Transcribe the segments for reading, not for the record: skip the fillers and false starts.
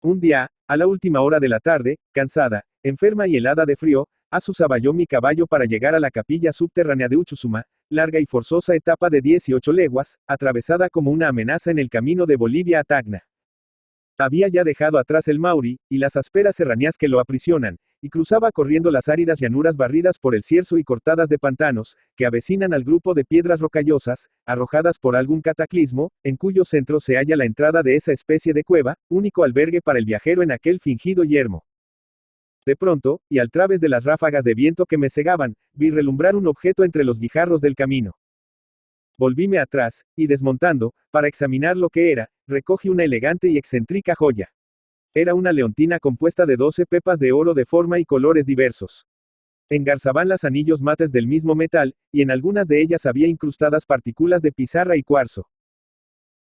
Un día, a la última hora de la tarde, cansada, enferma y helada de frío, Asu saballó mi caballo para llegar a la capilla subterránea de Uchusuma, larga y forzosa etapa de 18 leguas, atravesada como una amenaza en el camino de Bolivia a Tacna. Había ya dejado atrás el Mauri, y las ásperas serranías que lo aprisionan, y cruzaba corriendo las áridas llanuras barridas por el cierzo y cortadas de pantanos, que avecinan al grupo de piedras rocallosas, arrojadas por algún cataclismo, en cuyo centro se halla la entrada de esa especie de cueva, único albergue para el viajero en aquel fingido yermo. De pronto, y al través de las ráfagas de viento que me cegaban, vi relumbrar un objeto entre los guijarros del camino. Volvíme atrás, y desmontando, para examinar lo que era, recogí una elegante y excéntrica joya. Era una leontina compuesta de 12 pepas de oro de forma y colores diversos. Engarzabanlas anillos mates del mismo metal, y en algunas de ellas había incrustadas partículas de pizarra y cuarzo.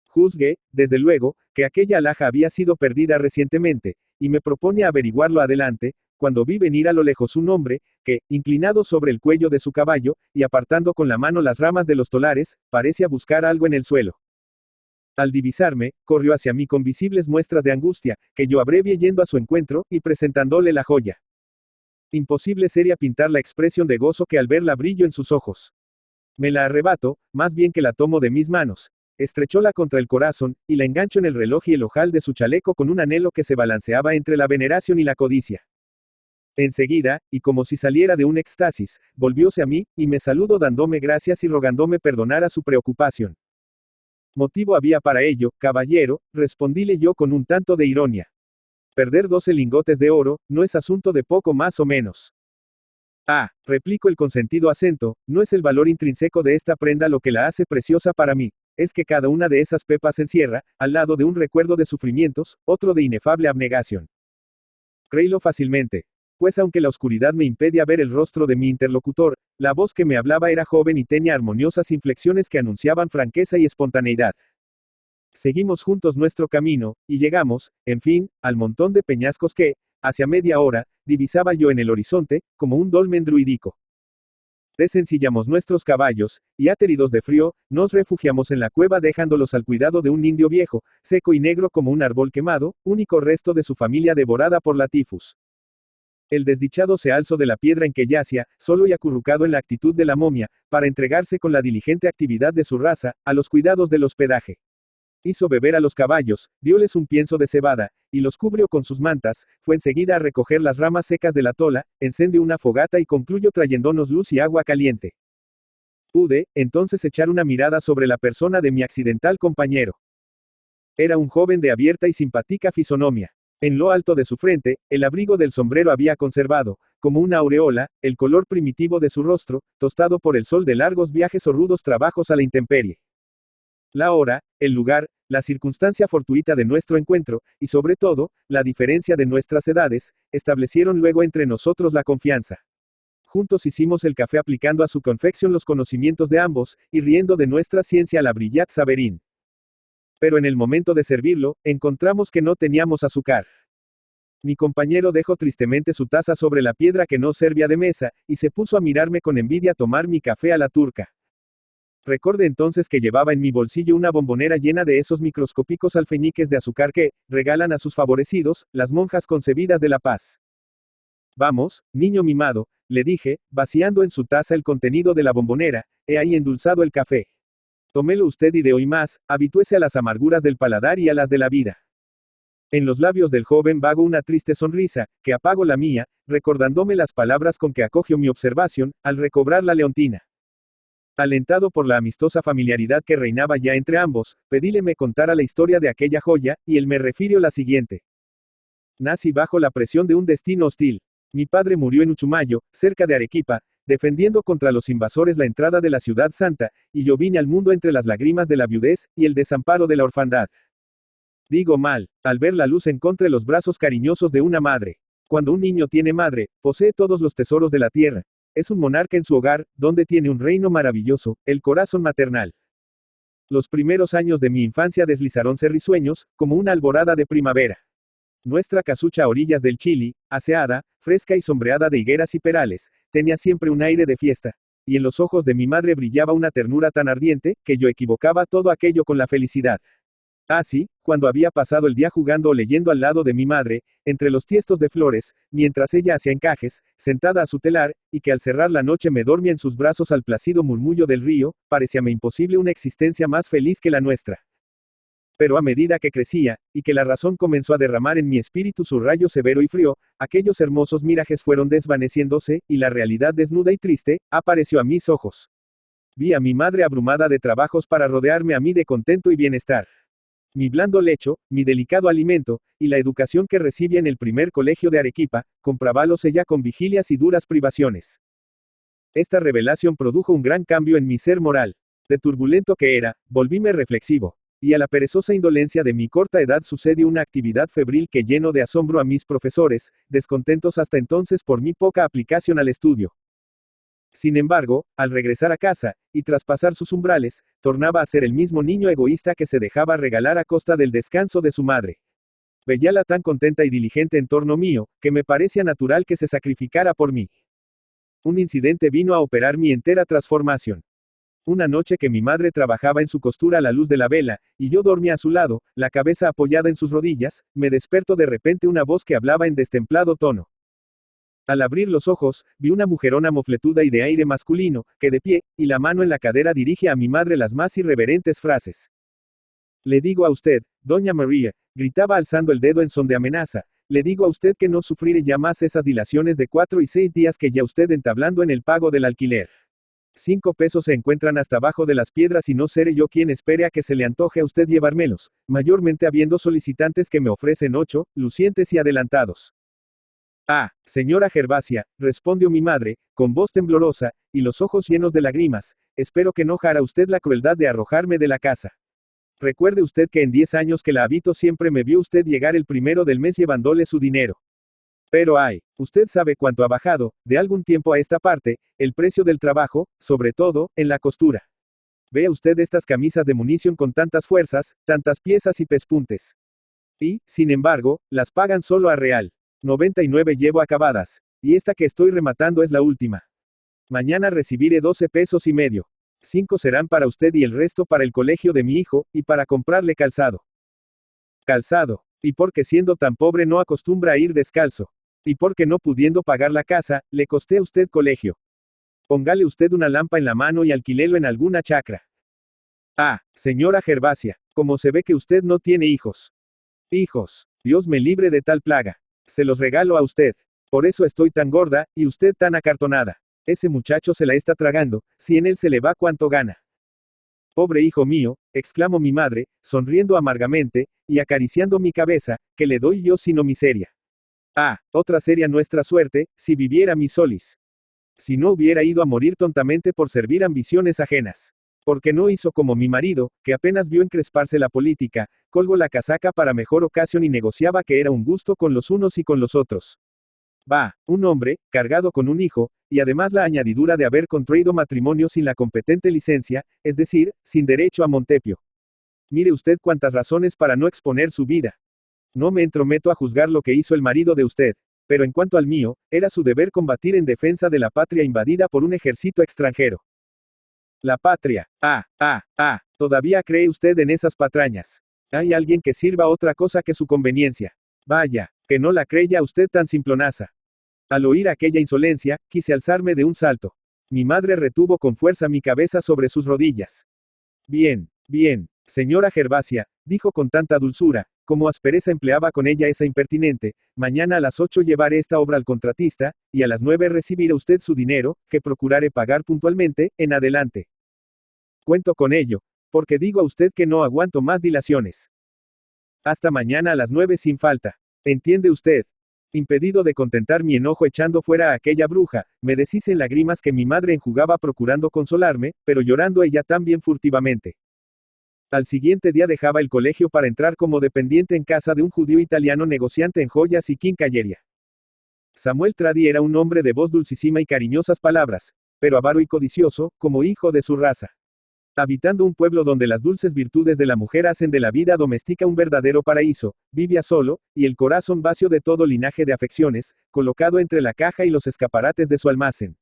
Juzgué, desde luego, que aquella alhaja había sido perdida recientemente, y me propone averiguarlo adelante, cuando vi venir a lo lejos un hombre, que, inclinado sobre el cuello de su caballo, y apartando con la mano las ramas de los tolares, parecía buscar algo en el suelo. Al divisarme, corrió hacia mí con visibles muestras de angustia, que yo abrevié yendo a su encuentro, y presentándole la joya. Imposible sería pintar la expresión de gozo que al verla brillo en sus ojos. Me la arrebato, más bien que la tomo de mis manos. Estrechóla contra el corazón, y la engancho en el reloj y el ojal de su chaleco con un anhelo que se balanceaba entre la veneración y la codicia. Enseguida, y como si saliera de un éxtasis, volvióse a mí, y me saludó dándome gracias y rogándome perdonara su preocupación. Motivo había para ello, caballero, respondíle yo con un tanto de ironía. Perder 12 lingotes de oro, no es asunto de poco más o menos. Ah, replicó el con sentido acento, no es el valor intrínseco de esta prenda lo que la hace preciosa para mí, es que cada una de esas pepas encierra, al lado de un recuerdo de sufrimientos, otro de inefable abnegación. Créelo fácilmente. Pues aunque la oscuridad me impedía ver el rostro de mi interlocutor, la voz que me hablaba era joven y tenía armoniosas inflexiones que anunciaban franqueza y espontaneidad. Seguimos juntos nuestro camino, y llegamos, en fin, al montón de peñascos que, hacia media hora, divisaba yo en el horizonte, como un dolmen druídico. Desencillamos nuestros caballos, y ateridos de frío, nos refugiamos en la cueva dejándolos al cuidado de un indio viejo, seco y negro como un árbol quemado, único resto de su familia devorada por la tifus. El desdichado se alzó de la piedra en que yacía, solo y acurrucado en la actitud de la momia, para entregarse con la diligente actividad de su raza, a los cuidados del hospedaje. Hizo beber a los caballos, dióles un pienso de cebada, y los cubrió con sus mantas, fue enseguida a recoger las ramas secas de la tola, encendió una fogata y concluyó trayéndonos luz y agua caliente. Pude, entonces echar una mirada sobre la persona de mi accidental compañero. Era un joven de abierta y simpática fisonomía. En lo alto de su frente, el abrigo del sombrero había conservado, como una aureola, el color primitivo de su rostro, tostado por el sol de largos viajes o rudos trabajos a la intemperie. La hora, el lugar, la circunstancia fortuita de nuestro encuentro, y sobre todo, la diferencia de nuestras edades, establecieron luego entre nosotros la confianza. Juntos hicimos el café aplicando a su confección los conocimientos de ambos, y riendo de nuestra ciencia a la Brillat Savarin. Pero en el momento de servirlo, encontramos que no teníamos azúcar. Mi compañero dejó tristemente su taza sobre la piedra que no servía de mesa, y se puso a mirarme con envidia a tomar mi café a la turca. Recordé entonces que llevaba en mi bolsillo una bombonera llena de esos microscópicos alfeñiques de azúcar que regalan a sus favorecidos, las monjas concebidas de la paz. Vamos, niño mimado, le dije, vaciando en su taza el contenido de la bombonera, he ahí endulzado el café. Tómelo usted y de hoy más, habitúese a las amarguras del paladar y a las de la vida. En los labios del joven vago una triste sonrisa, que apagó la mía, recordándome las palabras con que acogió mi observación, al recobrar la leontina. Alentado por la amistosa familiaridad que reinaba ya entre ambos, pedíle me contara la historia de aquella joya, y él me refirió la siguiente. Nací bajo la presión de un destino hostil. Mi padre murió en Uchumayo, cerca de Arequipa, defendiendo contra los invasores la entrada de la ciudad santa, y yo vine al mundo entre las lágrimas de la viudez, y el desamparo de la orfandad. Digo mal, al ver la luz encontré los brazos cariñosos de una madre. Cuando un niño tiene madre, posee todos los tesoros de la tierra. Es un monarca en su hogar, donde tiene un reino maravilloso, el corazón maternal. Los primeros años de mi infancia deslizaronse risueños, como una alborada de primavera. Nuestra casucha a orillas del Chili, aseada, fresca y sombreada de higueras y perales, tenía siempre un aire de fiesta, y en los ojos de mi madre brillaba una ternura tan ardiente, que yo equivocaba todo aquello con la felicidad. Así, cuando había pasado el día jugando o leyendo al lado de mi madre, entre los tiestos de flores, mientras ella hacía encajes, sentada a su telar, y que al cerrar la noche me dormía en sus brazos al plácido murmullo del río, parecíame imposible una existencia más feliz que la nuestra. Pero a medida que crecía, y que la razón comenzó a derramar en mi espíritu su rayo severo y frío, aquellos hermosos mirajes fueron desvaneciéndose, y la realidad desnuda y triste, apareció a mis ojos. Vi a mi madre abrumada de trabajos para rodearme a mí de contento y bienestar. Mi blando lecho, mi delicado alimento, y la educación que recibía en el primer colegio de Arequipa, comprábalos ella con vigilias y duras privaciones. Esta revelación produjo un gran cambio en mi ser moral. De turbulento que era, volvíme reflexivo. Y a la perezosa indolencia de mi corta edad sucedió una actividad febril que llenó de asombro a mis profesores, descontentos hasta entonces por mi poca aplicación al estudio. Sin embargo, al regresar a casa, y traspasar sus umbrales, tornaba a ser el mismo niño egoísta que se dejaba regalar a costa del descanso de su madre. Veíala tan contenta y diligente en torno mío, que me parecía natural que se sacrificara por mí. Un incidente vino a operar mi entera transformación. Una noche que mi madre trabajaba en su costura a la luz de la vela, y yo dormía a su lado, la cabeza apoyada en sus rodillas, me despertó de repente una voz que hablaba en destemplado tono. Al abrir los ojos, vi una mujerona mofletuda y de aire masculino, que de pie, y la mano en la cadera dirige a mi madre las más irreverentes frases. Le digo a usted, doña María, gritaba alzando el dedo en son de amenaza, le digo a usted que no sufriré ya más esas dilaciones de 4 y 6 días que ya usted entablando en el pago del alquiler. 5 pesos se encuentran hasta abajo de las piedras y no seré yo quien espere a que se le antoje a usted llevármelos, mayormente habiendo solicitantes que me ofrecen 8, lucientes y adelantados. Ah, señora Gervasia, respondió mi madre, con voz temblorosa, y los ojos llenos de lágrimas, espero que no hará usted la crueldad de arrojarme de la casa. Recuerde usted que en 10 años que la habito siempre me vio usted llegar el primero del mes llevándole su dinero. Pero ay, usted sabe cuánto ha bajado, de algún tiempo a esta parte, el precio del trabajo, sobre todo, en la costura. Vea usted estas camisas de munición con tantas fuerzas, tantas piezas y pespuntes. Y, sin embargo, las pagan solo a real. 99 llevo acabadas. Y esta que estoy rematando es la última. Mañana recibiré 12 pesos y medio. 5 serán para usted y el resto para el colegio de mi hijo, y para comprarle calzado. Calzado. Y porque siendo tan pobre no acostumbra a ir descalzo. Y porque no pudiendo pagar la casa, le costé a usted colegio. Póngale usted una lampa en la mano y alquilelo en alguna chacra. Ah, señora Gervasia, como se ve que usted no tiene hijos. Hijos. Dios me libre de tal plaga. Se los regalo a usted. Por eso estoy tan gorda, y usted tan acartonada. Ese muchacho se la está tragando, si en él se le va cuánto gana. Pobre hijo mío, exclamó mi madre, sonriendo amargamente, y acariciando mi cabeza, que le doy yo sino miseria. Ah, otra seria nuestra suerte, si viviera mi solis. Si no hubiera ido a morir tontamente por servir ambiciones ajenas. Porque no hizo como mi marido, que apenas vio encresparse la política, colgó la casaca para mejor ocasión y negociaba que era un gusto con los unos y con los otros. Va, un hombre, cargado con un hijo, y además la añadidura de haber contraído matrimonio sin la competente licencia, es decir, sin derecho a Montepio. Mire usted cuántas razones para no exponer su vida. No me entrometo a juzgar lo que hizo el marido de usted, pero en cuanto al mío, era su deber combatir en defensa de la patria invadida por un ejército extranjero. La patria. ¿Todavía cree usted en esas patrañas? ¿Hay alguien que sirva otra cosa que su conveniencia? Vaya, que no la creya usted tan simplonaza. Al oír aquella insolencia, quise alzarme de un salto. Mi madre retuvo con fuerza mi cabeza sobre sus rodillas. Bien, señora Gervasia, dijo con tanta dulzura, como aspereza empleaba con ella esa impertinente, mañana a las 8 llevaré esta obra al contratista, y a las 9 recibirá usted su dinero, que procuraré pagar puntualmente, en adelante. Cuento con ello, porque digo a usted que no aguanto más dilaciones. Hasta mañana a las 9 sin falta. ¿Entiende usted? Impedido de contentar mi enojo echando fuera a aquella bruja, me deshice en lágrimas que mi madre enjugaba procurando consolarme, pero llorando ella también furtivamente. Al siguiente día dejaba el colegio para entrar como dependiente en casa de un judío italiano negociante en joyas y quincallería. Samuel Tradi era un hombre de voz dulcísima y cariñosas palabras, pero avaro y codicioso, como hijo de su raza. Habitando un pueblo donde las dulces virtudes de la mujer hacen de la vida doméstica un verdadero paraíso, vivía solo, y el corazón vacío de todo linaje de afecciones, colocado entre la caja y los escaparates de su almacén.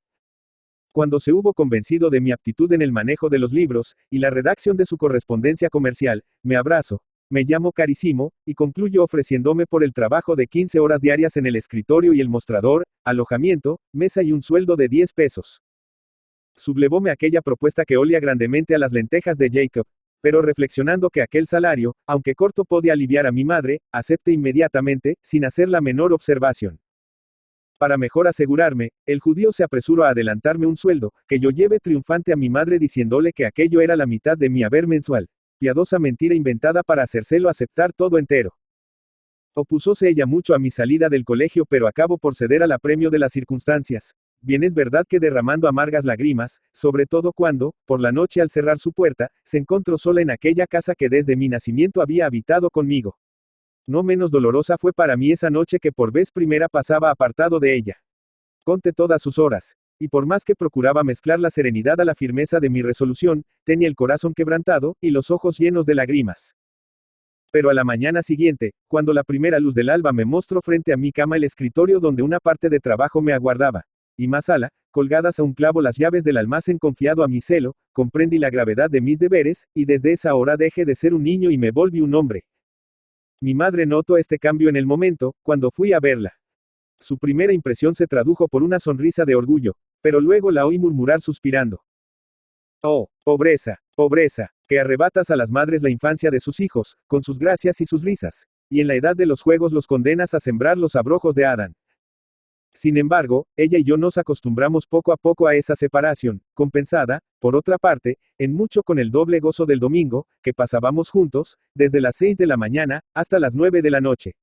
Cuando se hubo convencido de mi aptitud en el manejo de los libros, y la redacción de su correspondencia comercial, me abrazó, Me llamo Carissimo, y concluyo ofreciéndome por el trabajo de 15 horas diarias en el escritorio y el mostrador, alojamiento, mesa y un sueldo de 10 pesos. Sublevóme aquella propuesta que olía grandemente a las lentejas de Jacob, pero reflexionando que aquel salario, aunque corto podía aliviar a mi madre, acepté inmediatamente, sin hacer la menor observación. Para mejor asegurarme, el judío se apresuró a adelantarme un sueldo, que yo llevé triunfante a mi madre diciéndole que aquello era la mitad de mi haber mensual. Piadosa mentira inventada para hacérselo aceptar todo entero. Opusóse ella mucho a mi salida del colegio, pero acabó por ceder al apremio de las circunstancias. Bien es verdad que derramando amargas lágrimas, sobre todo cuando, por la noche al cerrar su puerta, se encontró sola en aquella casa que desde mi nacimiento había habitado conmigo. No menos dolorosa fue para mí esa noche que por vez primera pasaba apartado de ella. Conté todas sus horas, y por más que procuraba mezclar la serenidad a la firmeza de mi resolución, tenía el corazón quebrantado, y los ojos llenos de lágrimas. Pero a la mañana siguiente, cuando la primera luz del alba me mostró frente a mi cama el escritorio donde una parte de trabajo me aguardaba, y más ala, colgadas a un clavo las llaves del almacén confiado a mi celo, comprendí la gravedad de mis deberes, y desde esa hora dejé de ser un niño y me volví un hombre. Mi madre notó este cambio en el momento, cuando fui a verla. Su primera impresión se tradujo por una sonrisa de orgullo, pero luego la oí murmurar suspirando. Oh, pobreza, pobreza, que arrebatas a las madres la infancia de sus hijos, con sus gracias y sus risas, y en la edad de los juegos los condenas a sembrar los abrojos de Adán. Sin embargo, ella y yo nos acostumbramos poco a poco a esa separación, compensada, por otra parte, en mucho con el doble gozo del domingo, que pasábamos juntos, desde las 6 de la mañana, hasta las 9 de la noche.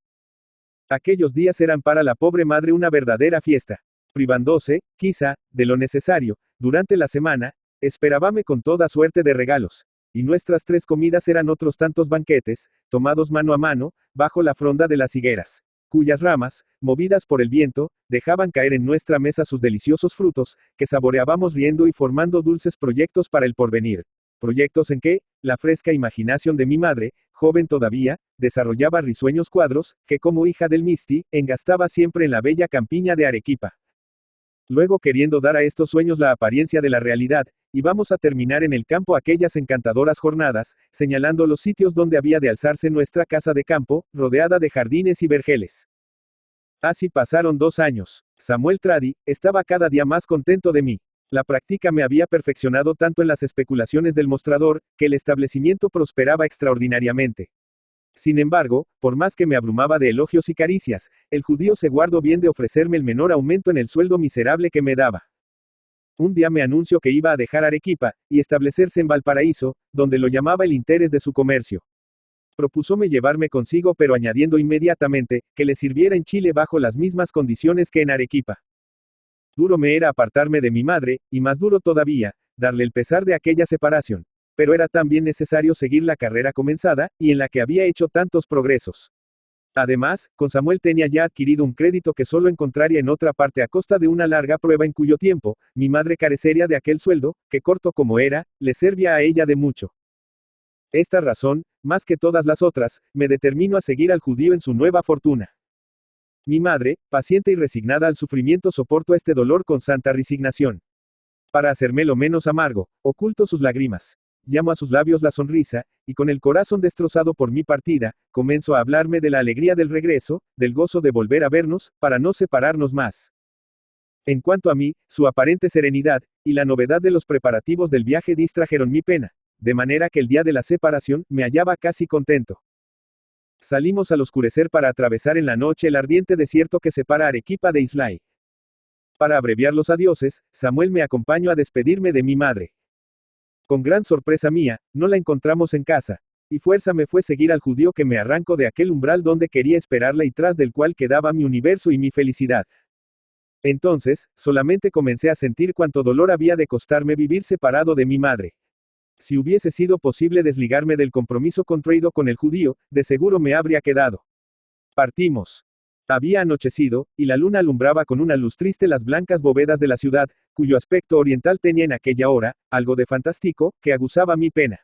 Aquellos días eran para la pobre madre una verdadera fiesta. Privándose, quizá, de lo necesario, durante la semana, esperábame con toda suerte de regalos. Y nuestras 3 comidas eran otros tantos banquetes, tomados mano a mano, bajo la fronda de las higueras, cuyas ramas, movidas por el viento, dejaban caer en nuestra mesa sus deliciosos frutos, que saboreábamos riendo y formando dulces proyectos para el porvenir. Proyectos en que, la fresca imaginación de mi madre, joven todavía, desarrollaba risueños cuadros, que como hija del Misti, engastaba siempre en la bella campiña de Arequipa. Luego, queriendo dar a estos sueños la apariencia de la realidad, íbamos a terminar en el campo aquellas encantadoras jornadas, señalando los sitios donde había de alzarse nuestra casa de campo, rodeada de jardines y vergeles. Así pasaron 2 años. Samuel Tradi estaba cada día más contento de mí. La práctica me había perfeccionado tanto en las especulaciones del mostrador, que el establecimiento prosperaba extraordinariamente. Sin embargo, por más que me abrumaba de elogios y caricias, el judío se guardó bien de ofrecerme el menor aumento en el sueldo miserable que me daba. Un día me anunció que iba a dejar Arequipa, y establecerse en Valparaíso, donde lo llamaba el interés de su comercio. Propúsome llevarme consigo, pero añadiendo inmediatamente, que le sirviera en Chile bajo las mismas condiciones que en Arequipa. Duro me era apartarme de mi madre, y más duro todavía, darle el pesar de aquella separación. Pero era también necesario seguir la carrera comenzada, y en la que había hecho tantos progresos. Además, con Samuel tenía ya adquirido un crédito que solo encontraría en otra parte a costa de una larga prueba en cuyo tiempo, mi madre carecería de aquel sueldo, que corto como era, le servía a ella de mucho. Esta razón, más que todas las otras, me determinó a seguir al judío en su nueva fortuna. Mi madre, paciente y resignada al sufrimiento, soportó este dolor con santa resignación. Para hacérmelo menos amargo, oculto sus lágrimas. Llamo a sus labios la sonrisa, y con el corazón destrozado por mi partida, comenzó a hablarme de la alegría del regreso, del gozo de volver a vernos, para no separarnos más. En cuanto a mí, su aparente serenidad, y la novedad de los preparativos del viaje distrajeron mi pena, de manera que el día de la separación, me hallaba casi contento. Salimos al oscurecer para atravesar en la noche el ardiente desierto que separa Arequipa de Islay. Para abreviar los adioses, Samuel me acompañó a despedirme de mi madre. Con gran sorpresa mía, no la encontramos en casa, y fuerza me fue seguir al judío que me arrancó de aquel umbral donde quería esperarla y tras del cual quedaba mi universo y mi felicidad. Entonces, solamente comencé a sentir cuánto dolor había de costarme vivir separado de mi madre. Si hubiese sido posible desligarme del compromiso contraído con el judío, de seguro me habría quedado. Partimos. Había anochecido, y la luna alumbraba con una luz triste las blancas bóvedas de la ciudad, cuyo aspecto oriental tenía en aquella hora, algo de fantástico, que aguzaba mi pena.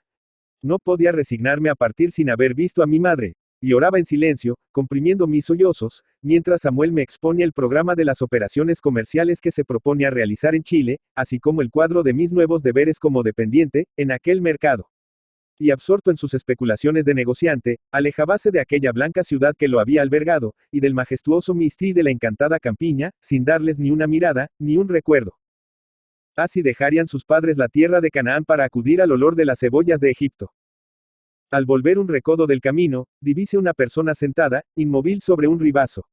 No podía resignarme a partir sin haber visto a mi madre, y oraba en silencio, comprimiendo mis sollozos, mientras Samuel me exponía el programa de las operaciones comerciales que se propone a realizar en Chile, así como el cuadro de mis nuevos deberes como dependiente, en aquel mercado. y absorto en sus especulaciones de negociante, alejábase de aquella blanca ciudad que lo había albergado, y del majestuoso Misti y de la encantada campiña, sin darles ni una mirada, ni un recuerdo. Así dejarían sus padres la tierra de Canaán para acudir al olor de las cebollas de Egipto. Al volver un recodo del camino, divise una persona sentada, inmóvil sobre un ribazo.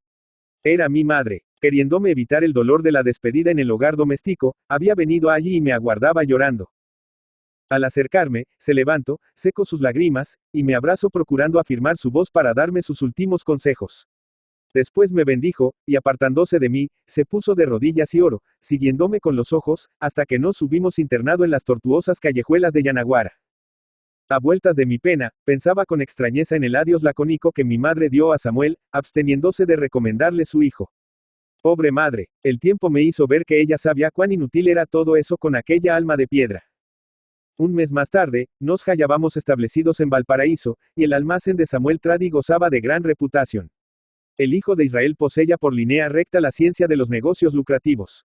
Era mi madre. Queriéndome evitar el dolor de la despedida en el hogar doméstico, había venido allí y me aguardaba llorando. Al acercarme, se levantó, seco sus lágrimas, y me abrazó procurando afirmar su voz para darme sus últimos consejos. Después me bendijo, y apartándose de mí, se puso de rodillas y oró, siguiéndome con los ojos, hasta que nos subimos internado en las tortuosas callejuelas de Yanaguara. A vueltas de mi pena, pensaba con extrañeza en el adiós lacónico que mi madre dio a Samuel, absteniéndose de recomendarle su hijo. Pobre madre, el tiempo me hizo ver que ella sabía cuán inútil era todo eso con aquella alma de piedra. Un mes más tarde, nos hallábamos establecidos en Valparaíso, y el almacén de Samuel Tradi gozaba de gran reputación. El hijo de Israel poseía por línea recta la ciencia de los negocios lucrativos.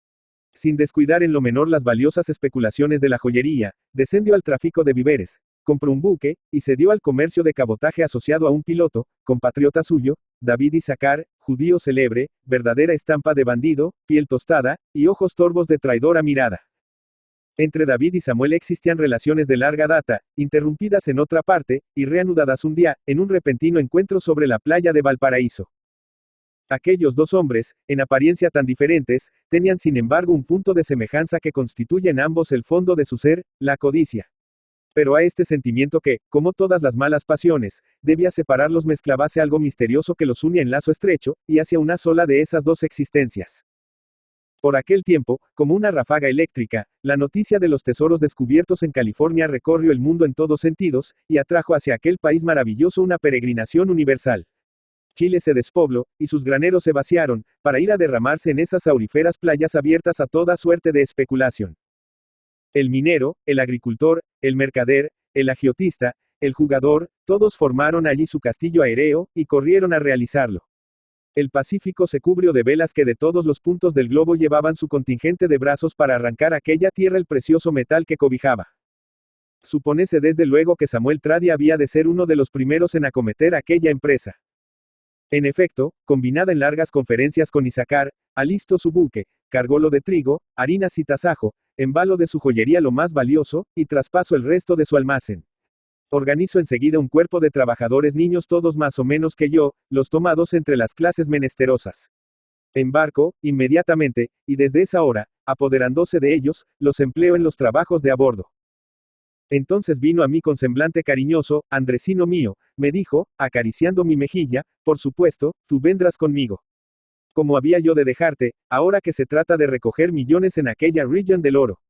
Sin descuidar en lo menor las valiosas especulaciones de la joyería, descendió al tráfico de víveres, compró un buque, y se dio al comercio de cabotaje asociado a un piloto, compatriota suyo, David Issacar, judío célebre, verdadera estampa de bandido, piel tostada, y ojos torvos de traidora mirada. Entre David y Samuel existían relaciones de larga data, interrumpidas en otra parte, y reanudadas un día, en un repentino encuentro sobre la playa de Valparaíso. Aquellos dos hombres, en apariencia tan diferentes, tenían sin embargo un punto de semejanza que constituye en ambos el fondo de su ser, la codicia. Pero a este sentimiento que, como todas las malas pasiones, debía separarlos mezclabase algo misterioso que los unía en lazo estrecho, y hacia una sola de esas dos existencias. Por aquel tiempo, como una ráfaga eléctrica, la noticia de los tesoros descubiertos en California recorrió el mundo en todos sentidos, y atrajo hacia aquel país maravilloso una peregrinación universal. Chile se despobló, y sus graneros se vaciaron, para ir a derramarse en esas auríferas playas abiertas a toda suerte de especulación. El minero, el agricultor, el mercader, el agiotista, el jugador, todos formaron allí su castillo aéreo, y corrieron a realizarlo. El Pacífico se cubrió de velas que de todos los puntos del globo llevaban su contingente de brazos para arrancar a aquella tierra el precioso metal que cobijaba. Supónese desde luego que Samuel Tradi había de ser uno de los primeros en acometer aquella empresa. En efecto, combinada en largas conferencias con Issacar, alistó su buque, cargólo de trigo, harinas y tasajo, embalo de su joyería lo más valioso, y traspasó el resto de su almacén. Organizó enseguida un cuerpo de trabajadores niños todos más o menos que yo, los tomados entre las clases menesterosas. Embarcó, inmediatamente, y desde esa hora, apoderándose de ellos, los empleó en los trabajos de a bordo. Entonces vino a mí con semblante cariñoso, Andresino mío, me dijo, acariciando mi mejilla, por supuesto, tú vendrás conmigo. ¿Cómo había yo de dejarte, ahora que se trata de recoger millones en aquella región del oro?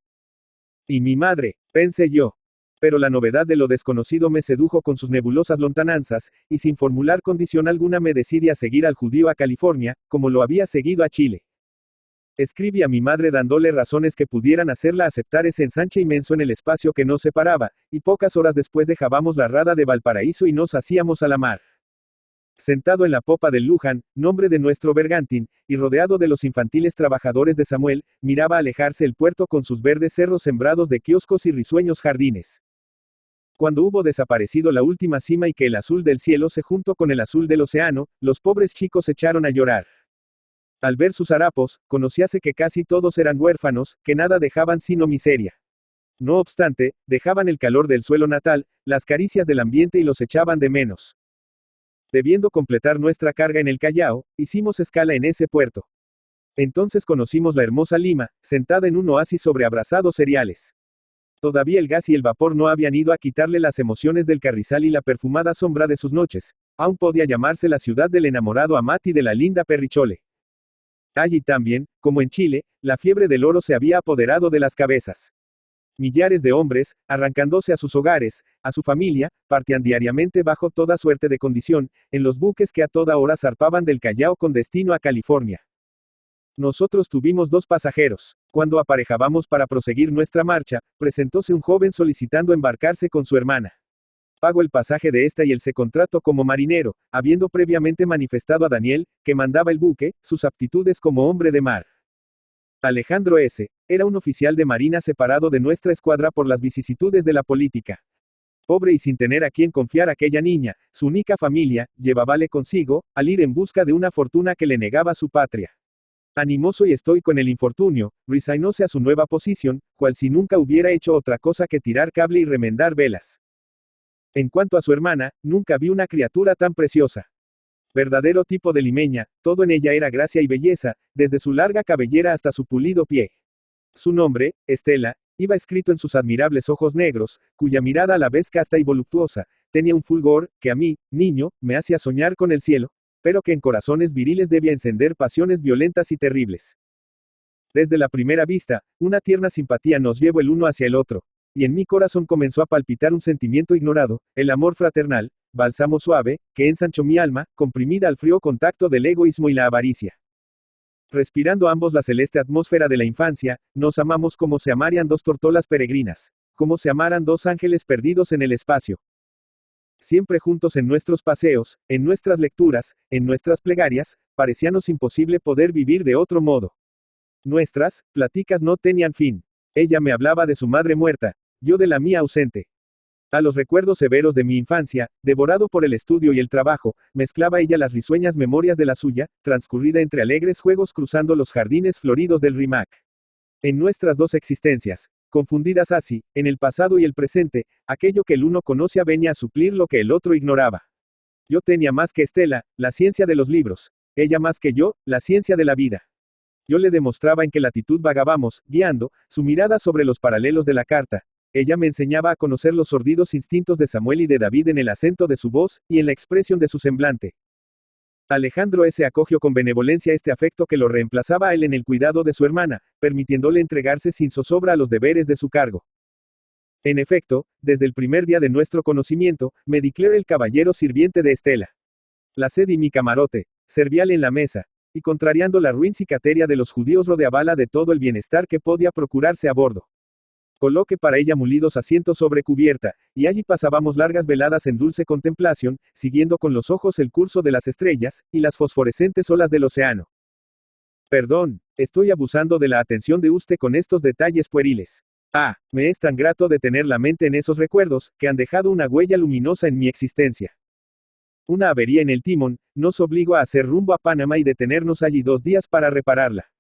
Y mi madre, pensé yo. Pero la novedad de lo desconocido me sedujo con sus nebulosas lontananzas, y sin formular condición alguna me decidí a seguir al judío a California, como lo había seguido a Chile. Escribí a mi madre dándole razones que pudieran hacerla aceptar ese ensanche inmenso en el espacio que nos separaba, y pocas horas después dejábamos la rada de Valparaíso y nos hacíamos a la mar. Sentado en la popa del Luján, nombre de nuestro bergantín, y rodeado de los infantiles trabajadores de Samuel, miraba alejarse el puerto con sus verdes cerros sembrados de kioscos y risueños jardines. Cuando hubo desaparecido la última cima y que el azul del cielo se juntó con el azul del océano, los pobres chicos se echaron a llorar. Al ver sus harapos, conocíase que casi todos eran huérfanos, que nada dejaban sino miseria. No obstante, dejaban el calor del suelo natal, las caricias del ambiente y los echaban de menos. Debiendo completar nuestra carga en el Callao, hicimos escala en ese puerto. Entonces conocimos la hermosa Lima, sentada en un oasis sobre abrasados cereales. Todavía el gas y el vapor no habían ido a quitarle las emociones del carrizal y la perfumada sombra de sus noches. Aún podía llamarse la ciudad del enamorado Amat y de la linda Perrichole. Allí también, como en Chile, la fiebre del oro se había apoderado de las cabezas. Millares de hombres, arrancándose a sus hogares, a su familia, partían diariamente bajo toda suerte de condición, en los buques que a toda hora zarpaban del Callao con destino a California. Nosotros tuvimos 2 pasajeros. Cuando aparejábamos para proseguir nuestra marcha, presentóse un joven solicitando embarcarse con su hermana. Pagó el pasaje de esta y él se contrató como marinero, habiendo previamente manifestado a Daniel, que mandaba el buque, sus aptitudes como hombre de mar. Alejandro S. era un oficial de marina separado de nuestra escuadra por las vicisitudes de la política. Pobre y sin tener a quien confiar aquella niña, su única familia, llevábale consigo, al ir en busca de una fortuna que le negaba su patria. Animoso y estoico en el infortunio, resignóse a su nueva posición, cual si nunca hubiera hecho otra cosa que tirar cable y remendar velas. En cuanto a su hermana, nunca vi una criatura tan preciosa. Verdadero tipo de limeña, todo en ella era gracia y belleza, desde su larga cabellera hasta su pulido pie. Su nombre, Estela, iba escrito en sus admirables ojos negros, cuya mirada a la vez casta y voluptuosa, tenía un fulgor, que a mí, niño, me hacía soñar con el cielo, pero que en corazones viriles debía encender pasiones violentas y terribles. Desde la primera vista, una tierna simpatía nos llevó el uno hacia el otro, y en mi corazón comenzó a palpitar un sentimiento ignorado, el amor fraternal, bálsamo suave, que ensanchó mi alma, comprimida al frío contacto del egoísmo y la avaricia. Respirando ambos la celeste atmósfera de la infancia, nos amamos como se amarían dos tortolas peregrinas, como se amaran dos ángeles perdidos en el espacio. Siempre juntos en nuestros paseos, en nuestras lecturas, en nuestras plegarias, parecíanos imposible poder vivir de otro modo. Nuestras pláticas no tenían fin. Ella me hablaba de su madre muerta, yo de la mía ausente. A los recuerdos severos de mi infancia, devorado por el estudio y el trabajo, mezclaba ella las risueñas memorias de la suya, transcurrida entre alegres juegos cruzando los jardines floridos del Rímac. En nuestras dos existencias, confundidas así, en el pasado y el presente, aquello que el uno conocía venía a suplir lo que el otro ignoraba. Yo tenía más que Estela, la ciencia de los libros, ella más que yo, la ciencia de la vida. Yo le demostraba en qué latitud vagábamos, guiando, su mirada sobre los paralelos de la carta. Ella me enseñaba a conocer los sordidos instintos de Samuel y de David en el acento de su voz, y en la expresión de su semblante. Alejandro S. acogió con benevolencia este afecto que lo reemplazaba a él en el cuidado de su hermana, permitiéndole entregarse sin zozobra a los deberes de su cargo. En efecto, desde el primer día de nuestro conocimiento, me declaré el caballero sirviente de Estela. La cedí mi camarote, servíale en la mesa, y contrariando la ruin cicateria de los judíos rodeábala de todo el bienestar que podía procurarse a bordo. Coloqué para ella mulidos asientos sobre cubierta, y allí pasábamos largas veladas en dulce contemplación, siguiendo con los ojos el curso de las estrellas, y las fosforescentes olas del océano. Perdón, estoy abusando de la atención de usted con estos detalles pueriles. Ah, me es tan grato detener la mente en esos recuerdos, que han dejado una huella luminosa en mi existencia. Una avería en el timón, nos obligó a hacer rumbo a Panamá y detenernos allí 2 días para repararla.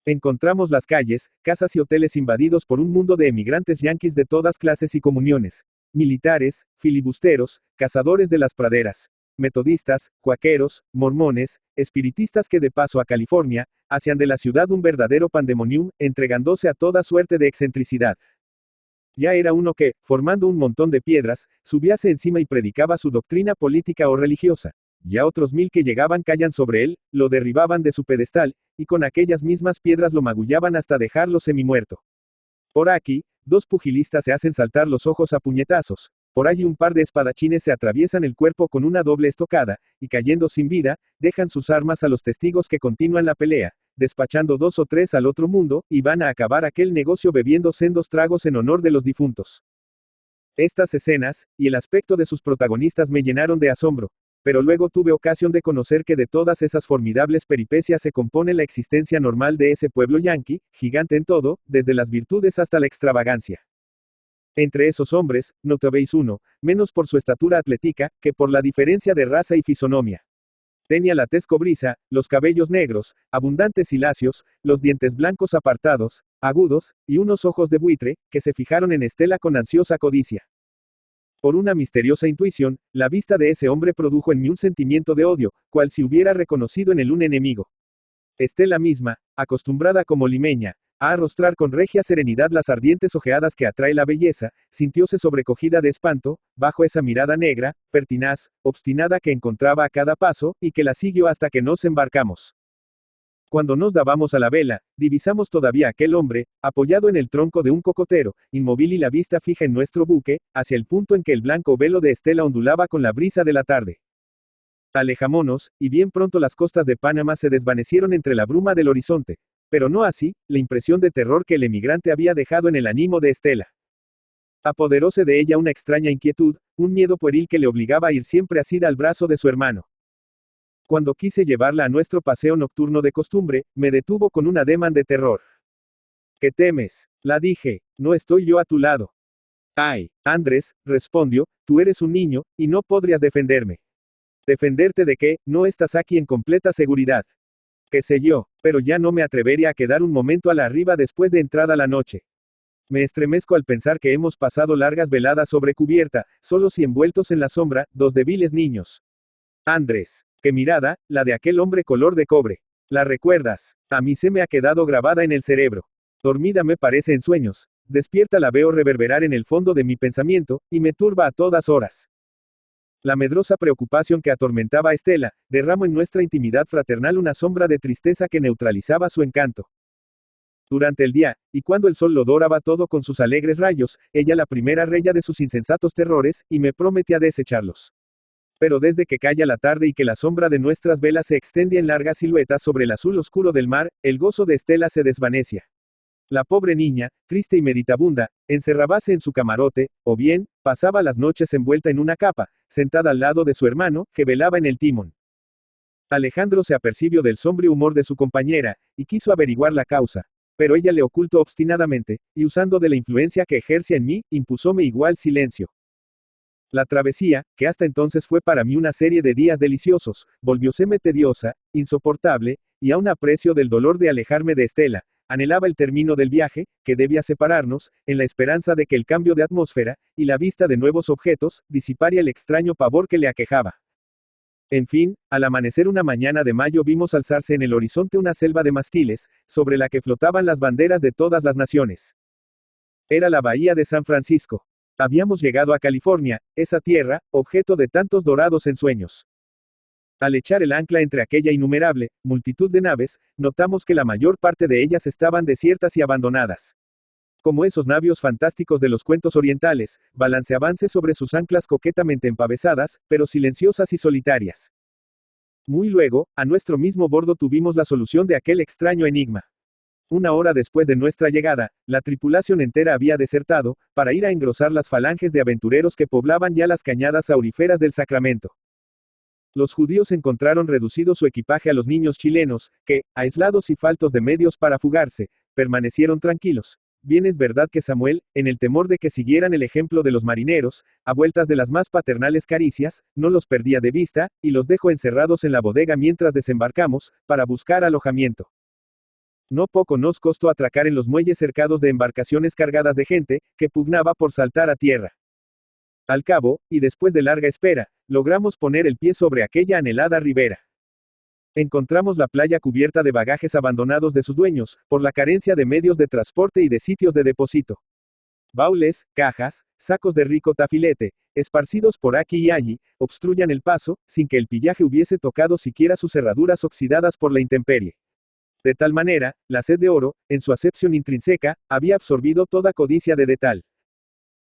Encontramos las calles, casas y hoteles invadidos por un mundo de emigrantes yanquis de todas clases y comuniones. Militares, filibusteros, cazadores de las praderas, metodistas, cuaqueros, mormones, espiritistas que de paso a California, hacían de la ciudad un verdadero pandemonium, entregándose a toda suerte de excentricidad. Ya era uno que, formando un montón de piedras, subíase encima y predicaba su doctrina política o religiosa. Ya otros 1000 que llegaban callan sobre él, lo derribaban de su pedestal, y con aquellas mismas piedras lo magullaban hasta dejarlo semimuerto. Por aquí, 2 pugilistas se hacen saltar los ojos a puñetazos, por allí un par de espadachines se atraviesan el cuerpo con una doble estocada, y cayendo sin vida, dejan sus armas a los testigos que continúan la pelea, despachando 2 o 3 al otro mundo, y van a acabar aquel negocio bebiendo sendos tragos en honor de los difuntos. Estas escenas, y el aspecto de sus protagonistas me llenaron de asombro. Pero luego tuve ocasión de conocer que de todas esas formidables peripecias se compone la existencia normal de ese pueblo yanqui, gigante en todo, desde las virtudes hasta la extravagancia. Entre esos hombres, no habéis uno, menos por su estatura atlética, que por la diferencia de raza y fisonomía. Tenía la tez cobriza, los cabellos negros, abundantes y lacios, los dientes blancos apartados, agudos, y unos ojos de buitre, que se fijaron en Estela con ansiosa codicia. Por una misteriosa intuición, la vista de ese hombre produjo en mí un sentimiento de odio, cual si hubiera reconocido en él un enemigo. Estela misma, acostumbrada como limeña, a arrostrar con regia serenidad las ardientes ojeadas que atrae la belleza, sintióse sobrecogida de espanto, bajo esa mirada negra, pertinaz, obstinada que encontraba a cada paso, y que la siguió hasta que nos embarcamos. Cuando nos dábamos a la vela, divisamos todavía aquel hombre, apoyado en el tronco de un cocotero, inmóvil y la vista fija en nuestro buque, hacia el punto en que el blanco velo de Estela ondulaba con la brisa de la tarde. Alejámonos, y bien pronto las costas de Panamá se desvanecieron entre la bruma del horizonte. Pero no así, la impresión de terror que el emigrante había dejado en el ánimo de Estela. Apoderóse de ella una extraña inquietud, un miedo pueril que le obligaba a ir siempre asida al brazo de su hermano. Cuando quise llevarla a nuestro paseo nocturno de costumbre, me detuvo con un ademán de terror. ¿Qué temes? La dije, no estoy yo a tu lado. Ay, Andrés, respondió, tú eres un niño, y no podrías defenderme. ¿Defenderte de qué? No estás aquí en completa seguridad. Qué sé yo, pero ya no me atrevería a quedar un momento a la arriba después de entrada la noche. Me estremezco al pensar que hemos pasado largas veladas sobre cubierta, solos y envueltos en la sombra, dos débiles niños. Andrés. Qué mirada, la de aquel hombre color de cobre. ¿La recuerdas? A mí se me ha quedado grabada en el cerebro. Dormida me parece en sueños. Despierta la veo reverberar en el fondo de mi pensamiento, y me turba a todas horas. La medrosa preocupación que atormentaba a Estela, derramó en nuestra intimidad fraternal una sombra de tristeza que neutralizaba su encanto. Durante el día, y cuando el sol lo doraba todo con sus alegres rayos, ella la primera reya de sus insensatos terrores, y me prometía desecharlos. Pero desde que calla la tarde y que la sombra de nuestras velas se extendía en largas siluetas sobre el azul oscuro del mar, el gozo de Estela se desvanecia. La pobre niña, triste y meditabunda, encerrábase en su camarote, o bien, pasaba las noches envuelta en una capa, sentada al lado de su hermano, que velaba en el timón. Alejandro se apercibió del sombrío humor de su compañera, y quiso averiguar la causa. Pero ella le ocultó obstinadamente, y usando de la influencia que ejercía en mí, impusóme igual silencio. La travesía, que hasta entonces fue para mí una serie de días deliciosos, volvióseme tediosa, insoportable, y aun a precio del dolor de alejarme de Estela. Anhelaba el término del viaje, que debía separarnos, en la esperanza de que el cambio de atmósfera, y la vista de nuevos objetos, disiparía el extraño pavor que le aquejaba. En fin, al amanecer una mañana de mayo vimos alzarse en el horizonte una selva de mástiles, sobre la que flotaban las banderas de todas las naciones. Era la bahía de San Francisco. Habíamos llegado a California, esa tierra, objeto de tantos dorados ensueños. Al echar el ancla entre aquella innumerable multitud de naves, notamos que la mayor parte de ellas estaban desiertas y abandonadas. Como esos navios fantásticos de los cuentos orientales, balanceabanse sobre sus anclas coquetamente empavesadas, pero silenciosas y solitarias. Muy luego, a nuestro mismo bordo tuvimos la solución de aquel extraño enigma. Una hora después de nuestra llegada, la tripulación entera había desertado, para ir a engrosar las falanges de aventureros que poblaban ya las cañadas auríferas del Sacramento. Los judíos encontraron reducido su equipaje a los niños chilenos, que, aislados y faltos de medios para fugarse, permanecieron tranquilos. Bien es verdad que Samuel, en el temor de que siguieran el ejemplo de los marineros, a vueltas de las más paternales caricias, no los perdía de vista, y los dejó encerrados en la bodega mientras desembarcamos, para buscar alojamiento. No poco nos costó atracar en los muelles cercados de embarcaciones cargadas de gente, que pugnaba por saltar a tierra. Al cabo, y después de larga espera, logramos poner el pie sobre aquella anhelada ribera. Encontramos la playa cubierta de bagajes abandonados de sus dueños, por la carencia de medios de transporte y de sitios de depósito. Baúles, cajas, sacos de rico tafilete, esparcidos por aquí y allí, obstruyan el paso, sin que el pillaje hubiese tocado siquiera sus cerraduras oxidadas por la intemperie. De tal manera, la sed de oro, en su acepción intrínseca, había absorbido toda codicia de detal.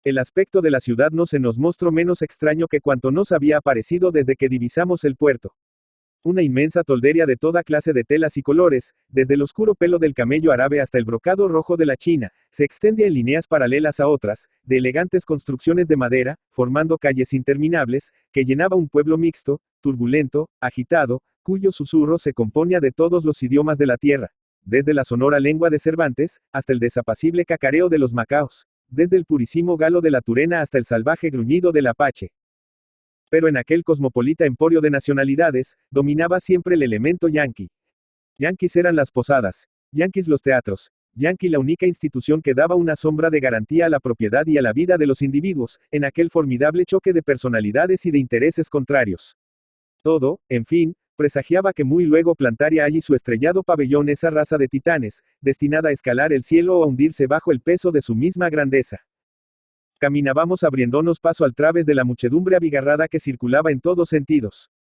El aspecto de la ciudad no se nos mostró menos extraño que cuanto nos había aparecido desde que divisamos el puerto. Una inmensa toldería de toda clase de telas y colores, desde el oscuro pelo del camello árabe hasta el brocado rojo de la China, se extendía en líneas paralelas a otras, de elegantes construcciones de madera, formando calles interminables, que llenaba un pueblo mixto, turbulento, agitado, cuyo susurro se componía de todos los idiomas de la tierra, desde la sonora lengua de Cervantes, hasta el desapacible cacareo de los macaos. Desde el purísimo galo de la Turena hasta el salvaje gruñido del Apache. Pero en aquel cosmopolita emporio de nacionalidades, dominaba siempre el elemento yanqui. Yanquis eran las posadas, yanquis los teatros, yanqui la única institución que daba una sombra de garantía a la propiedad y a la vida de los individuos, en aquel formidable choque de personalidades y de intereses contrarios. Todo, en fin, presagiaba que muy luego plantaría allí su estrellado pabellón esa raza de titanes, destinada a escalar el cielo o a hundirse bajo el peso de su misma grandeza. Caminábamos abriéndonos paso al través de la muchedumbre abigarrada que circulaba en todos sentidos.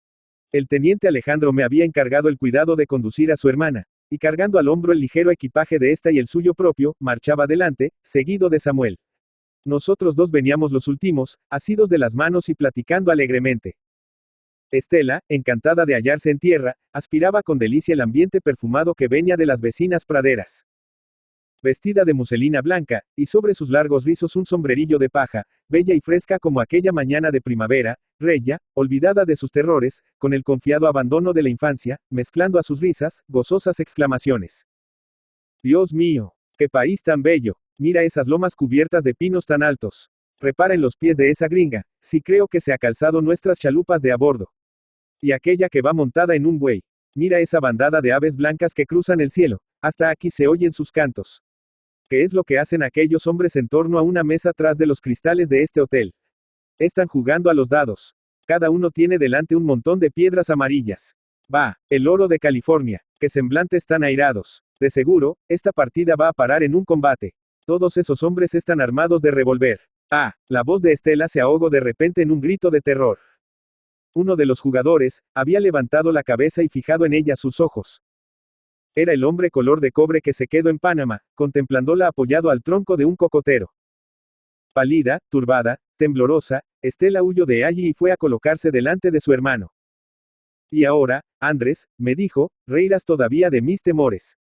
El teniente Alejandro me había encargado el cuidado de conducir a su hermana, y cargando al hombro el ligero equipaje de ésta y el suyo propio, marchaba adelante, seguido de Samuel. Nosotros dos veníamos los últimos, asidos de las manos y platicando alegremente. Estela, encantada de hallarse en tierra, aspiraba con delicia el ambiente perfumado que venía de las vecinas praderas. Vestida de muselina blanca, y sobre sus largos rizos un sombrerillo de paja, bella y fresca como aquella mañana de primavera, reya, olvidada de sus terrores, con el confiado abandono de la infancia, mezclando a sus risas, gozosas exclamaciones. Dios mío, qué país tan bello, mira esas lomas cubiertas de pinos tan altos. Repara en los pies de esa gringa, sí creo que se ha calzado nuestras chalupas de a bordo. Y aquella que va montada en un buey. Mira esa bandada de aves blancas que cruzan el cielo, hasta aquí se oyen sus cantos. ¿Qué es lo que hacen aquellos hombres en torno a una mesa tras de los cristales de este hotel? Están jugando a los dados. Cada uno tiene delante un montón de piedras amarillas. Va, el oro de California, qué semblantes tan airados. De seguro, esta partida va a parar en un combate. Todos esos hombres están armados de revólver. Ah, la voz de Estela se ahogó de repente en un grito de terror. Uno de los jugadores, había levantado la cabeza y fijado en ella sus ojos. Era el hombre color de cobre que se quedó en Panamá, contemplándola apoyado al tronco de un cocotero. Pálida, turbada, temblorosa, Estela huyó de allí y fue a colocarse delante de su hermano. Y ahora, Andrés, me dijo, reirás todavía de mis temores.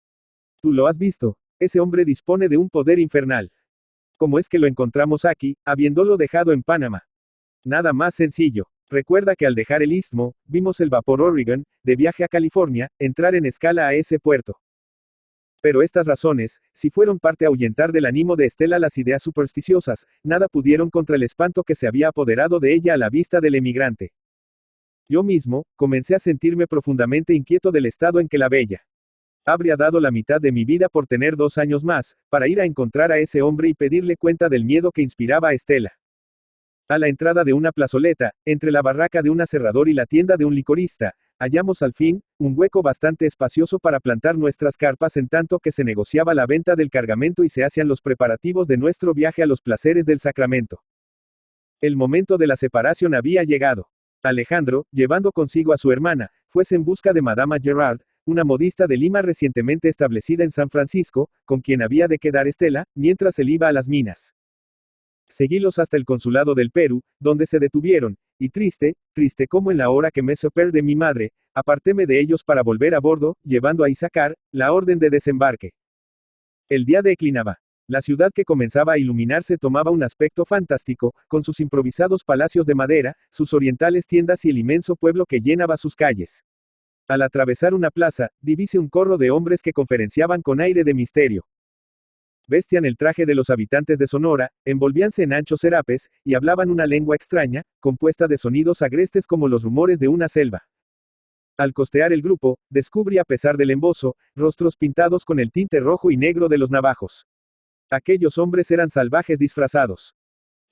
Tú lo has visto. Ese hombre dispone de un poder infernal. ¿Cómo es que lo encontramos aquí, habiéndolo dejado en Panamá? Nada más sencillo. Recuerda que al dejar el istmo, vimos el vapor Oregon, de viaje a California, entrar en escala a ese puerto. Pero estas razones, si fueron parte a ahuyentar del ánimo de Estela las ideas supersticiosas, nada pudieron contra el espanto que se había apoderado de ella a la vista del emigrante. Yo mismo, comencé a sentirme profundamente inquieto del estado en que la bella. Habría dado la mitad de mi vida por tener 2 años más, para ir a encontrar a ese hombre y pedirle cuenta del miedo que inspiraba a Estela. A la entrada de una plazoleta, entre la barraca de un aserrador y la tienda de un licorista, hallamos al fin, un hueco bastante espacioso para plantar nuestras carpas en tanto que se negociaba la venta del cargamento y se hacían los preparativos de nuestro viaje a los placeres del Sacramento. El momento de la separación había llegado. Alejandro, llevando consigo a su hermana, fuese en busca de Madama Gerard, una modista de Lima recientemente establecida en San Francisco, con quien había de quedar Estela, mientras él iba a las minas. Seguílos hasta el consulado del Perú, donde se detuvieron, y triste como en la hora que me separé de mi madre, apartéme de ellos para volver a bordo, llevando a Issacar, la orden de desembarque. El día declinaba. La ciudad que comenzaba a iluminarse tomaba un aspecto fantástico, con sus improvisados palacios de madera, sus orientales tiendas y el inmenso pueblo que llenaba sus calles. Al atravesar una plaza, divise un corro de hombres que conferenciaban con aire de misterio. Vestían el traje de los habitantes de Sonora, envolvíanse en anchos serapes, y hablaban una lengua extraña, compuesta de sonidos agrestes como los rumores de una selva. Al costear el grupo, descubrí a pesar del embozo, rostros pintados con el tinte rojo y negro de los navajos. Aquellos hombres eran salvajes disfrazados.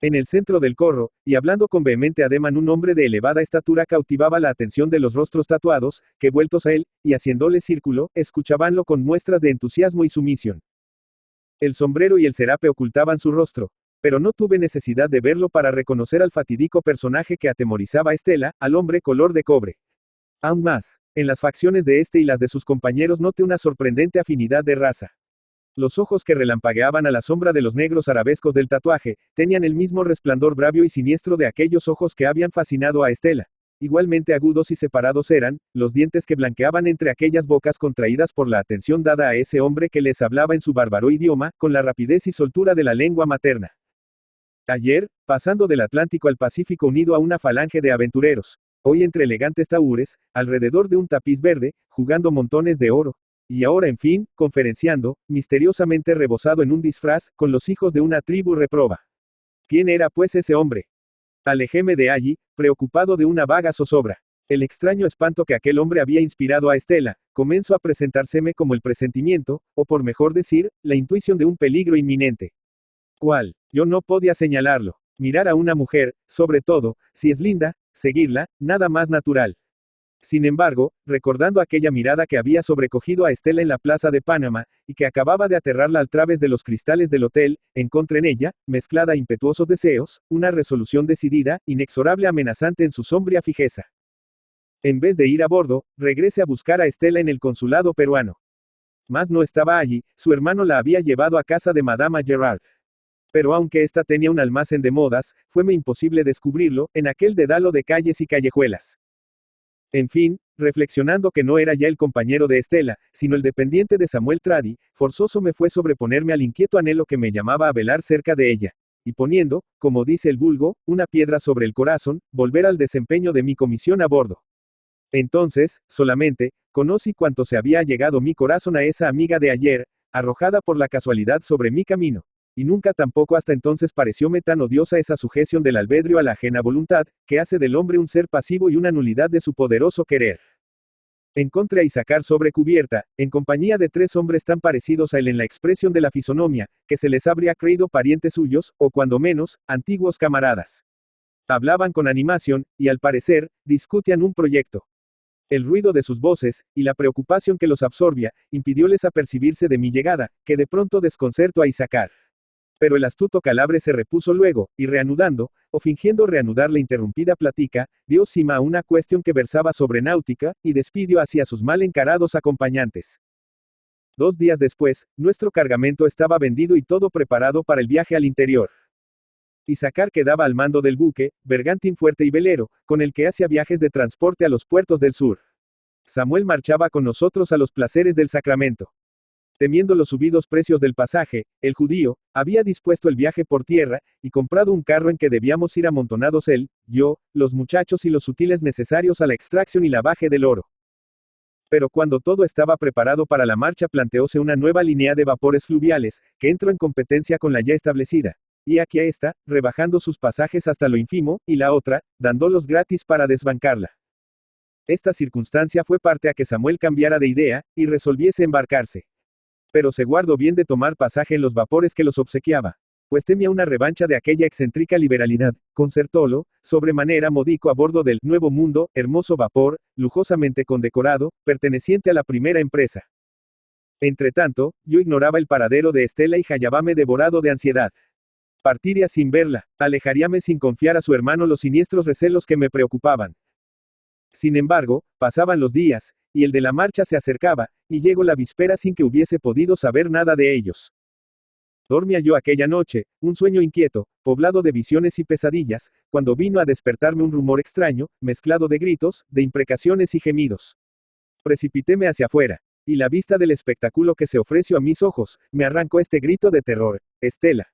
En el centro del corro, y hablando con vehemente ademán un hombre de elevada estatura cautivaba la atención de los rostros tatuados, que vueltos a él, y haciéndole círculo, escuchabanlo con muestras de entusiasmo y sumisión. El sombrero y el serape ocultaban su rostro, pero no tuve necesidad de verlo para reconocer al fatídico personaje que atemorizaba a Estela, al hombre color de cobre. Aún más, en las facciones de este y las de sus compañeros noté una sorprendente afinidad de raza. Los ojos que relampagueaban a la sombra de los negros arabescos del tatuaje, tenían el mismo resplandor bravio y siniestro de aquellos ojos que habían fascinado a Estela. Igualmente agudos y separados eran, los dientes que blanqueaban entre aquellas bocas contraídas por la atención dada a ese hombre que les hablaba en su bárbaro idioma, con la rapidez y soltura de la lengua materna. Ayer, pasando del Atlántico al Pacífico unido a una falange de aventureros, hoy entre elegantes tahúres, alrededor de un tapiz verde, jugando montones de oro. Y ahora en fin, conferenciando, misteriosamente rebozado en un disfraz, con los hijos de una tribu reproba. ¿Quién era pues ese hombre? Alejéme de allí, preocupado de una vaga zozobra. El extraño espanto que aquel hombre había inspirado a Estela, comenzó a presentárseme como el presentimiento, o por mejor decir, la intuición de un peligro inminente. ¿Cuál? Yo no podía señalarlo. Mirar a una mujer, sobre todo, si es linda, seguirla, nada más natural. Sin embargo, recordando aquella mirada que había sobrecogido a Estela en la plaza de Panamá, y que acababa de aterrarla al través de los cristales del hotel, encontré en ella, mezclada a impetuosos deseos, una resolución decidida, inexorable amenazante en su sombría fijeza. En vez de ir a bordo, regresé a buscar a Estela en el consulado peruano. Mas no estaba allí, su hermano la había llevado a casa de Madama Gerard. Pero aunque ésta tenía un almacén de modas, fueme imposible descubrirlo, en aquel dedalo de calles y callejuelas. En fin, reflexionando que no era ya el compañero de Estela, sino el dependiente de Samuel Tradi, forzoso me fue sobreponerme al inquieto anhelo que me llamaba a velar cerca de ella, y poniendo, como dice el vulgo, una piedra sobre el corazón, volver al desempeño de mi comisión a bordo. Entonces, solamente, conocí cuánto se había llegado mi corazón a esa amiga de ayer, arrojada por la casualidad sobre mi camino. y nunca tampoco hasta entonces parecióme tan odiosa esa sujeción del albedrío a la ajena voluntad, que hace del hombre un ser pasivo y una nulidad de su poderoso querer. Encontré a Isaacar sobre cubierta, en compañía de 3 hombres tan parecidos a él en la expresión de la fisonomía, que se les habría creído parientes suyos, o cuando menos, antiguos camaradas. Hablaban con animación, y al parecer, discutían un proyecto. El ruido de sus voces, y la preocupación que los absorbía, impidióles apercibirse de mi llegada, que de pronto desconcertó a Isaacar. Pero el astuto Calabre se repuso luego, y reanudando, o fingiendo reanudar la interrumpida plática, dio cima a una cuestión que versaba sobre náutica, y despidió hacia sus mal encarados acompañantes. 2 días después, nuestro cargamento estaba vendido y todo preparado para el viaje al interior. Isaacar quedaba al mando del buque, bergantín fuerte y velero, con el que hacía viajes de transporte a los puertos del sur. Samuel marchaba con nosotros a los placeres del Sacramento. Temiendo los subidos precios del pasaje, el judío había dispuesto el viaje por tierra, y comprado un carro en que debíamos ir amontonados él, yo, los muchachos y los sutiles necesarios a la extracción y lavaje del oro. Pero cuando todo estaba preparado para la marcha planteóse una nueva línea de vapores fluviales, que entró en competencia con la ya establecida. Y aquí a esta, rebajando sus pasajes hasta lo ínfimo, y la otra, dándolos gratis para desbancarla. Esta circunstancia fue parte a que Samuel cambiara de idea, y resolviese embarcarse. Pero se guardó bien de tomar pasaje en los vapores que los obsequiaba, pues temía una revancha de aquella excéntrica liberalidad. Concertólo, sobremanera modico a bordo del Nuevo Mundo, hermoso vapor, lujosamente condecorado, perteneciente a la primera empresa. Entretanto, yo ignoraba el paradero de Estela y hallábame devorado de ansiedad. Partiría sin verla, alejaríame sin confiar a su hermano los siniestros recelos que me preocupaban. Sin embargo, pasaban los días, y el de la marcha se acercaba, y llegó la víspera sin que hubiese podido saber nada de ellos. Dormía yo aquella noche, un sueño inquieto, poblado de visiones y pesadillas, cuando vino a despertarme un rumor extraño, mezclado de gritos, de imprecaciones y gemidos. Precipitéme hacia afuera, y la vista del espectáculo que se ofreció a mis ojos, me arrancó este grito de terror: Estela.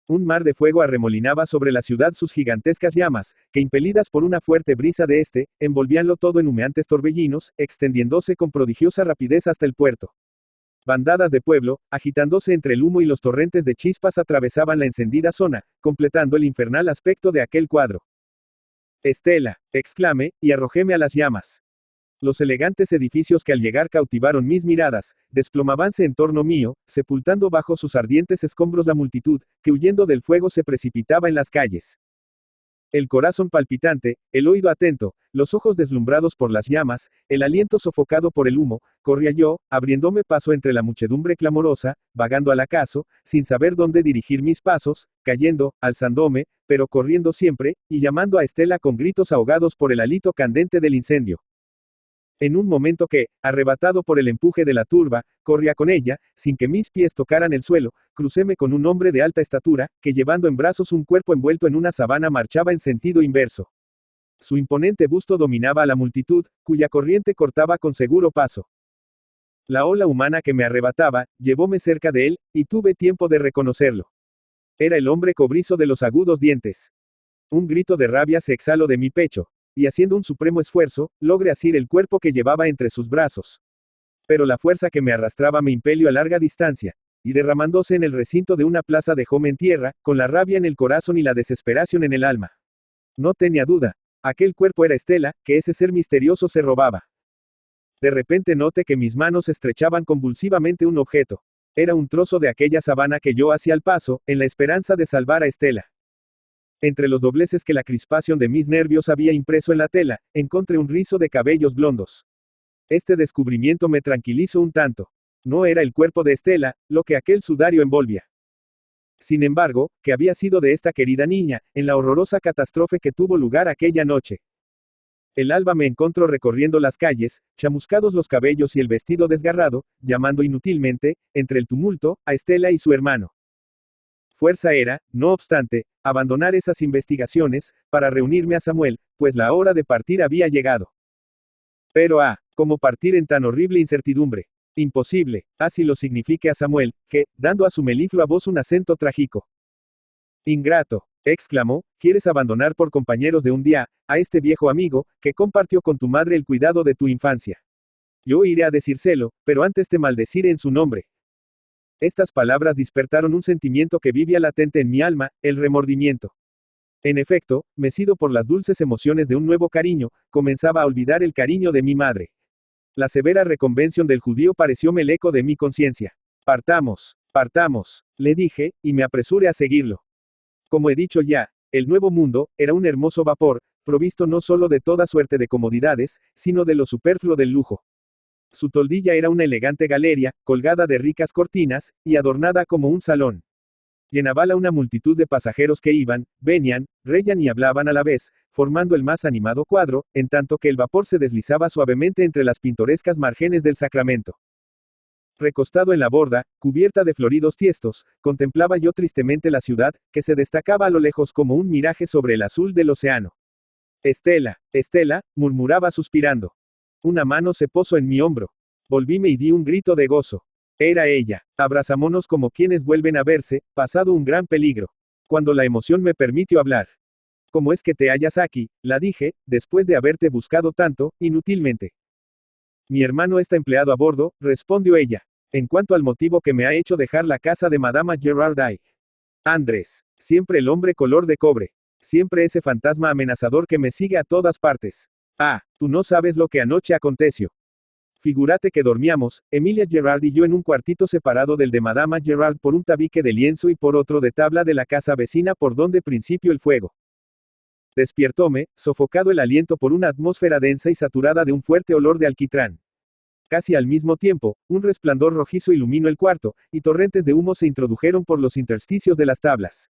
Un mar de fuego arremolinaba sobre la ciudad sus gigantescas llamas, que impelidas por una fuerte brisa de este, envolvíanlo todo en humeantes torbellinos, extendiéndose con prodigiosa rapidez hasta el puerto. Bandadas de pueblo, agitándose entre el humo y los torrentes de chispas atravesaban la encendida zona, completando el infernal aspecto de aquel cuadro. Estela, exclamé, y arrojéme a las llamas. Los elegantes edificios que al llegar cautivaron mis miradas, desplomábanse en torno mío, sepultando bajo sus ardientes escombros la multitud, que huyendo del fuego se precipitaba en las calles. El corazón palpitante, el oído atento, los ojos deslumbrados por las llamas, el aliento sofocado por el humo, corría yo, abriéndome paso entre la muchedumbre clamorosa, vagando al acaso, sin saber dónde dirigir mis pasos, cayendo, alzándome, pero corriendo siempre, y llamando a Estela con gritos ahogados por el hálito candente del incendio. En un momento que, arrebatado por el empuje de la turba, corría con ella, sin que mis pies tocaran el suelo, crucéme con un hombre de alta estatura, que llevando en brazos un cuerpo envuelto en una sabana marchaba en sentido inverso. Su imponente busto dominaba a la multitud, cuya corriente cortaba con seguro paso. La ola humana que me arrebataba, llevóme cerca de él, y tuve tiempo de reconocerlo. Era el hombre cobrizo de los agudos dientes. Un grito de rabia se exhaló de mi pecho, y haciendo un supremo esfuerzo, logré asir el cuerpo que llevaba entre sus brazos. Pero la fuerza que me arrastraba me impelió a larga distancia, y derramándose en el recinto de una plaza dejóme en tierra, con la rabia en el corazón y la desesperación en el alma. No tenía duda, aquel cuerpo era Estela, que ese ser misterioso se robaba. De repente noté que mis manos estrechaban convulsivamente un objeto. Era un trozo de aquella sabana que yo hacía al paso, en la esperanza de salvar a Estela. Entre los dobleces que la crispación de mis nervios había impreso en la tela, encontré un rizo de cabellos blondos. Este descubrimiento me tranquilizó un tanto. No era el cuerpo de Estela, lo que aquel sudario envolvía. Sin embargo, ¿qué había sido de esta querida niña, en la horrorosa catástrofe que tuvo lugar aquella noche? El alba me encontró recorriendo las calles, chamuscados los cabellos y el vestido desgarrado, llamando inutilmente, entre el tumulto, a Estela y su hermano. Fuerza era, no obstante, abandonar esas investigaciones, para reunirme a Samuel, pues la hora de partir había llegado. Pero ¿cómo partir en tan horrible incertidumbre? Imposible, así lo signifique a Samuel, que, dando a su meliflua voz un acento trágico. Ingrato, exclamó, ¿quieres abandonar por compañeros de un día, a este viejo amigo, que compartió con tu madre el cuidado de tu infancia? Yo iré a decírselo, pero antes te maldeciré en su nombre. Estas palabras despertaron un sentimiento que vivía latente en mi alma, el remordimiento. En efecto, mecido por las dulces emociones de un nuevo cariño, comenzaba a olvidar el cariño de mi madre. La severa reconvención del judío parecióme el eco de mi conciencia. Partamos, le dije, y me apresuré a seguirlo. Como he dicho ya, el nuevo mundo, era un hermoso vapor, provisto no solo de toda suerte de comodidades, sino de lo superfluo del lujo. Su toldilla era una elegante galería, colgada de ricas cortinas, y adornada como un salón. Llenábala una multitud de pasajeros que iban, venían, reían y hablaban a la vez, formando el más animado cuadro, en tanto que el vapor se deslizaba suavemente entre las pintorescas márgenes del Sacramento. Recostado en la borda, cubierta de floridos tiestos, contemplaba yo tristemente la ciudad, que se destacaba a lo lejos como un miraje sobre el azul del océano. Estela, murmuraba suspirando. Una mano se posó en mi hombro. Volvíme y di un grito de gozo. Era ella. Abrazámonos como quienes vuelven a verse, pasado un gran peligro. Cuando la emoción me permitió hablar. ¿Cómo es que te hallas aquí?, la dije, después de haberte buscado tanto, inútilmente. Mi hermano está empleado a bordo, respondió ella. En cuanto al motivo que me ha hecho dejar la casa de Madama Girardi. Andrés. Siempre el hombre color de cobre. Siempre ese fantasma amenazador que me sigue a todas partes. Ah, tú no sabes lo que anoche aconteció. Figúrate que dormíamos, Emilia Gerard y yo en un cuartito separado del de Madama Gerard por un tabique de lienzo y por otro de tabla de la casa vecina por donde principió el fuego. Despiertóme, sofocado el aliento por una atmósfera densa y saturada de un fuerte olor de alquitrán. Casi al mismo tiempo, un resplandor rojizo iluminó el cuarto, y torrentes de humo se introdujeron por los intersticios de las tablas.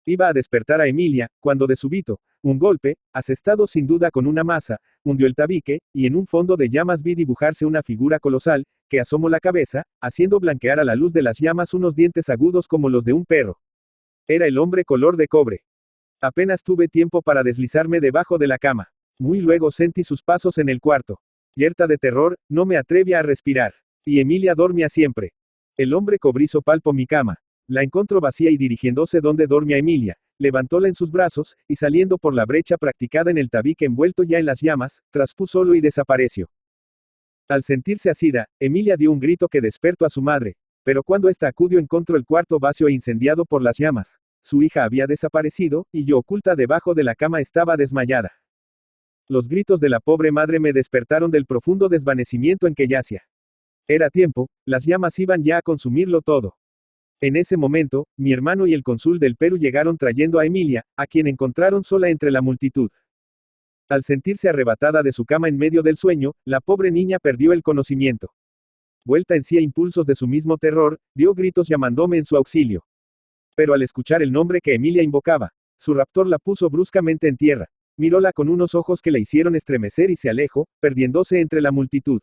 Iba a despertar a Emilia, cuando de súbito, un golpe, asestado sin duda con una masa, hundió el tabique, y en un fondo de llamas vi dibujarse una figura colosal, que asomó la cabeza, haciendo blanquear a la luz de las llamas unos dientes agudos como los de un perro. Era el hombre color de cobre. Apenas tuve tiempo para deslizarme debajo de la cama. Muy luego sentí sus pasos en el cuarto. Yerta de terror, no me atrevía a respirar. Y Emilia dormía siempre. El hombre cobrizo palpó mi cama. La encontró vacía y dirigiéndose donde dormía Emilia, levantóla en sus brazos, y saliendo por la brecha practicada en el tabique envuelto ya en las llamas, traspusólo y desapareció. Al sentirse asida, Emilia dio un grito que despertó a su madre, pero cuando ésta acudió encontró el cuarto vacío e incendiado por las llamas. Su hija había desaparecido, y yo oculta debajo de la cama estaba desmayada. Los gritos de la pobre madre me despertaron del profundo desvanecimiento en que yacía. Era tiempo, las llamas iban ya a consumirlo todo. En ese momento, mi hermano y el cónsul del Perú llegaron trayendo a Emilia, a quien encontraron sola entre la multitud. Al sentirse arrebatada de su cama en medio del sueño, la pobre niña perdió el conocimiento. Vuelta en sí a impulsos de su mismo terror, dio gritos llamándome en su auxilio. Pero al escuchar el nombre que Emilia invocaba, su raptor la puso bruscamente en tierra. Miróla con unos ojos que la hicieron estremecer y se alejó, perdiéndose entre la multitud.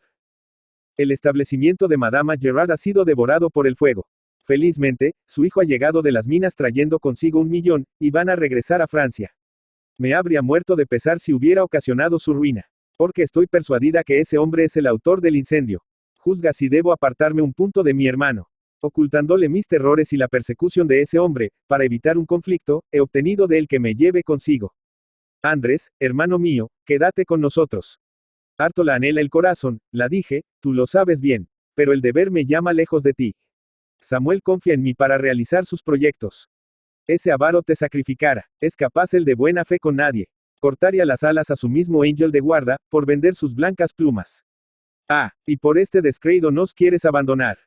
El establecimiento de Madama Gerard ha sido devorado por el fuego. Felizmente, su hijo ha llegado de las minas trayendo consigo 1.000.000, y van a regresar a Francia. Me habría muerto de pesar si hubiera ocasionado su ruina. Porque estoy persuadida que ese hombre es el autor del incendio. Juzga si debo apartarme un punto de mi hermano. Ocultándole mis terrores y la persecución de ese hombre, para evitar un conflicto, he obtenido de él que me lleve consigo. Andrés, hermano mío, quédate con nosotros. Harto la anhela el corazón, la dije, tú lo sabes bien. Pero el deber me llama lejos de ti. Samuel confía en mí para realizar sus proyectos. Ese avaro te sacrificara. Es capaz el de buena fe con nadie. Cortaría las alas a su mismo ángel de guarda, por vender sus blancas plumas. Ah, y por este descreído nos quieres abandonar.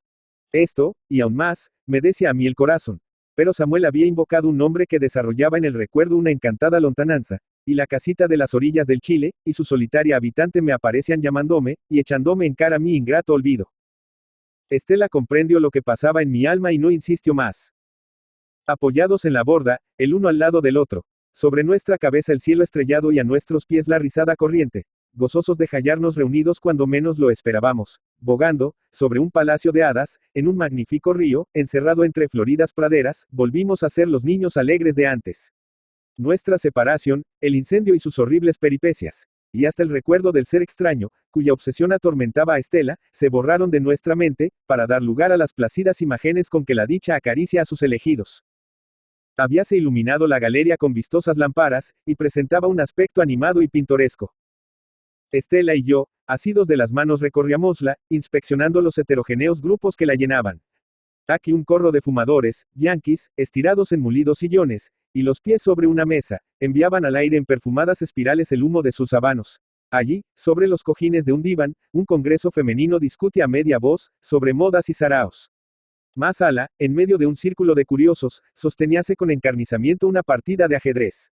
Esto, y aún más, me decía a mí el corazón. Pero Samuel había invocado un nombre que desarrollaba en el recuerdo una encantada lontananza, y la casita de las orillas del Chile, y su solitaria habitante me aparecían llamándome, y echándome en cara mi ingrato olvido. Estela comprendió lo que pasaba en mi alma y no insistió más. Apoyados en la borda, el uno al lado del otro, sobre nuestra cabeza el cielo estrellado y a nuestros pies la rizada corriente, gozosos de hallarnos reunidos cuando menos lo esperábamos, bogando, sobre un palacio de hadas, en un magnífico río, encerrado entre floridas praderas, volvimos a ser los niños alegres de antes. Nuestra separación, el incendio y sus horribles peripecias, y hasta el recuerdo del ser extraño, cuya obsesión atormentaba a Estela, se borraron de nuestra mente, para dar lugar a las plácidas imágenes con que la dicha acaricia a sus elegidos. Habíase iluminado la galería con vistosas lámparas, y presentaba un aspecto animado y pintoresco. Estela y yo, asidos de las manos recorríamosla, inspeccionando los heterogéneos grupos que la llenaban. Aquí un corro de fumadores, yanquis, estirados en mulidos sillones, y los pies sobre una mesa, enviaban al aire en perfumadas espirales el humo de sus habanos. Allí, sobre los cojines de un diván, un congreso femenino discute a media voz, sobre modas y saraos. Más ala, en medio de un círculo de curiosos, sosteníase con encarnizamiento una partida de ajedrez.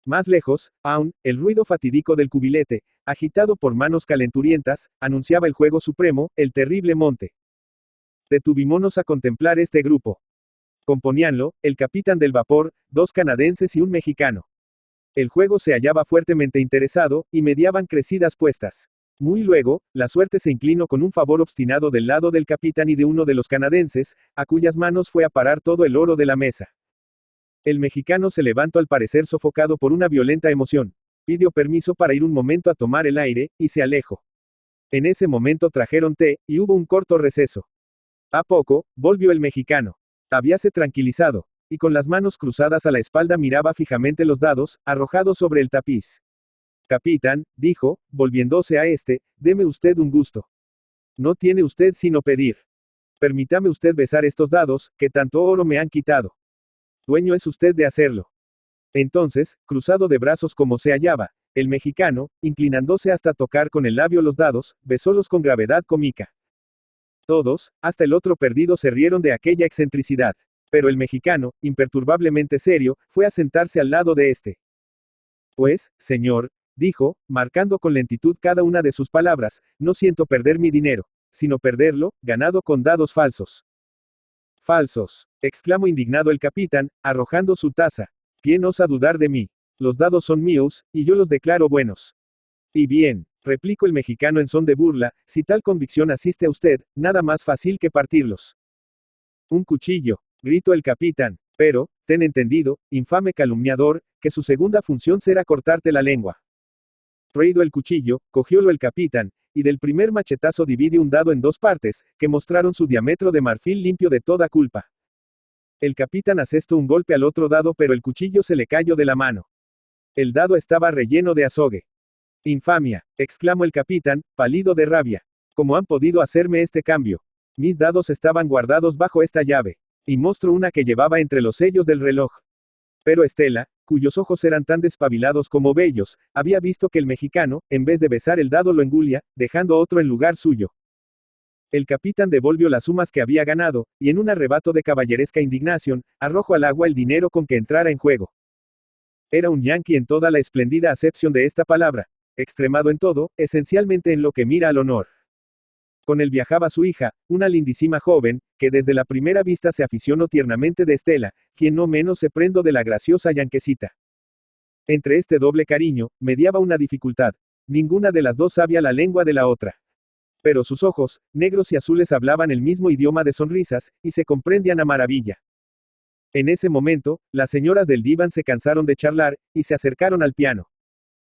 Más lejos, aún, el ruido fatídico del cubilete, agitado por manos calenturientas, anunciaba el juego supremo, el terrible monte. Detuvimos a contemplar este grupo. Componíanlo, el capitán del vapor, 2 canadienses y un mexicano. El juego se hallaba fuertemente interesado, y mediaban crecidas puestas. Muy luego, la suerte se inclinó con un favor obstinado del lado del capitán y de uno de los canadienses, a cuyas manos fue a parar todo el oro de la mesa. El mexicano se levantó al parecer sofocado por una violenta emoción. Pidió permiso para ir un momento a tomar el aire, y se alejó. En ese momento trajeron té, y hubo un corto receso. A poco, volvió el mexicano. Habíase tranquilizado, y con las manos cruzadas a la espalda miraba fijamente los dados, arrojados sobre el tapiz. Capitán, dijo, volviéndose a deme usted un gusto. No tiene usted sino pedir. Permítame usted besar estos dados, que tanto oro me han quitado. Dueño es usted de hacerlo. Entonces, cruzado de brazos como se hallaba, el mexicano, inclinándose hasta tocar con el labio los dados, besólos con gravedad cómica. Todos, hasta el otro perdido, se rieron de aquella excentricidad. Pero el mexicano, imperturbablemente serio, fue a sentarse al lado de Pues, señor, dijo, marcando con lentitud cada una de sus palabras, no siento perder mi dinero, sino perderlo, ganado con dados falsos. Falsos, exclamó indignado el capitán, arrojando su taza. ¿Quién osa dudar de mí? Los dados son míos, y yo los declaro buenos. Y bien, replicó el mexicano en son de burla, si tal convicción asiste a usted, nada más fácil que partirlos. Un cuchillo, gritó el capitán, pero, ten entendido, infame calumniador, que su segunda función será cortarte la lengua. Traído el cuchillo, cogiólo el capitán, y del primer machetazo dividió un dado en 2 partes, que mostraron su diámetro de marfil limpio de toda culpa. El capitán asestó un golpe al otro dado, pero el cuchillo se le cayó de la mano. El dado estaba relleno de azogue. Infamia, exclamó el capitán, pálido de rabia. ¿Cómo han podido hacerme este cambio? Mis dados estaban guardados bajo esta llave. Y mostró una que llevaba entre los sellos del reloj. Pero Estela, cuyos ojos eran tan despabilados como bellos, había visto que el mexicano, en vez de besar el dado, lo engullía, dejando otro en lugar suyo. El capitán devolvió las sumas que había ganado, y en un arrebato de caballeresca indignación, arrojó al agua el dinero con que entrara en juego. Era un yanqui en toda la espléndida acepción de esta palabra, extremado en todo, esencialmente en lo que mira al honor. Con él viajaba su hija, una lindísima joven, que desde la primera vista se aficionó tiernamente de Estela, quien no menos se prendó de la graciosa yanquecita. Entre este doble cariño, mediaba una dificultad. Ninguna de las dos sabía la lengua de la otra. Pero sus ojos, negros y azules, hablaban el mismo idioma de sonrisas, y se comprendían a maravilla. En ese momento, las señoras del diván se cansaron de charlar, y se acercaron al piano.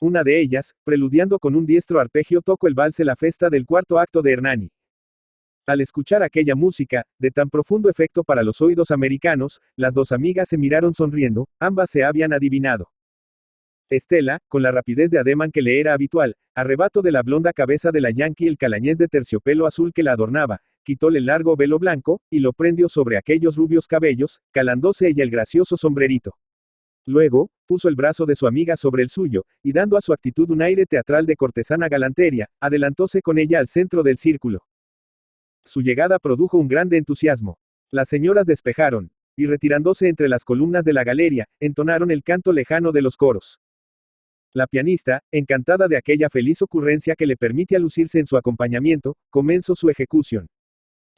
Una de ellas, preludiando con un diestro arpegio, tocó el valse La Festa del 4º acto de Hernani. Al escuchar aquella música, de tan profundo efecto para los oídos americanos, las 2 amigas se miraron sonriendo, ambas se habían adivinado. Estela, con la rapidez de ademán que le era habitual, arrebató de la blonda cabeza de la yanqui el calañés de terciopelo azul que la adornaba, quitóle el largo velo blanco, y lo prendió sobre aquellos rubios cabellos, calándose ella el gracioso sombrerito. Luego, puso el brazo de su amiga sobre el suyo, y dando a su actitud un aire teatral de cortesana galantería, adelantóse con ella al centro del círculo. Su llegada produjo un grande entusiasmo. Las señoras despejaron, y retirándose entre las columnas de la galería, entonaron el canto lejano de los coros. La pianista, encantada de aquella feliz ocurrencia que le permite lucirse en su acompañamiento, comenzó su ejecución.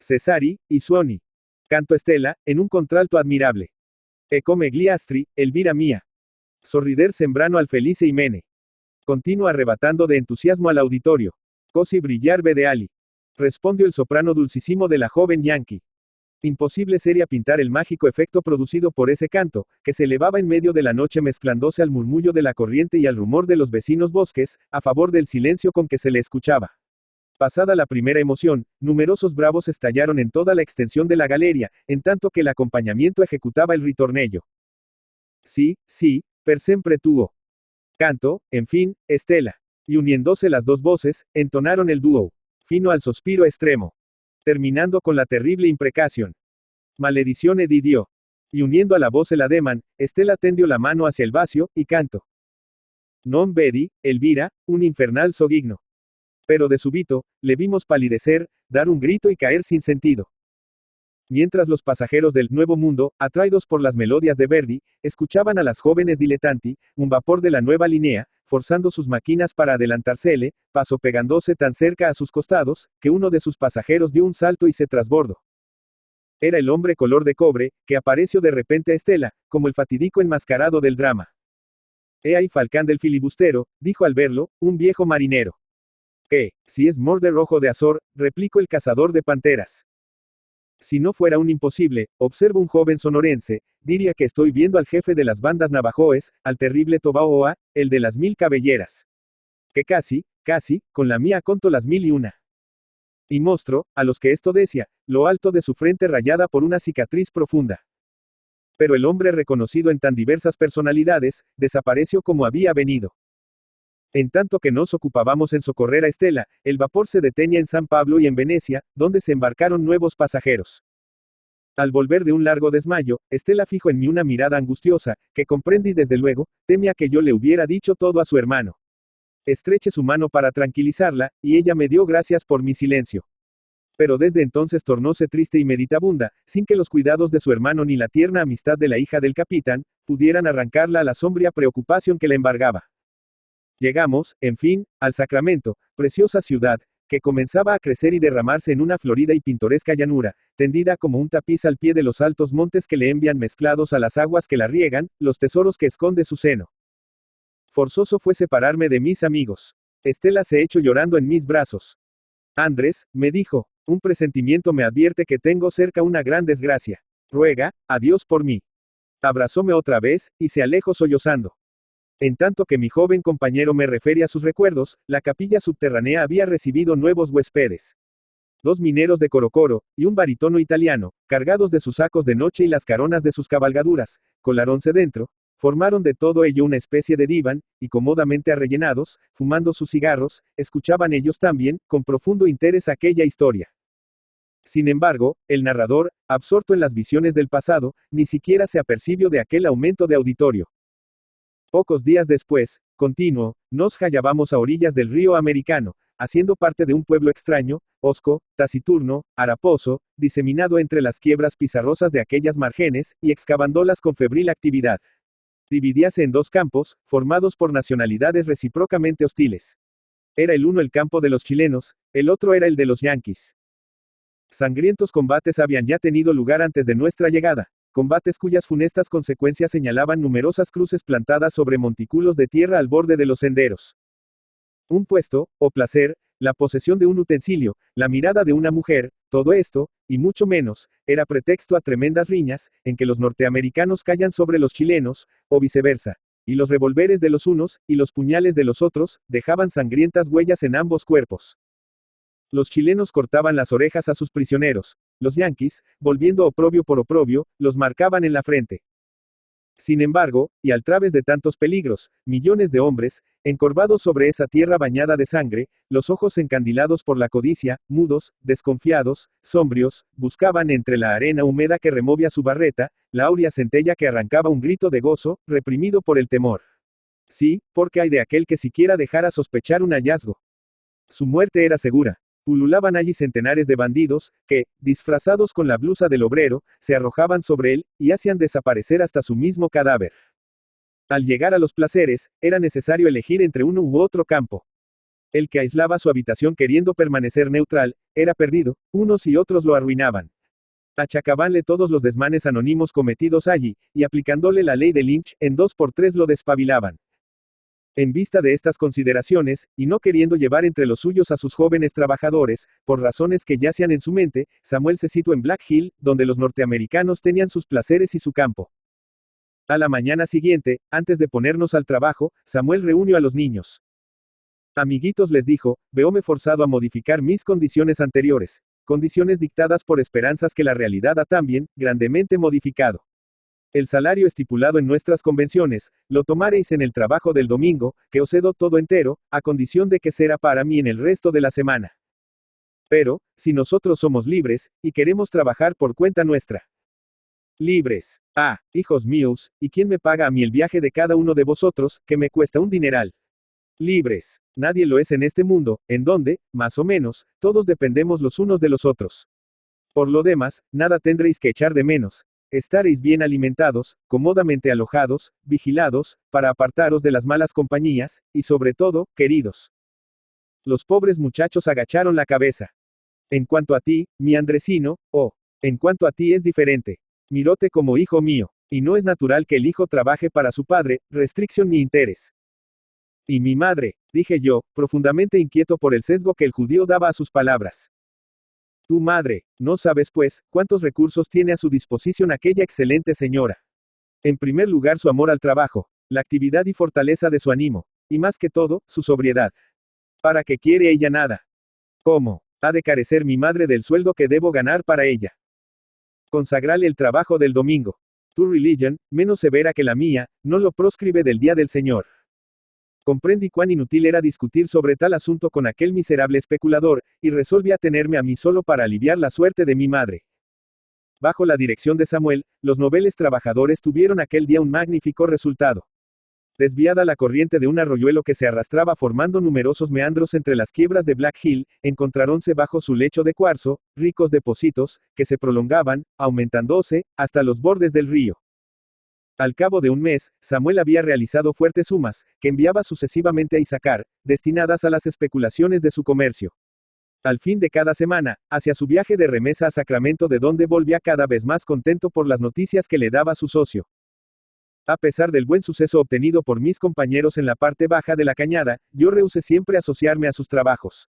Cesari, y Suoni. Canto Estela, en un contralto admirable. E come gliastri, Elvira mía. Sorrider sembrano al felice Imene. Continúa arrebatando de entusiasmo al auditorio. Cosi brillar de ali. Respondió el soprano dulcísimo de la joven yanqui. Imposible sería pintar el mágico efecto producido por ese canto, que se elevaba en medio de la noche mezclándose al murmullo de la corriente y al rumor de los vecinos bosques, a favor del silencio con que se le escuchaba. Pasada la primera emoción, numerosos bravos estallaron en toda la extensión de la galería, en tanto que el acompañamiento ejecutaba el ritornello. Sí, sí, per sempre tuo. Canto, en fin, Estela. Y uniéndose las 2 voces, entonaron el dúo, fino al suspiro extremo. Terminando con la terrible imprecación. Maledizione di Dio. Y uniendo a la voz el ademán, Estela tendió la mano hacia el vacío, y canto. Non vedi, Elvira, un infernal sogigno. Pero de súbito, le vimos palidecer, dar un grito y caer sin sentido. Mientras los pasajeros del Nuevo Mundo, atraídos por las melodías de Verdi, escuchaban a las jóvenes dilettanti, un vapor de la nueva línea, forzando sus máquinas para adelantársele, pasó pegándose tan cerca a sus costados, que uno de sus pasajeros dio un salto y se trasbordó. Era el hombre color de cobre, que apareció de repente a Estela, como el fatídico enmascarado del drama. He ahí Falcán del filibustero, dijo al verlo, un viejo marinero. ¿Qué? Si es Morder Ojo de Azor, replicó el cazador de panteras. Si no fuera un imposible, observo un joven sonorense, diría que estoy viendo al jefe de las bandas navajoes, al terrible Tobaoa, el de las 1000 cabelleras. Que casi, con la mía conto las 1001. Y mostro, a los que esto decía, lo alto de su frente rayada por una cicatriz profunda. Pero el hombre reconocido en tan diversas personalidades, desapareció como había venido. En tanto que nos ocupábamos en socorrer a Estela, el vapor se detenía en San Pablo y en Venecia, donde se embarcaron nuevos pasajeros. Al volver de un largo desmayo, Estela fijó en mí una mirada angustiosa, que comprendí desde luego, temía que yo le hubiera dicho todo a su hermano. Estreché su mano para tranquilizarla, y ella me dio gracias por mi silencio. Pero desde entonces tornóse triste y meditabunda, sin que los cuidados de su hermano ni la tierna amistad de la hija del capitán, pudieran arrancarla a la sombría preocupación que la embargaba. Llegamos, en fin, al Sacramento, preciosa ciudad, que comenzaba a crecer y derramarse en una florida y pintoresca llanura, tendida como un tapiz al pie de los altos montes que le envían mezclados a las aguas que la riegan, los tesoros que esconde su seno. Forzoso fue separarme de mis amigos. Estela se echó llorando en mis brazos. Andrés, me dijo, un presentimiento me advierte que tengo cerca una gran desgracia. Ruega, a Dios por mí. Abrazóme otra vez, y se alejó sollozando. En tanto que mi joven compañero me refería sus recuerdos, la capilla subterránea había recibido nuevos huéspedes. 2 mineros de Corocoro, y un barítono italiano, cargados de sus sacos de noche y las caronas de sus cabalgaduras, colaronse dentro, formaron de todo ello una especie de diván, y cómodamente arrellenados, fumando sus cigarros, escuchaban ellos también, con profundo interés aquella historia. Sin embargo, el narrador, absorto en las visiones del pasado, ni siquiera se apercibió de aquel aumento de auditorio. Pocos días después, continuó, nos hallábamos a orillas del río Americano, haciendo parte de un pueblo extraño, hosco, taciturno, haraposo, diseminado entre las quiebras pizarrosas de aquellas márgenes, y excavándolas con febril actividad. Dividíase en 2 campos, formados por nacionalidades recíprocamente hostiles. Era el uno el campo de los chilenos, el otro era el de los yanquis. Sangrientos combates habían ya tenido lugar antes de nuestra llegada. Combates cuyas funestas consecuencias señalaban numerosas cruces plantadas sobre montículos de tierra al borde de los senderos. Un puesto, o placer, la posesión de un utensilio, la mirada de una mujer, todo esto, y mucho menos, era pretexto a tremendas riñas, en que los norteamericanos callan sobre los chilenos, o viceversa, y los revólveres de los unos, y los puñales de los otros, dejaban sangrientas huellas en ambos cuerpos. Los chilenos cortaban las orejas a sus prisioneros. Los yanquis, volviendo oprobio por oprobio, los marcaban en la frente. Sin embargo, y al través de tantos peligros, millones de hombres, encorvados sobre esa tierra bañada de sangre, los ojos encandilados por la codicia, mudos, desconfiados, sombrios, buscaban entre la arena húmeda que removía su barreta, la áurea centella que arrancaba un grito de gozo, reprimido por el temor. Sí, porque hay de aquel que siquiera dejara sospechar un hallazgo. Su muerte era segura. Pululaban allí centenares de bandidos, que, disfrazados con la blusa del obrero, se arrojaban sobre él, y hacían desaparecer hasta su mismo cadáver. Al llegar a los placeres, era necesario elegir entre uno u otro campo. El que aislaba su habitación queriendo permanecer neutral, era perdido, unos y otros lo arruinaban. Achacabanle todos los desmanes anónimos cometidos allí, y aplicándole la ley de Lynch, en 2 por 3 lo despabilaban. En vista de estas consideraciones, y no queriendo llevar entre los suyos a sus jóvenes trabajadores, por razones que yacían en su mente, Samuel se situó en Black Hill, donde los norteamericanos tenían sus placeres y su campo. A la mañana siguiente, antes de ponernos al trabajo, Samuel reunió a los niños. Amiguitos, les dijo, veome forzado a modificar mis condiciones anteriores, condiciones dictadas por esperanzas que la realidad ha también, grandemente modificado. El salario estipulado en nuestras convenciones, lo tomaréis en el trabajo del domingo, que os cedo todo entero, a condición de que será para mí en el resto de la semana. Pero, si nosotros somos libres, y queremos trabajar por cuenta nuestra, Libres. Ah, hijos míos, ¿y quién me paga a mí el viaje de cada uno de vosotros, que me cuesta un dineral? Libres. Nadie lo es en este mundo, en donde, más o menos, todos dependemos los unos de los otros. Por lo demás, nada tendréis que echar de menos. Estaréis bien alimentados, cómodamente alojados, vigilados, para apartaros de las malas compañías, y sobre todo, queridos. Los pobres muchachos agacharon la cabeza. En cuanto a ti, mi Andresino, en cuanto a ti es diferente. Miróte como hijo mío, y no es natural que el hijo trabaje para su padre, restricción ni interés. Y mi madre, dije yo, profundamente inquieto por el sesgo que el judío daba a sus palabras. Tu madre, no sabes pues, cuántos recursos tiene a su disposición aquella excelente señora. En primer lugar su amor al trabajo, la actividad y fortaleza de su ánimo, y más que todo, su sobriedad. ¿Para qué quiere ella nada? ¿Cómo ha de carecer mi madre del sueldo que debo ganar para ella? Consagrale el trabajo del domingo. Tu religión, menos severa que la mía, no lo proscribe del día del Señor. Comprendí cuán inútil era discutir sobre tal asunto con aquel miserable especulador, y resolví atenerme a mí solo para aliviar la suerte de mi madre. Bajo la dirección de Samuel, los nobles trabajadores tuvieron aquel día un magnífico resultado. Desviada la corriente de un arroyuelo que se arrastraba formando numerosos meandros entre las quiebras de Black Hill, encontráronse bajo su lecho de cuarzo, ricos depósitos, que se prolongaban, aumentándose, hasta los bordes del río. Al cabo de un mes, Samuel había realizado fuertes sumas, que enviaba sucesivamente a Isaacar, destinadas a las especulaciones de su comercio. Al fin de cada semana, hacia su viaje de remesa a Sacramento, de donde volvía cada vez más contento por las noticias que le daba su socio. A pesar del buen suceso obtenido por mis compañeros en la parte baja de la cañada, yo rehusé siempre asociarme a sus trabajos.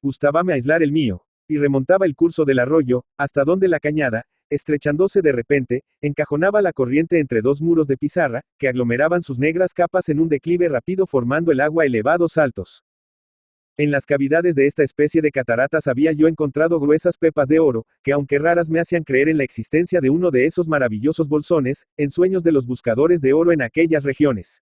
Gustábame aislar el mío, y remontaba el curso del arroyo, hasta donde la cañada, estrechándose de repente, encajonaba la corriente entre dos muros de pizarra, que aglomeraban sus negras capas en un declive rápido formando el agua elevados saltos. En las cavidades de esta especie de cataratas había yo encontrado gruesas pepas de oro, que aunque raras me hacían creer en la existencia de uno de esos maravillosos bolsones, en sueños de los buscadores de oro en aquellas regiones.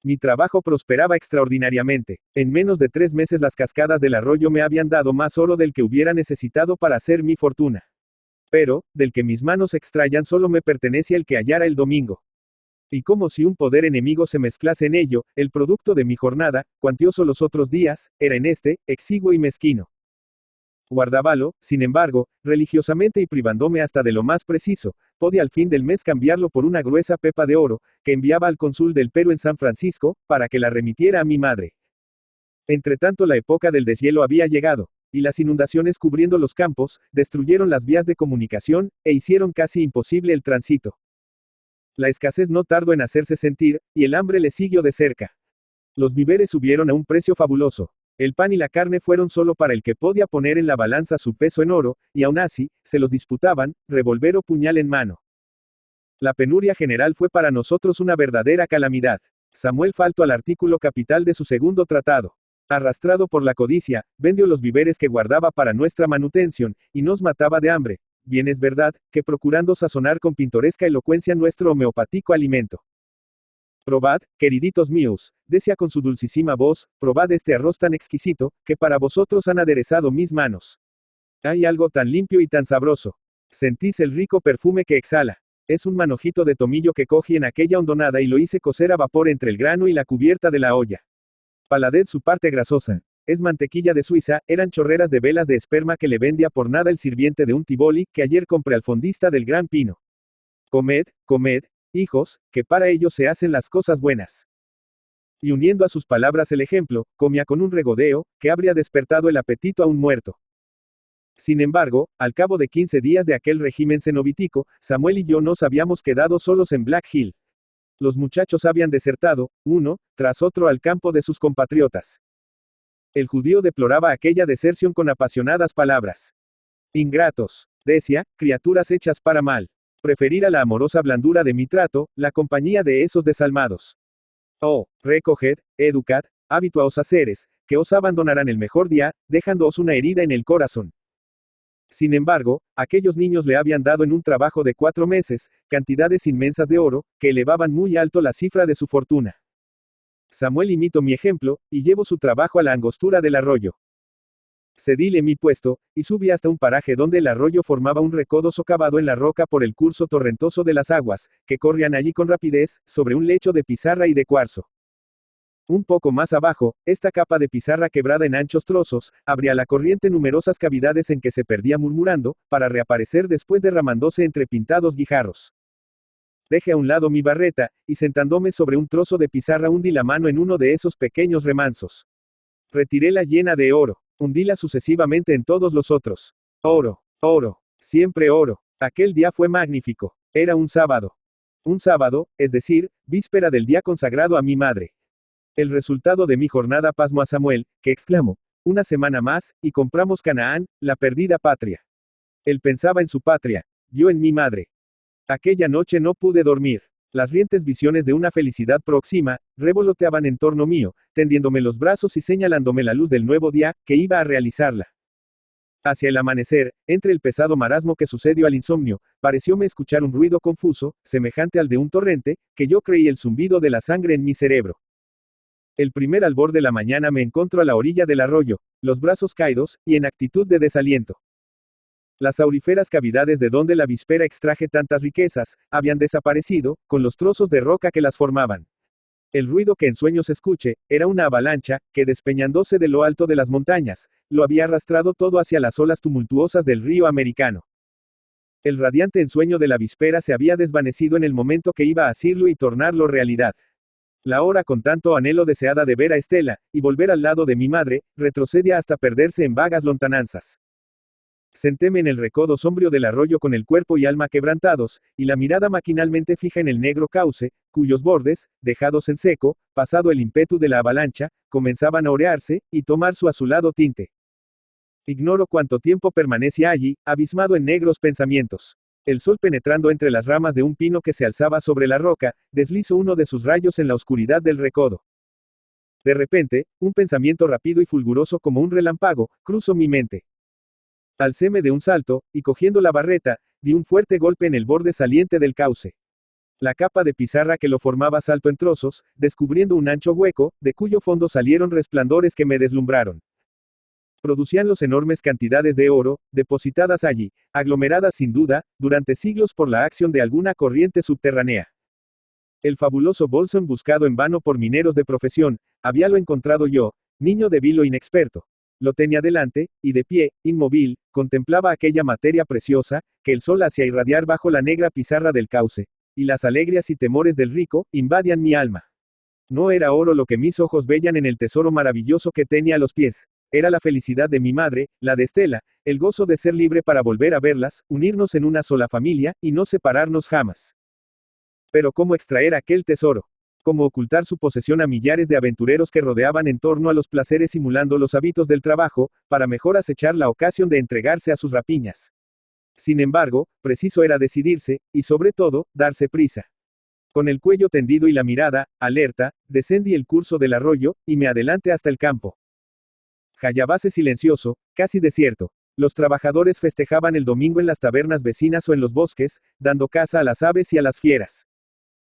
Mi trabajo prosperaba extraordinariamente. En menos de 3 meses las cascadas del arroyo me habían dado más oro del que hubiera necesitado para hacer mi fortuna. Pero, del que mis manos extrayan solo me pertenece el que hallara el domingo. Y como si un poder enemigo se mezclase en ello, el producto de mi jornada, cuantioso los otros días, era en este, exiguo y mezquino. Guardábalo, sin embargo, religiosamente y privándome hasta de lo más preciso, podía al fin del mes cambiarlo por una gruesa pepa de oro, que enviaba al cónsul del Perú en San Francisco, para que la remitiera a mi madre. Entretanto la época del deshielo había llegado, y las inundaciones cubriendo los campos, destruyeron las vías de comunicación, e hicieron casi imposible el tránsito. La escasez no tardó en hacerse sentir, y el hambre le siguió de cerca. Los víveres subieron a un precio fabuloso. El pan y la carne fueron solo para el que podía poner en la balanza su peso en oro, y aún así, se los disputaban, revólver o puñal en mano. La penuria general fue para nosotros una verdadera calamidad. Samuel faltó al artículo capital de su segundo tratado. Arrastrado por la codicia, vendió los víveres que guardaba para nuestra manutención, y nos mataba de hambre. Bien es verdad, que procurando sazonar con pintoresca elocuencia nuestro homeopático alimento. Probad, queriditos míos, decía con su dulcísima voz, probad este arroz tan exquisito, que para vosotros han aderezado mis manos. Hay algo tan limpio y tan sabroso. Sentís el rico perfume que exhala. Es un manojito de tomillo que cogí en aquella hondonada y lo hice cocer a vapor entre el grano y la cubierta de la olla. Paladed su parte grasosa. Es mantequilla de Suiza, eran chorreras de velas de esperma que le vendía por nada el sirviente de un Tivoli, que ayer compré al fondista del Gran Pino. Comed, comed, hijos, que para ellos se hacen las cosas buenas. Y uniendo a sus palabras el ejemplo, comía con un regodeo, que habría despertado el apetito a un muerto. Sin embargo, al cabo de 15 días de aquel régimen cenobítico, Samuel y yo nos habíamos quedado solos en Black Hill. Los muchachos habían desertado, uno, tras otro al campo de sus compatriotas. El judío deploraba aquella deserción con apasionadas palabras. Ingratos, decía, criaturas hechas para mal. Preferir a la amorosa blandura de mi trato, la compañía de esos desalmados. Oh, recoged, educad, habituaos a seres, que os abandonarán el mejor día, dejándoos una herida en el corazón. Sin embargo, aquellos niños le habían dado en un trabajo de 4 meses, cantidades inmensas de oro, que elevaban muy alto la cifra de su fortuna. Samuel imitó mi ejemplo, y llevó su trabajo a la angostura del arroyo. Cedíle mi puesto, y subí hasta un paraje donde el arroyo formaba un recodo socavado en la roca por el curso torrentoso de las aguas, que corrían allí con rapidez, sobre un lecho de pizarra y de cuarzo. Un poco más abajo, esta capa de pizarra quebrada en anchos trozos, abría la corriente numerosas cavidades en que se perdía murmurando, para reaparecer después derramándose entre pintados guijarros. Dejé a un lado mi barreta, y sentándome sobre un trozo de pizarra hundí la mano en uno de esos pequeños remansos. Retiréla llena de oro. Hundíla sucesivamente en todos los otros. Oro, oro, siempre oro. Aquel día fue magnífico. Era un sábado. Un sábado, es decir, víspera del día consagrado a mi madre. El resultado de mi jornada pasmó a Samuel, que exclamó: una semana más, y compramos Canaán, la perdida patria. Él pensaba en su patria, yo en mi madre. Aquella noche no pude dormir. Las rientes visiones de una felicidad próxima, revoloteaban en torno mío, tendiéndome los brazos y señalándome la luz del nuevo día, que iba a realizarla. Hacia el amanecer, entre el pesado marasmo que sucedió al insomnio, parecióme escuchar un ruido confuso, semejante al de un torrente, que yo creí el zumbido de la sangre en mi cerebro. El primer albor de la mañana me encontró a la orilla del arroyo, los brazos caídos, y en actitud de desaliento. Las auríferas cavidades de donde la víspera extraje tantas riquezas, habían desaparecido, con los trozos de roca que las formaban. El ruido que en sueños escuché, era una avalancha, que despeñándose de lo alto de las montañas, lo había arrastrado todo hacia las olas tumultuosas del río americano. El radiante ensueño de la víspera se había desvanecido en el momento que iba a asirlo y tornarlo realidad. La hora con tanto anhelo deseada de ver a Estela, y volver al lado de mi madre, retrocedía hasta perderse en vagas lontananzas. Sentéme en el recodo sombrío del arroyo con el cuerpo y alma quebrantados, y la mirada maquinalmente fija en el negro cauce, cuyos bordes, dejados en seco, pasado el ímpetu de la avalancha, comenzaban a orearse, y tomar su azulado tinte. Ignoro cuánto tiempo permanece allí, abismado en negros pensamientos. El sol penetrando entre las ramas de un pino que se alzaba sobre la roca, deslizó uno de sus rayos en la oscuridad del recodo. De repente, un pensamiento rápido y fulguroso como un relámpago, cruzó mi mente. Alcéme de un salto, y cogiendo la barreta, di un fuerte golpe en el borde saliente del cauce. La capa de pizarra que lo formaba saltó en trozos, descubriendo un ancho hueco, de cuyo fondo salieron resplandores que me deslumbraron. Producían los enormes cantidades de oro, depositadas allí, aglomeradas sin duda, durante siglos por la acción de alguna corriente subterránea. El fabuloso bolsón buscado en vano por mineros de profesión, habíalo encontrado yo, niño débil o inexperto. Lo tenía delante, y de pie, inmóvil, contemplaba aquella materia preciosa, que el sol hacía irradiar bajo la negra pizarra del cauce, y las alegrías y temores del rico, invadían mi alma. No era oro lo que mis ojos veían en el tesoro maravilloso que tenía a los pies. Era la felicidad de mi madre, la de Estela, el gozo de ser libre para volver a verlas, unirnos en una sola familia, y no separarnos jamás. Pero ¿cómo extraer aquel tesoro? ¿Cómo ocultar su posesión a millares de aventureros que rodeaban en torno a los placeres simulando los hábitos del trabajo, para mejor acechar la ocasión de entregarse a sus rapiñas? Sin embargo, preciso era decidirse, y sobre todo, darse prisa. Con el cuello tendido y la mirada, alerta, descendí el curso del arroyo, y me adelanté hasta el campo. Hallabase silencioso, casi desierto. Los trabajadores festejaban el domingo en las tabernas vecinas o en los bosques, dando caza a las aves y a las fieras.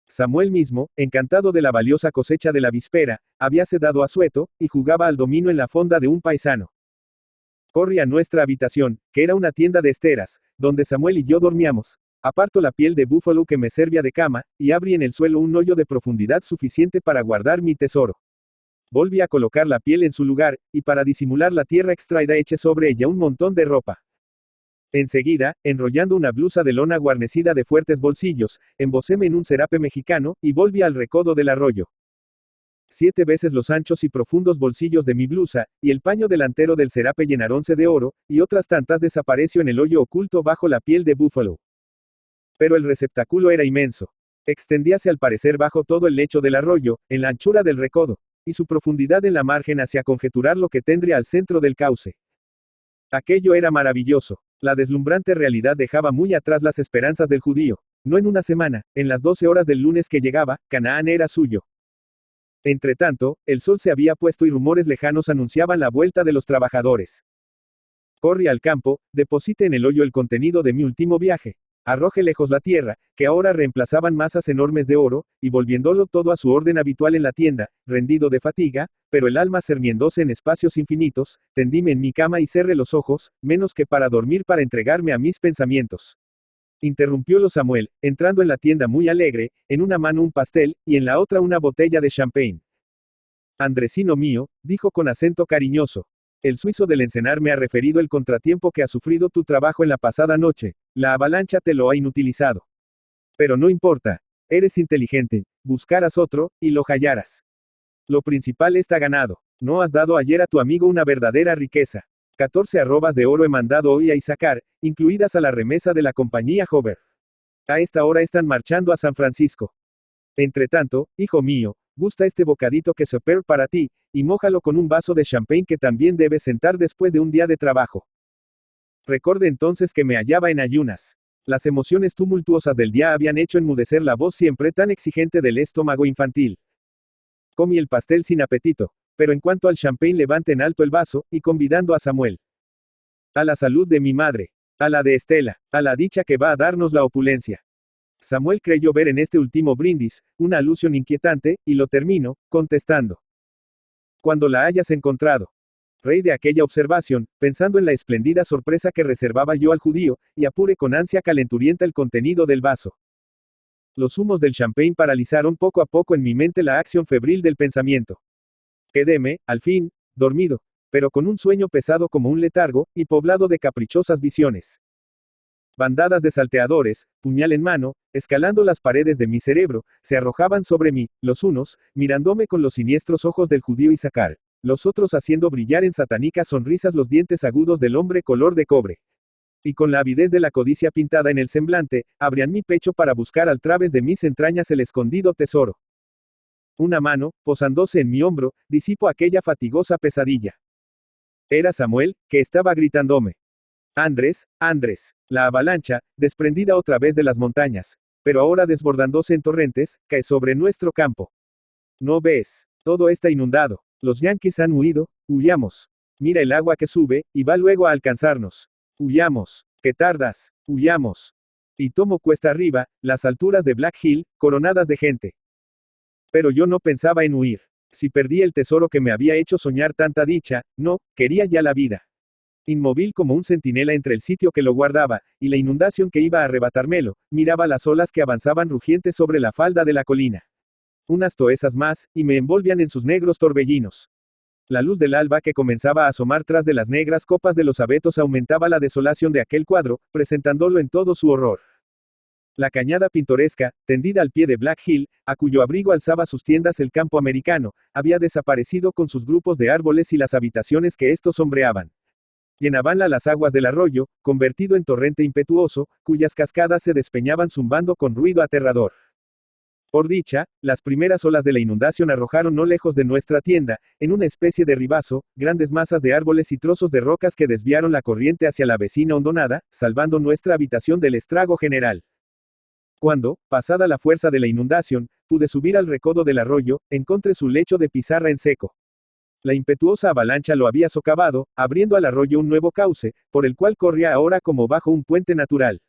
Samuel mismo, encantado de la valiosa cosecha de la víspera, habíase dado asueto, y jugaba al dominó en la fonda de un paisano. Corrí a nuestra habitación, que era una tienda de esteras, donde Samuel y yo dormíamos. Aparto la piel de búfalo que me servía de cama, y abrí en el suelo un hoyo de profundidad suficiente para guardar mi tesoro. Volví a colocar la piel en su lugar, y para disimular la tierra extraída eché sobre ella un montón de ropa. Enseguida, enrollando una blusa de lona guarnecida de fuertes bolsillos, embocéme en un serape mexicano, y volví al recodo del arroyo. 7 veces los anchos y profundos bolsillos de mi blusa, y el paño delantero del serape llenaronse de oro, y otras tantas desapareció en el hoyo oculto bajo la piel de búfalo. Pero el receptáculo era inmenso. Extendíase al parecer bajo todo el lecho del arroyo, en la anchura del recodo, y su profundidad en la margen hacía conjeturar lo que tendría al centro del cauce. Aquello era maravilloso. La deslumbrante realidad dejaba muy atrás las esperanzas del judío. No en una semana, en las 12 horas del lunes que llegaba, Canaán era suyo. Entretanto, el sol se había puesto y rumores lejanos anunciaban la vuelta de los trabajadores. Corrí al campo, deposité en el hoyo el contenido de mi último viaje. arroje lejos la tierra, que ahora reemplazaban masas enormes de oro, y volviéndolo todo a su orden habitual en la tienda, rendido de fatiga, pero el alma cerniéndose en espacios infinitos, tendíme en mi cama y cerré los ojos, menos que para dormir para entregarme a mis pensamientos. Interrumpiólo Samuel, entrando en la tienda muy alegre, en una mano un pastel, y en la otra una botella de champagne. Andresino mío, dijo con acento cariñoso. El suizo del Encenar me ha referido el contratiempo que ha sufrido tu trabajo en la pasada noche. La avalancha te lo ha inutilizado. Pero no importa. Eres inteligente. Buscarás otro, y lo hallaras. Lo principal está ganado. No has dado ayer a tu amigo una verdadera riqueza. 14 arrobas de oro he mandado hoy a Issacar, incluidas a la remesa de la compañía Hover. A esta hora están marchando a San Francisco. Entretanto, hijo mío, gusta este bocadito que soper para ti, y mójalo con un vaso de champagne que también debes sentar después de un día de trabajo. Recorde entonces que me hallaba en ayunas. Las emociones tumultuosas del día habían hecho enmudecer la voz siempre tan exigente del estómago infantil. Comí el pastel sin apetito, pero en cuanto al champagne levanté en alto el vaso, y convidando a Samuel. A la salud de mi madre. A la de Estela. A la dicha que va a darnos la opulencia. Samuel creyó ver en este último brindis, una alusión inquietante, y lo terminó, contestando. Cuando la hayas encontrado. Reí de aquella observación, pensando en la espléndida sorpresa que reservaba yo al judío, y apuré con ansia calenturienta el contenido del vaso. Los humos del champagne paralizaron poco a poco en mi mente la acción febril del pensamiento. Quedéme, al fin, dormido, pero con un sueño pesado como un letargo, y poblado de caprichosas visiones. Bandadas de salteadores, puñal en mano, escalando las paredes de mi cerebro, se arrojaban sobre mí, los unos, mirándome con los siniestros ojos del judío Issacar, los otros haciendo brillar en satánicas sonrisas los dientes agudos del hombre color de cobre. Y con la avidez de la codicia pintada en el semblante, abrían mi pecho para buscar al través de mis entrañas el escondido tesoro. Una mano, posándose en mi hombro, disipó aquella fatigosa pesadilla. Era Samuel, que estaba gritándome. Andrés, Andrés, la avalancha, desprendida otra vez de las montañas, pero ahora desbordándose en torrentes, cae sobre nuestro campo. ¿No ves? Todo está inundado. Los yanquis han huido, huyamos. Mira el agua que sube, y va luego a alcanzarnos. Huyamos. ¿Qué tardas? Huyamos. Y tomo cuesta arriba, las alturas de Black Hill, coronadas de gente. Pero yo no pensaba en huir. Si perdí el tesoro que me había hecho soñar tanta dicha, no, quería ya la vida. Inmóvil como un centinela entre el sitio que lo guardaba, y la inundación que iba a arrebatármelo, miraba las olas que avanzaban rugientes sobre la falda de la colina. Unas toesas más, y me envolvían en sus negros torbellinos. La luz del alba que comenzaba a asomar tras de las negras copas de los abetos aumentaba la desolación de aquel cuadro, presentándolo en todo su horror. La cañada pintoresca, tendida al pie de Black Hill, a cuyo abrigo alzaba sus tiendas el campo americano, había desaparecido con sus grupos de árboles y las habitaciones que estos sombreaban. Llenabanla las aguas del arroyo, convertido en torrente impetuoso, cuyas cascadas se despeñaban zumbando con ruido aterrador. Por dicha, las primeras olas de la inundación arrojaron no lejos de nuestra tienda, en una especie de ribazo, grandes masas de árboles y trozos de rocas que desviaron la corriente hacia la vecina hondonada, salvando nuestra habitación del estrago general. Cuando, pasada la fuerza de la inundación, pude subir al recodo del arroyo, encontré su lecho de pizarra en seco. La impetuosa avalancha lo había socavado, abriendo al arroyo un nuevo cauce, por el cual corría ahora como bajo un puente natural.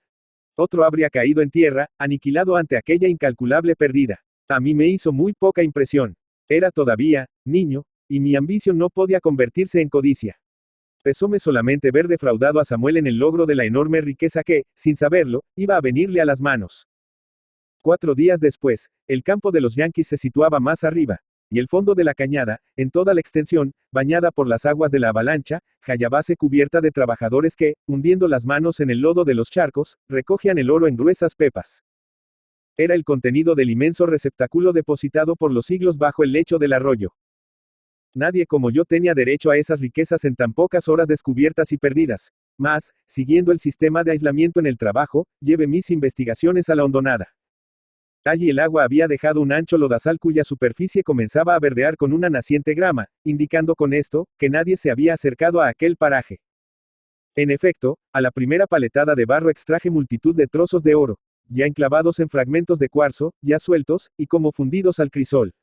Otro habría caído en tierra, aniquilado ante aquella incalculable pérdida. A mí me hizo muy poca impresión. Era todavía, niño, y mi ambición no podía convertirse en codicia. Pesóme solamente ver defraudado a Samuel en el logro de la enorme riqueza que, sin saberlo, iba a venirle a las manos. 4 días después, el campo de los yanquis se situaba más arriba, y el fondo de la cañada, en toda la extensión, bañada por las aguas de la avalancha, hallábase cubierta de trabajadores que, hundiendo las manos en el lodo de los charcos, recogían el oro en gruesas pepas. Era el contenido del inmenso receptáculo depositado por los siglos bajo el lecho del arroyo. Nadie como yo tenía derecho a esas riquezas en tan pocas horas descubiertas y perdidas. Mas, siguiendo el sistema de aislamiento en el trabajo, llevé mis investigaciones a la hondonada. Allí el agua había dejado un ancho lodazal cuya superficie comenzaba a verdear con una naciente grama, indicando con esto, que nadie se había acercado a aquel paraje. En efecto, a la primera paletada de barro extraje multitud de trozos de oro, ya enclavados en fragmentos de cuarzo, ya sueltos, y como fundidos al crisol.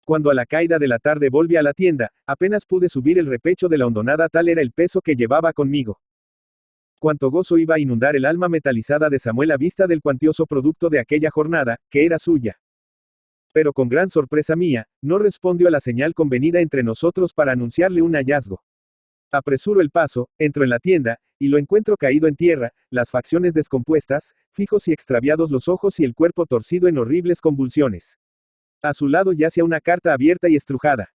Cuando a la caída de la tarde volví a la tienda, apenas pude subir el repecho de la hondonada, tal era el peso que llevaba conmigo. Cuánto gozo iba a inundar el alma metalizada de Samuel a vista del cuantioso producto de aquella jornada, que era suya. Pero con gran sorpresa mía, no respondió a la señal convenida entre nosotros para anunciarle un hallazgo. Apresuro el paso, entro en la tienda, y lo encuentro caído en tierra, las facciones descompuestas, fijos y extraviados los ojos y el cuerpo torcido en horribles convulsiones. A su lado yacía una carta abierta y estrujada.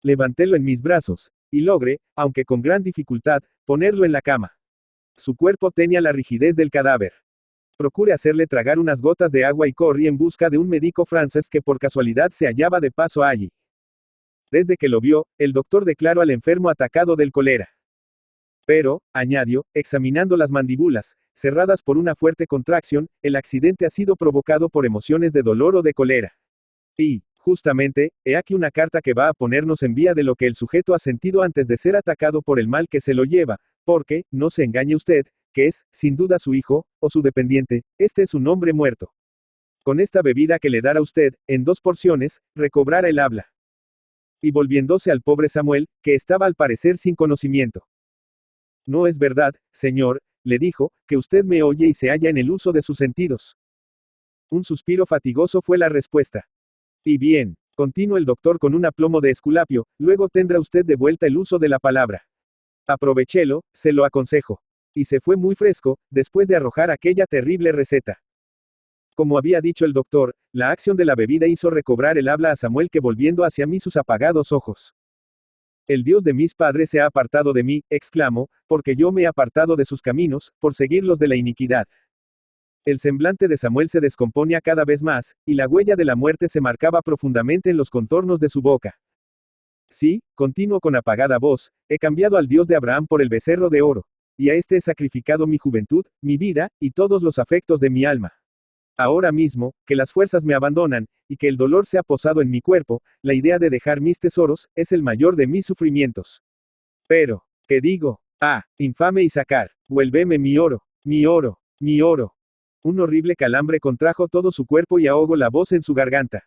Levantélo en mis brazos, y logré, aunque con gran dificultad, ponerlo en la cama. Su cuerpo tenía la rigidez del cadáver. Procuré hacerle tragar unas gotas de agua y corrí en busca de un médico francés que por casualidad se hallaba de paso allí. Desde que lo vio, el doctor declaró al enfermo atacado del cólera. Pero, añadió, examinando las mandíbulas, cerradas por una fuerte contracción, el accidente ha sido provocado por emociones de dolor o de cólera. Y, justamente, he aquí una carta que va a ponernos en vía de lo que el sujeto ha sentido antes de ser atacado por el mal que se lo lleva, porque, no se engañe usted, que es, sin duda su hijo, o su dependiente, este es un hombre muerto. Con esta bebida que le dará usted, en 2 porciones, recobrará el habla. Y volviéndose al pobre Samuel, que estaba al parecer sin conocimiento. No es verdad, señor, le dijo, que usted me oye y se halla en el uso de sus sentidos. Un suspiro fatigoso fue la respuesta. Y bien, continuó el doctor con un aplomo de Esculapio, luego tendrá usted de vuelta el uso de la palabra. Aprovechélo, se lo aconsejo. Y se fue muy fresco, después de arrojar aquella terrible receta. Como había dicho el doctor, la acción de la bebida hizo recobrar el habla a Samuel, que volviendo hacia mí sus apagados ojos. El Dios de mis padres se ha apartado de mí, exclamó, porque yo me he apartado de sus caminos, por seguir los de la iniquidad. El semblante de Samuel se descomponía cada vez más, y la huella de la muerte se marcaba profundamente en los contornos de su boca. Sí, continuó con apagada voz, he cambiado al Dios de Abraham por el becerro de oro. Y a este he sacrificado mi juventud, mi vida, y todos los afectos de mi alma. Ahora mismo, que las fuerzas me abandonan, y que el dolor se ha posado en mi cuerpo, la idea de dejar mis tesoros, es el mayor de mis sufrimientos. Pero, ¿qué digo? Ah, infame Isaacar, vuélveme mi oro, mi oro, mi oro. Un horrible calambre contrajo todo su cuerpo y ahogó la voz en su garganta.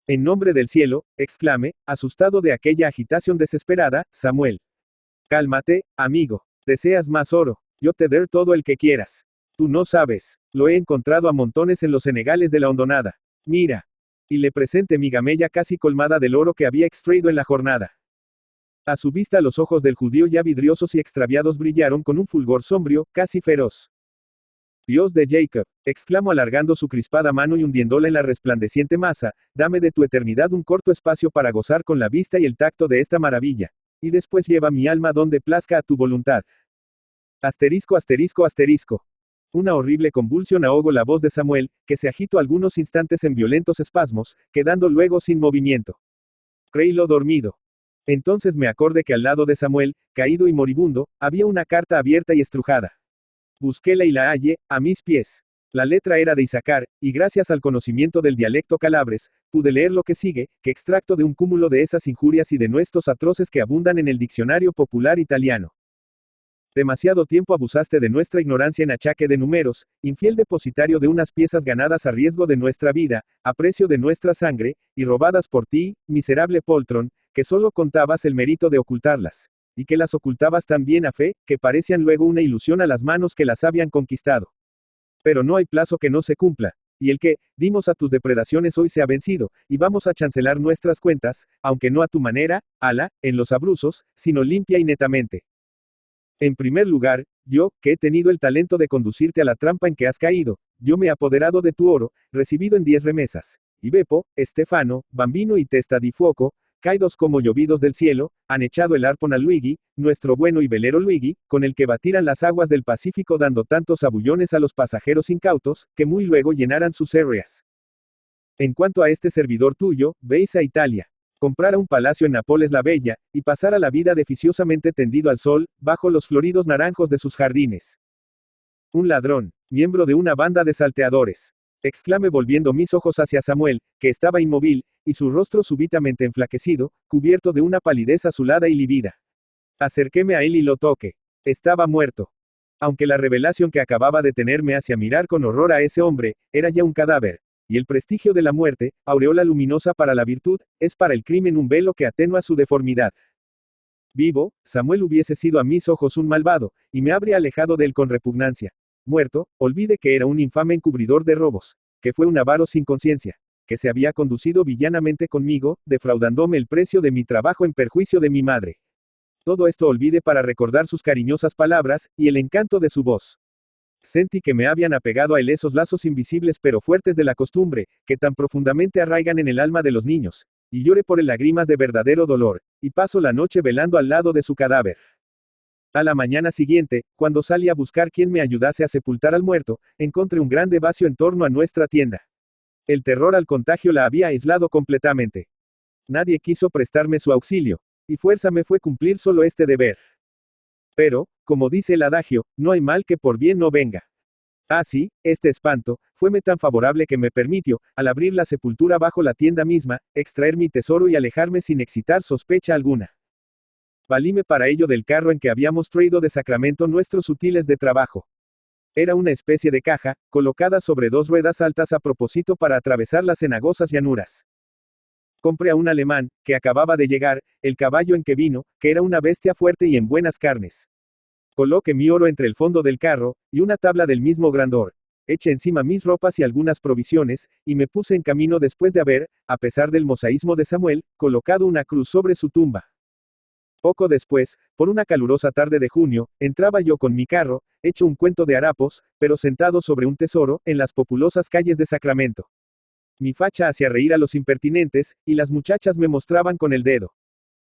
En nombre del cielo, exclamé, asustado de aquella agitación desesperada, Samuel. Cálmate, amigo. Deseas más oro. Yo te daré todo el que quieras. Tú no sabes. Lo he encontrado a montones en los senegales de la hondonada. Mira. Y le presenté mi gamella casi colmada del oro que había extraído en la jornada. A su vista los ojos del judío ya vidriosos y extraviados brillaron con un fulgor sombrío, casi feroz. Dios de Jacob, exclamó alargando su crispada mano y hundiéndola en la resplandeciente masa, dame de tu eternidad un corto espacio para gozar con la vista y el tacto de esta maravilla. Y después lleva mi alma donde plazca a tu voluntad. Asterisco asterisco asterisco. Una horrible convulsión ahogó la voz de Samuel, que se agitó algunos instantes en violentos espasmos, quedando luego sin movimiento. Creílo dormido. Entonces me acordé que al lado de Samuel, caído y moribundo, había una carta abierta y estrujada. Busquéla y la hallé, a mis pies. La letra era de Isaacar, y gracias al conocimiento del dialecto calabres, pude leer lo que sigue, que extracto de un cúmulo de esas injurias y denuestos atroces que abundan en el diccionario popular italiano. Demasiado tiempo abusaste de nuestra ignorancia en achaque de números, infiel depositario de unas piezas ganadas a riesgo de nuestra vida, a precio de nuestra sangre, y robadas por ti, miserable poltron, que solo contabas el mérito de ocultarlas. Y que las ocultabas tan bien a fe, que parecían luego una ilusión a las manos que las habían conquistado. Pero no hay plazo que no se cumpla, y el que, dimos a tus depredaciones hoy se ha vencido, y vamos a chancelar nuestras cuentas, aunque no a tu manera, ala, en los abruzos, sino limpia y netamente. En primer lugar, yo, que he tenido el talento de conducirte a la trampa en que has caído, yo me he apoderado de tu oro, recibido en 10 remesas. Y Beppo, Stefano, Bambino y Testa di Fuoco, caídos como llovidos del cielo, han echado el arpón a Luigi, nuestro bueno y velero Luigi, con el que batirán las aguas del Pacífico dando tantos abullones a los pasajeros incautos, que muy luego llenarán sus herrias. En cuanto a este servidor tuyo, veis a Italia. Comprara un palacio en Nápoles la Bella, y pasara la vida deficiosamente tendido al sol, bajo los floridos naranjos de sus jardines. Un ladrón, miembro de una banda de salteadores. Exclamé volviendo mis ojos hacia Samuel, que estaba inmóvil, y su rostro súbitamente enflaquecido, cubierto de una palidez azulada y lívida. Acerquéme a él y lo toqué. Estaba muerto. Aunque la revelación que acababa de tenerme hacía mirar con horror a ese hombre, era ya un cadáver. Y el prestigio de la muerte, aureola luminosa para la virtud, es para el crimen un velo que atenúa su deformidad. Vivo, Samuel hubiese sido a mis ojos un malvado, y me habría alejado de él con repugnancia. Muerto, olvide que era un infame encubridor de robos, que fue un avaro sin conciencia, que se había conducido villanamente conmigo, defraudándome el precio de mi trabajo en perjuicio de mi madre. Todo esto olvide para recordar sus cariñosas palabras, y el encanto de su voz. Sentí que me habían apegado a él esos lazos invisibles pero fuertes de la costumbre, que tan profundamente arraigan en el alma de los niños, y lloré por él lágrimas de verdadero dolor, y paso la noche velando al lado de su cadáver. A la mañana siguiente, cuando salí a buscar quien me ayudase a sepultar al muerto, encontré un grande vacío en torno a nuestra tienda. El terror al contagio la había aislado completamente. Nadie quiso prestarme su auxilio, y fuerza me fue cumplir solo este deber. Pero, como dice el adagio, no hay mal que por bien no venga. Así, este espanto, fueme tan favorable que me permitió, al abrir la sepultura bajo la tienda misma, extraer mi tesoro y alejarme sin excitar sospecha alguna. Valíme para ello del carro en que habíamos traído de Sacramento nuestros útiles de trabajo. Era una especie de caja, colocada sobre dos ruedas altas a propósito para atravesar las cenagosas llanuras. Compré a un alemán, que acababa de llegar, el caballo en que vino, que era una bestia fuerte y en buenas carnes. Coloqué mi oro entre el fondo del carro, y una tabla del mismo grandor. Eché encima mis ropas y algunas provisiones, y me puse en camino después de haber, a pesar del mosaísmo de Samuel, colocado una cruz sobre su tumba. Poco después, por una calurosa tarde de junio, entraba yo con mi carro, hecho un cuento de harapos, pero sentado sobre un tesoro, en las populosas calles de Sacramento. Mi facha hacía reír a los impertinentes, y las muchachas me mostraban con el dedo.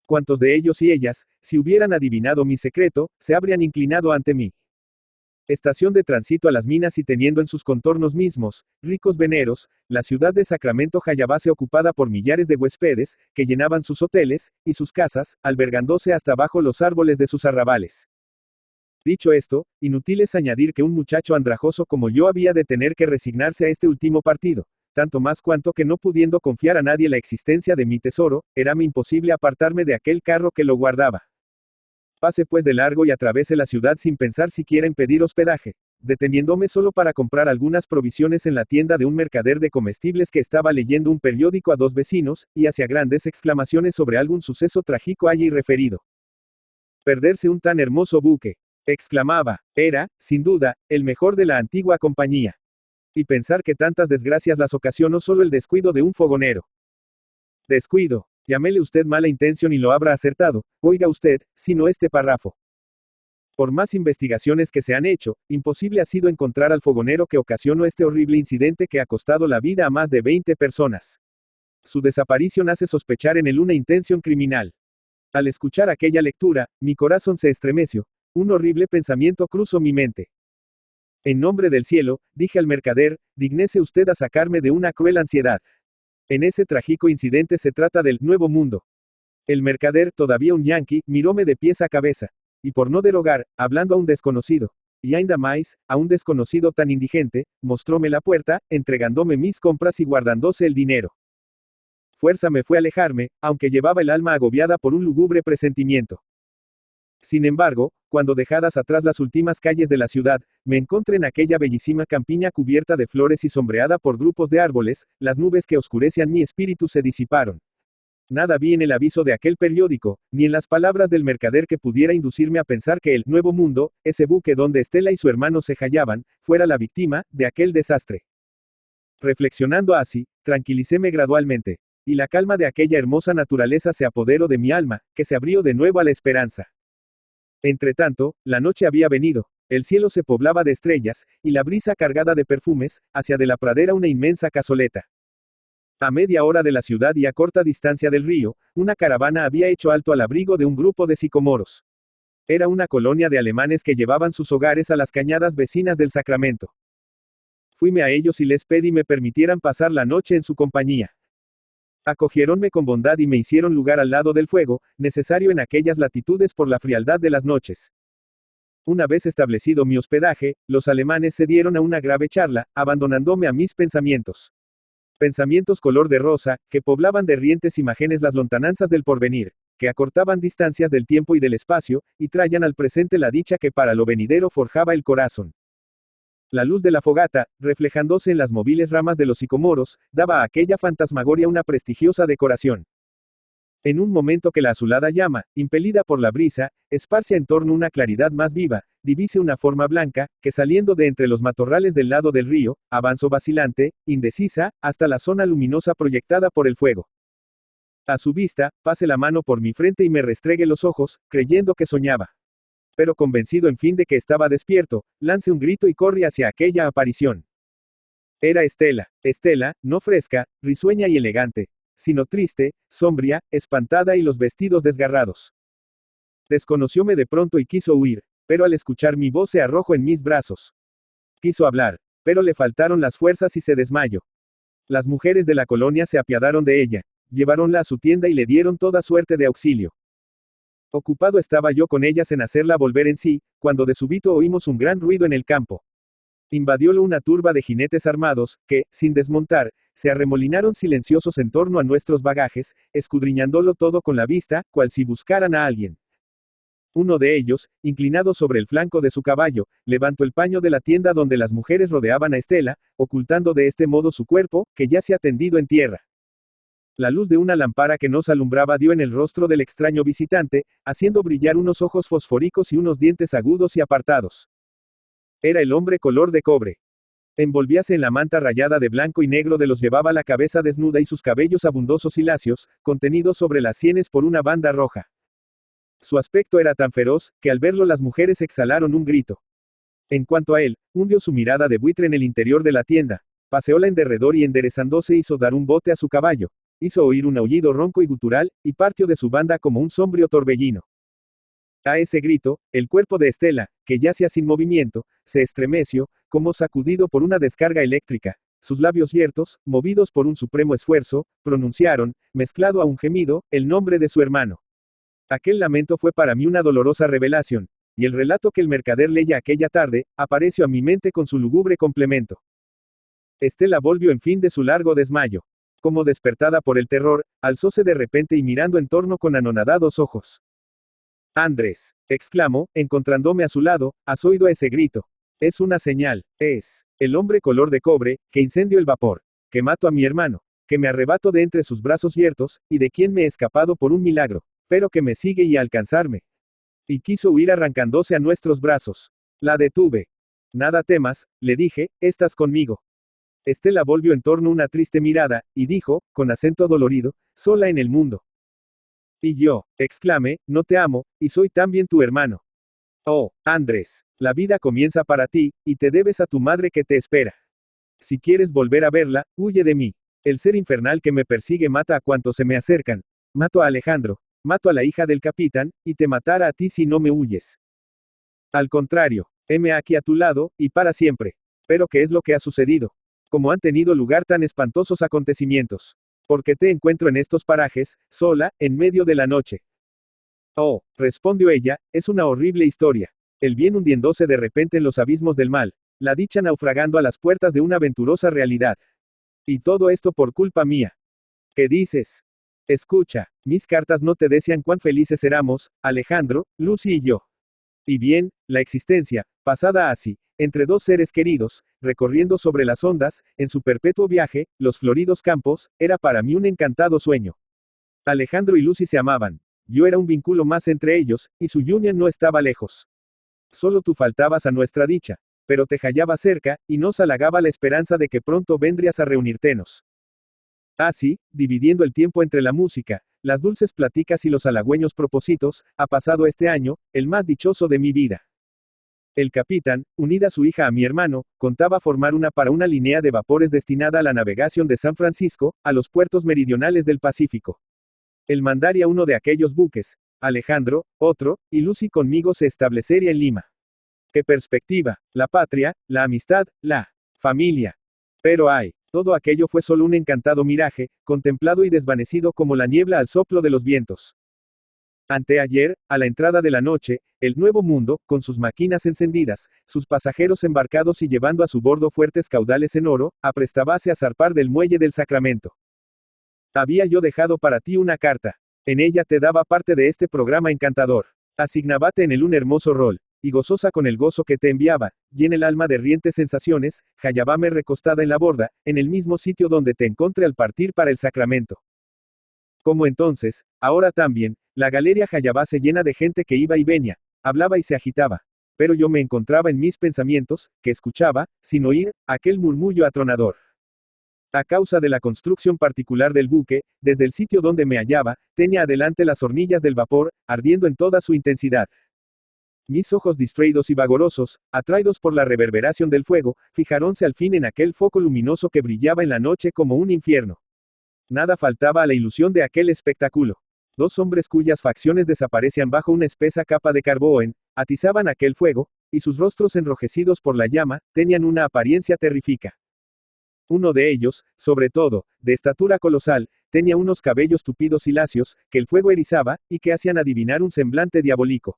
Cuantos de ellos y ellas, si hubieran adivinado mi secreto, se habrían inclinado ante mí. Estación de tránsito a las minas y teniendo en sus contornos mismos, ricos veneros, la ciudad de Sacramento hallábase ocupada por millares de huéspedes, que llenaban sus hoteles, y sus casas, albergándose hasta bajo los árboles de sus arrabales. Dicho esto, inútil es añadir que un muchacho andrajoso como yo había de tener que resignarse a este último partido. Tanto más cuanto que no pudiendo confiar a nadie la existencia de mi tesoro, érame imposible apartarme de aquel carro que lo guardaba. Pase pues de largo y atravesé la ciudad sin pensar siquiera en pedir hospedaje, deteniéndome solo para comprar algunas provisiones en la tienda de un mercader de comestibles que estaba leyendo un periódico a dos vecinos, y hacía grandes exclamaciones sobre algún suceso trágico allí referido. Perderse un tan hermoso buque, exclamaba, era, sin duda, el mejor de la antigua compañía. Y pensar que tantas desgracias las ocasionó solo el descuido de un fogonero. Descuido. Llámele usted mala intención y lo habrá acertado, oiga usted, sino este párrafo. Por más investigaciones que se han hecho, imposible ha sido encontrar al fogonero que ocasionó este horrible incidente que ha costado la vida a más de 20 personas. Su desaparición hace sospechar en él una intención criminal. Al escuchar aquella lectura, mi corazón se estremeció, un horrible pensamiento cruzó mi mente. En nombre del cielo, dije al mercader, dignese usted a sacarme de una cruel ansiedad. En ese trágico incidente se trata del Nuevo Mundo. El mercader, todavía un yanqui, miróme de pies a cabeza. Y por no derogar, hablando a un desconocido, y ainda más, a un desconocido tan indigente, mostróme la puerta, entregándome mis compras y guardándose el dinero. Fuerza me fue alejarme, aunque llevaba el alma agobiada por un lúgubre presentimiento. Sin embargo, cuando dejadas atrás las últimas calles de la ciudad, me encontré en aquella bellísima campiña cubierta de flores y sombreada por grupos de árboles, las nubes que oscurecían mi espíritu se disiparon. Nada vi en el aviso de aquel periódico, ni en las palabras del mercader que pudiera inducirme a pensar que el Nuevo Mundo, ese buque donde Estela y su hermano se hallaban, fuera la víctima de aquel desastre. Reflexionando así, tranquilicéme gradualmente, y la calma de aquella hermosa naturaleza se apoderó de mi alma, que se abrió de nuevo a la esperanza. Entretanto, la noche había venido, el cielo se poblaba de estrellas, y la brisa cargada de perfumes, hacía de la pradera una inmensa cazoleta. A media hora de la ciudad y a corta distancia del río, una caravana había hecho alto al abrigo de un grupo de sicomoros. Era una colonia de alemanes que llevaban sus hogares a las cañadas vecinas del Sacramento. Fuime a ellos y les pedí me permitieran pasar la noche en su compañía. Acogiéronme con bondad y me hicieron lugar al lado del fuego, necesario en aquellas latitudes por la frialdad de las noches. Una vez establecido mi hospedaje, los alemanes se dieron a una grave charla, abandonándome a mis pensamientos. Pensamientos color de rosa, que poblaban de rientes imágenes las lontananzas del porvenir, que acortaban distancias del tiempo y del espacio, y traían al presente la dicha que para lo venidero forjaba el corazón. La luz de la fogata, reflejándose en las móviles ramas de los sicomoros, daba a aquella fantasmagoria una prestigiosa decoración. En un momento que la azulada llama, impelida por la brisa, esparcia en torno una claridad más viva, divise una forma blanca, que saliendo de entre los matorrales del lado del río, avanzó vacilante, indecisa, hasta la zona luminosa proyectada por el fuego. A su vista, pase la mano por mi frente y me restregue los ojos, creyendo que soñaba. Pero convencido en fin de que estaba despierto, lance un grito y corre hacia aquella aparición. Era Estela. Estela, no fresca, risueña y elegante, sino triste, sombría, espantada y los vestidos desgarrados. Desconocióme de pronto y quiso huir, pero al escuchar mi voz se arrojó en mis brazos. Quiso hablar, pero le faltaron las fuerzas y se desmayó. Las mujeres de la colonia se apiadaron de ella, llevaronla a su tienda y le dieron toda suerte de auxilio. Ocupado estaba yo con ellas en hacerla volver en sí, cuando de súbito oímos un gran ruido en el campo. Invadiólo una turba de jinetes armados, que, sin desmontar, se arremolinaron silenciosos en torno a nuestros bagajes, escudriñándolo todo con la vista, cual si buscaran a alguien. Uno de ellos, inclinado sobre el flanco de su caballo, levantó el paño de la tienda donde las mujeres rodeaban a Estela, ocultando de este modo su cuerpo, que yacía tendido en tierra. La luz de una lámpara que nos alumbraba dio en el rostro del extraño visitante, haciendo brillar unos ojos fosforicos y unos dientes agudos y apartados. Era el hombre color de cobre. Envolvíase en la manta rayada de blanco y negro de los llevaba la cabeza desnuda y sus cabellos abundosos y lacios, contenidos sobre las sienes por una banda roja. Su aspecto era tan feroz, que al verlo las mujeres exhalaron un grito. En cuanto a él, hundió su mirada de buitre en el interior de la tienda, paseóla en derredor y enderezándose hizo dar un bote a su caballo, hizo oír un aullido ronco y gutural, y partió de su banda como un sombrío torbellino. A ese grito, el cuerpo de Estela, que yacía sin movimiento, se estremeció, como sacudido por una descarga eléctrica. Sus labios yertos, movidos por un supremo esfuerzo, pronunciaron, mezclado a un gemido, el nombre de su hermano. Aquel lamento fue para mí una dolorosa revelación, y el relato que el mercader leía aquella tarde, apareció a mi mente con su lúgubre complemento. Estela volvió en fin de su largo desmayo. Como despertada por el terror, alzóse de repente y mirando en torno con anonadados ojos. Andrés, exclamó, encontrándome a su lado, ¿has oído ese grito? Es una señal, es el hombre color de cobre, que incendió el vapor, que mato a mi hermano, que me arrebato de entre sus brazos yertos, y de quien me he escapado por un milagro, pero que me sigue y alcanzarme. Y quiso huir arrancándose a nuestros brazos. La detuve. Nada temas, le dije, estás conmigo. Estela volvió en torno una triste mirada, y dijo, con acento dolorido, sola en el mundo. Y yo, exclamé, no te amo, y soy también tu hermano. Oh, Andrés, la vida comienza para ti, y te debes a tu madre que te espera. Si quieres volver a verla, huye de mí. El ser infernal que me persigue mata a cuantos se me acercan. Mato a Alejandro, mato a la hija del capitán, y te matará a ti si no me huyes. Al contrario, heme aquí a tu lado, y para siempre. Pero ¿qué es lo que ha sucedido? ¿Cómo han tenido lugar tan espantosos acontecimientos? Porque te encuentro en estos parajes, sola, en medio de la noche. Oh, respondió ella, es una horrible historia. El bien hundiéndose de repente en los abismos del mal, la dicha naufragando a las puertas de una aventurosa realidad. Y todo esto por culpa mía. ¿Qué dices? Escucha, mis cartas no te decían cuán felices éramos, Alejandro, Lucy y yo. Y bien, la existencia, pasada así, entre dos seres queridos, recorriendo sobre las ondas, en su perpetuo viaje, los floridos campos, era para mí un encantado sueño. Alejandro y Lucy se amaban. Yo era un vínculo más entre ellos, y su unión no estaba lejos. Solo tú faltabas a nuestra dicha, pero te hallaba cerca, y nos halagaba la esperanza de que pronto vendrías a reunirtenos. Así, dividiendo el tiempo entre la música, las dulces pláticas y los halagüeños propósitos, ha pasado este año, el más dichoso de mi vida. El capitán, unida su hija a mi hermano, contaba formar una línea de vapores destinada a la navegación de San Francisco, a los puertos meridionales del Pacífico. Él mandaría uno de aquellos buques, Alejandro, otro, y Lucy conmigo se establecería en Lima. ¡Qué perspectiva! La patria, la amistad, la familia. Pero ay, todo aquello fue solo un encantado miraje, contemplado y desvanecido como la niebla al soplo de los vientos. Anteayer, a la entrada de la noche, el Nuevo Mundo, con sus máquinas encendidas, sus pasajeros embarcados y llevando a su bordo fuertes caudales en oro, aprestábase a zarpar del muelle del Sacramento. Había yo dejado para ti una carta. En ella te daba parte de este programa encantador. Asignábate en él un hermoso rol, y gozosa con el gozo que te enviaba, y en el alma de rientes sensaciones, hallábame recostada en la borda, en el mismo sitio donde te encontré al partir para el Sacramento. Como entonces, ahora también, la galería Hayabase llena de gente que iba y venía, hablaba y se agitaba. Pero yo me encontraba en mis pensamientos, que escuchaba, sin oír, aquel murmullo atronador. A causa de la construcción particular del buque, desde el sitio donde me hallaba, tenía adelante las hornillas del vapor, ardiendo en toda su intensidad. Mis ojos distraídos y vagorosos, atraídos por la reverberación del fuego, fijaronse al fin en aquel foco luminoso que brillaba en la noche como un infierno. Nada faltaba a la ilusión de aquel espectáculo. Dos hombres cuyas facciones desaparecían bajo una espesa capa de carbón, atizaban aquel fuego, y sus rostros enrojecidos por la llama, tenían una apariencia terrífica. Uno de ellos, sobre todo, de estatura colosal, tenía unos cabellos tupidos y lacios, que el fuego erizaba, y que hacían adivinar un semblante diabólico.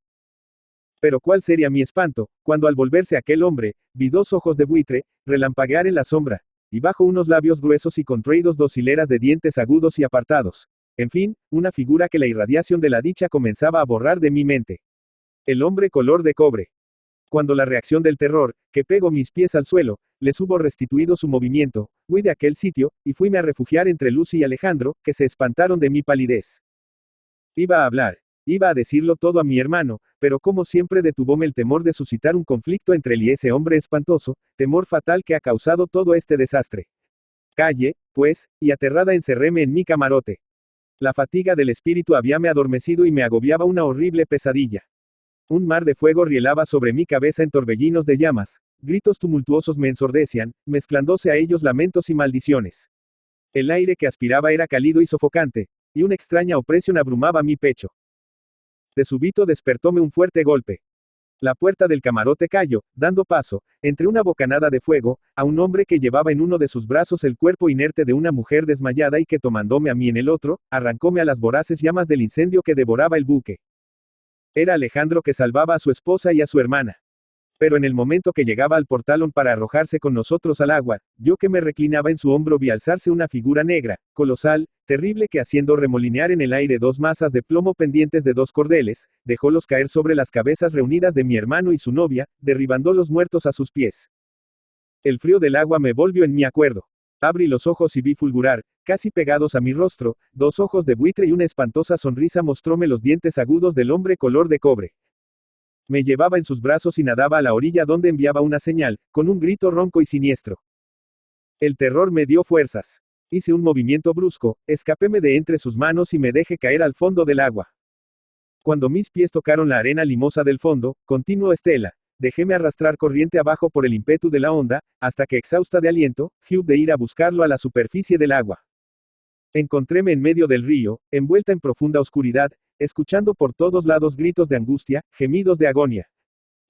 Pero cuál sería mi espanto, cuando al volverse aquel hombre, vi dos ojos de buitre, relampaguear en la sombra, y bajo unos labios gruesos y contraídos dos hileras de dientes agudos y apartados. En fin, una figura que la irradiación de la dicha comenzaba a borrar de mi mente. El hombre color de cobre. Cuando la reacción del terror, que pegó mis pies al suelo, les hubo restituido su movimiento, huí de aquel sitio, y fuime a refugiar entre Lucy y Alejandro, que se espantaron de mi palidez. Iba a hablar. Iba a decirlo todo a mi hermano, pero como siempre detuvóme el temor de suscitar un conflicto entre él y ese hombre espantoso, temor fatal que ha causado todo este desastre. Callé, pues, y aterrada encerréme en mi camarote. La fatiga del espíritu habíame adormecido y me agobiaba una horrible pesadilla. Un mar de fuego rielaba sobre mi cabeza en torbellinos de llamas, gritos tumultuosos me ensordecían, mezclándose a ellos lamentos y maldiciones. El aire que aspiraba era cálido y sofocante, y una extraña opresión abrumaba mi pecho. De súbito despertóme un fuerte golpe. La puerta del camarote cayó, dando paso, entre una bocanada de fuego, a un hombre que llevaba en uno de sus brazos el cuerpo inerte de una mujer desmayada y que tomándome a mí en el otro, arrancóme a las voraces llamas del incendio que devoraba el buque. Era Alejandro que salvaba a su esposa y a su hermana. Pero en el momento que llegaba al portalón para arrojarse con nosotros al agua, yo que me reclinaba en su hombro vi alzarse una figura negra, colosal, terrible que haciendo remolinear en el aire dos masas de plomo pendientes de dos cordeles, dejólos caer sobre las cabezas reunidas de mi hermano y su novia, derribando los muertos a sus pies. El frío del agua me volvió en mi acuerdo. Abrí los ojos y vi fulgurar, casi pegados a mi rostro, dos ojos de buitre y una espantosa sonrisa mostróme los dientes agudos del hombre color de cobre. Me llevaba en sus brazos y nadaba a la orilla donde enviaba una señal, con un grito ronco y siniestro. El terror me dio fuerzas. Hice un movimiento brusco, escapéme de entre sus manos y me dejé caer al fondo del agua. Cuando mis pies tocaron la arena limosa del fondo, continuó Estela, dejéme arrastrar corriente abajo por el ímpetu de la onda, hasta que exhausta de aliento, hube de ir a buscarlo a la superficie del agua. Encontréme en medio del río, envuelta en profunda oscuridad, escuchando por todos lados gritos de angustia, gemidos de agonía.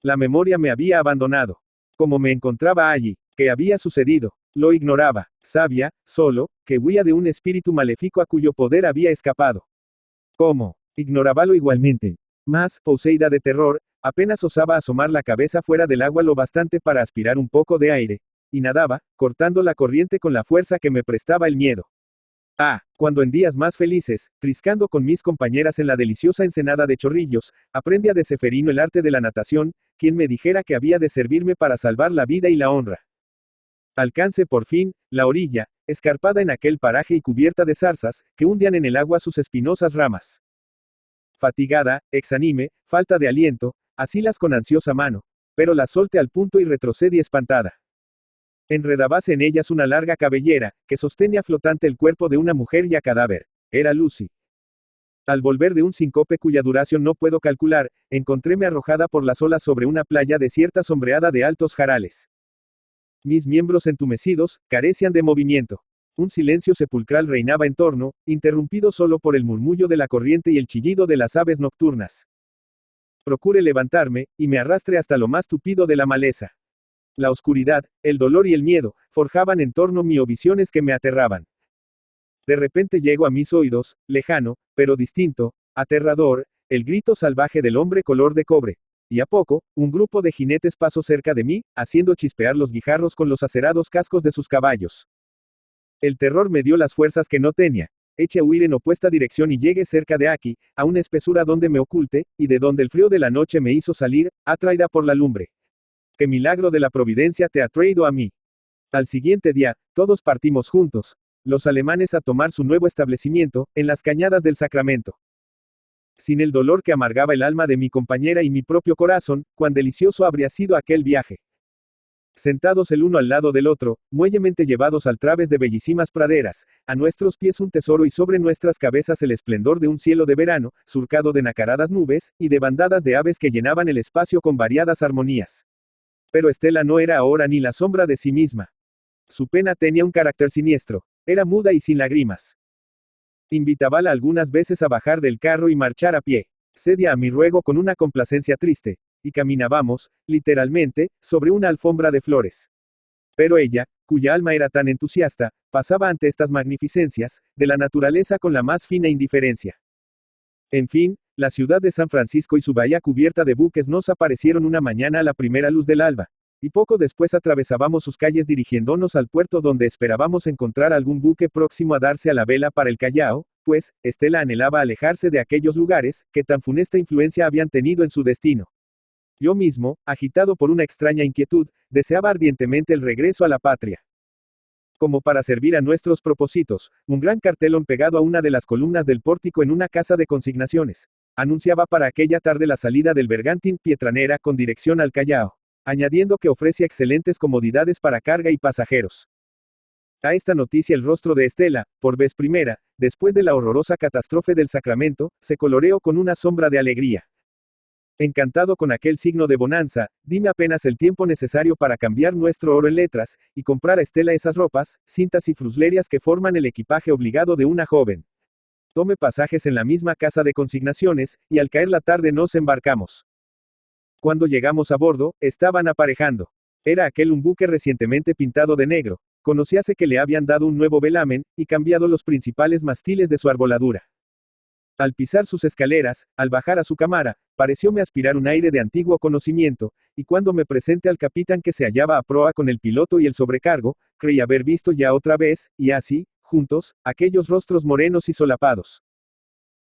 La memoria me había abandonado. Como me encontraba allí, ¿qué había sucedido? Lo ignoraba. Sabía, solo, que huía de un espíritu maléfico a cuyo poder había escapado. ¿Cómo? Ignorábalo igualmente. Mas, poseída de terror, apenas osaba asomar la cabeza fuera del agua lo bastante para aspirar un poco de aire, y nadaba, cortando la corriente con la fuerza que me prestaba el miedo. Cuando en días más felices, triscando con mis compañeras en la deliciosa ensenada de Chorrillos, aprendí a de Ceferino el arte de la natación, quien me dijera que había de servirme para salvar la vida y la honra. Alcance por fin, la orilla, escarpada en aquel paraje y cubierta de zarzas, que hundían en el agua sus espinosas ramas. Fatigada, exanime, falta de aliento, asílas con ansiosa mano, pero las solté al punto y retrocedí espantada. Enredábase en ellas una larga cabellera, que sostenía flotante el cuerpo de una mujer ya cadáver. Era Lucy. Al volver de un síncope cuya duración no puedo calcular, encontréme arrojada por las olas sobre una playa desierta sombreada de altos jarales. Mis miembros entumecidos, carecían de movimiento. Un silencio sepulcral reinaba en torno, interrumpido solo por el murmullo de la corriente y el chillido de las aves nocturnas. Procuré levantarme, y me arrastré hasta lo más tupido de la maleza. La oscuridad, el dolor y el miedo, forjaban en torno mío visiones que me aterraban. De repente llegó a mis oídos, lejano, pero distinto, aterrador, el grito salvaje del hombre color de cobre. Y a poco, un grupo de jinetes pasó cerca de mí, haciendo chispear los guijarros con los acerados cascos de sus caballos. El terror me dio las fuerzas que no tenía. Eché a huir en opuesta dirección y llegué cerca de aquí, a una espesura donde me oculte, y de donde el frío de la noche me hizo salir, atraída por la lumbre. ¡Qué milagro de la providencia te ha traído a mí! Al siguiente día, todos partimos juntos, los alemanes a tomar su nuevo establecimiento, en las cañadas del Sacramento. Sin el dolor que amargaba el alma de mi compañera y mi propio corazón, cuán delicioso habría sido aquel viaje. Sentados el uno al lado del otro, muellemente llevados al través de bellísimas praderas, a nuestros pies un tesoro y sobre nuestras cabezas el esplendor de un cielo de verano, surcado de nacaradas nubes, y de bandadas de aves que llenaban el espacio con variadas armonías. Pero Estela no era ahora ni la sombra de sí misma. Su pena tenía un carácter siniestro. Era muda y sin lágrimas. Invitábala algunas veces a bajar del carro y marchar a pie. Cedía a mi ruego con una complacencia triste, y caminábamos, literalmente, sobre una alfombra de flores. Pero ella, cuya alma era tan entusiasta, pasaba ante estas magnificencias, de la naturaleza con la más fina indiferencia. En fin, la ciudad de San Francisco y su bahía cubierta de buques nos aparecieron una mañana a la primera luz del alba. Y poco después atravesábamos sus calles dirigiéndonos al puerto donde esperábamos encontrar algún buque próximo a darse a la vela para el Callao, pues, Estela anhelaba alejarse de aquellos lugares, que tan funesta influencia habían tenido en su destino. Yo mismo, agitado por una extraña inquietud, deseaba ardientemente el regreso a la patria. Como para servir a nuestros propósitos, un gran cartelón pegado a una de las columnas del pórtico en una casa de consignaciones, anunciaba para aquella tarde la salida del bergantín Pietranera con dirección al Callao, añadiendo que ofrecía excelentes comodidades para carga y pasajeros. A esta noticia el rostro de Estela, por vez primera, después de la horrorosa catástrofe del Sacramento, se coloreó con una sombra de alegría. Encantado con aquel signo de bonanza, dime apenas el tiempo necesario para cambiar nuestro oro en letras, y comprar a Estela esas ropas, cintas y fruslerias que forman el equipaje obligado de una joven. Tome pasajes en la misma casa de consignaciones, y al caer la tarde nos embarcamos. Cuando llegamos a bordo, estaban aparejando. Era aquel un buque recientemente pintado de negro. Conocíase que le habían dado un nuevo velamen, y cambiado los principales mástiles de su arboladura. Al pisar sus escaleras, al bajar a su cámara, parecióme aspirar un aire de antiguo conocimiento, y cuando me presenté al capitán que se hallaba a proa con el piloto y el sobrecargo, creí haber visto ya otra vez, y así, juntos, aquellos rostros morenos y solapados.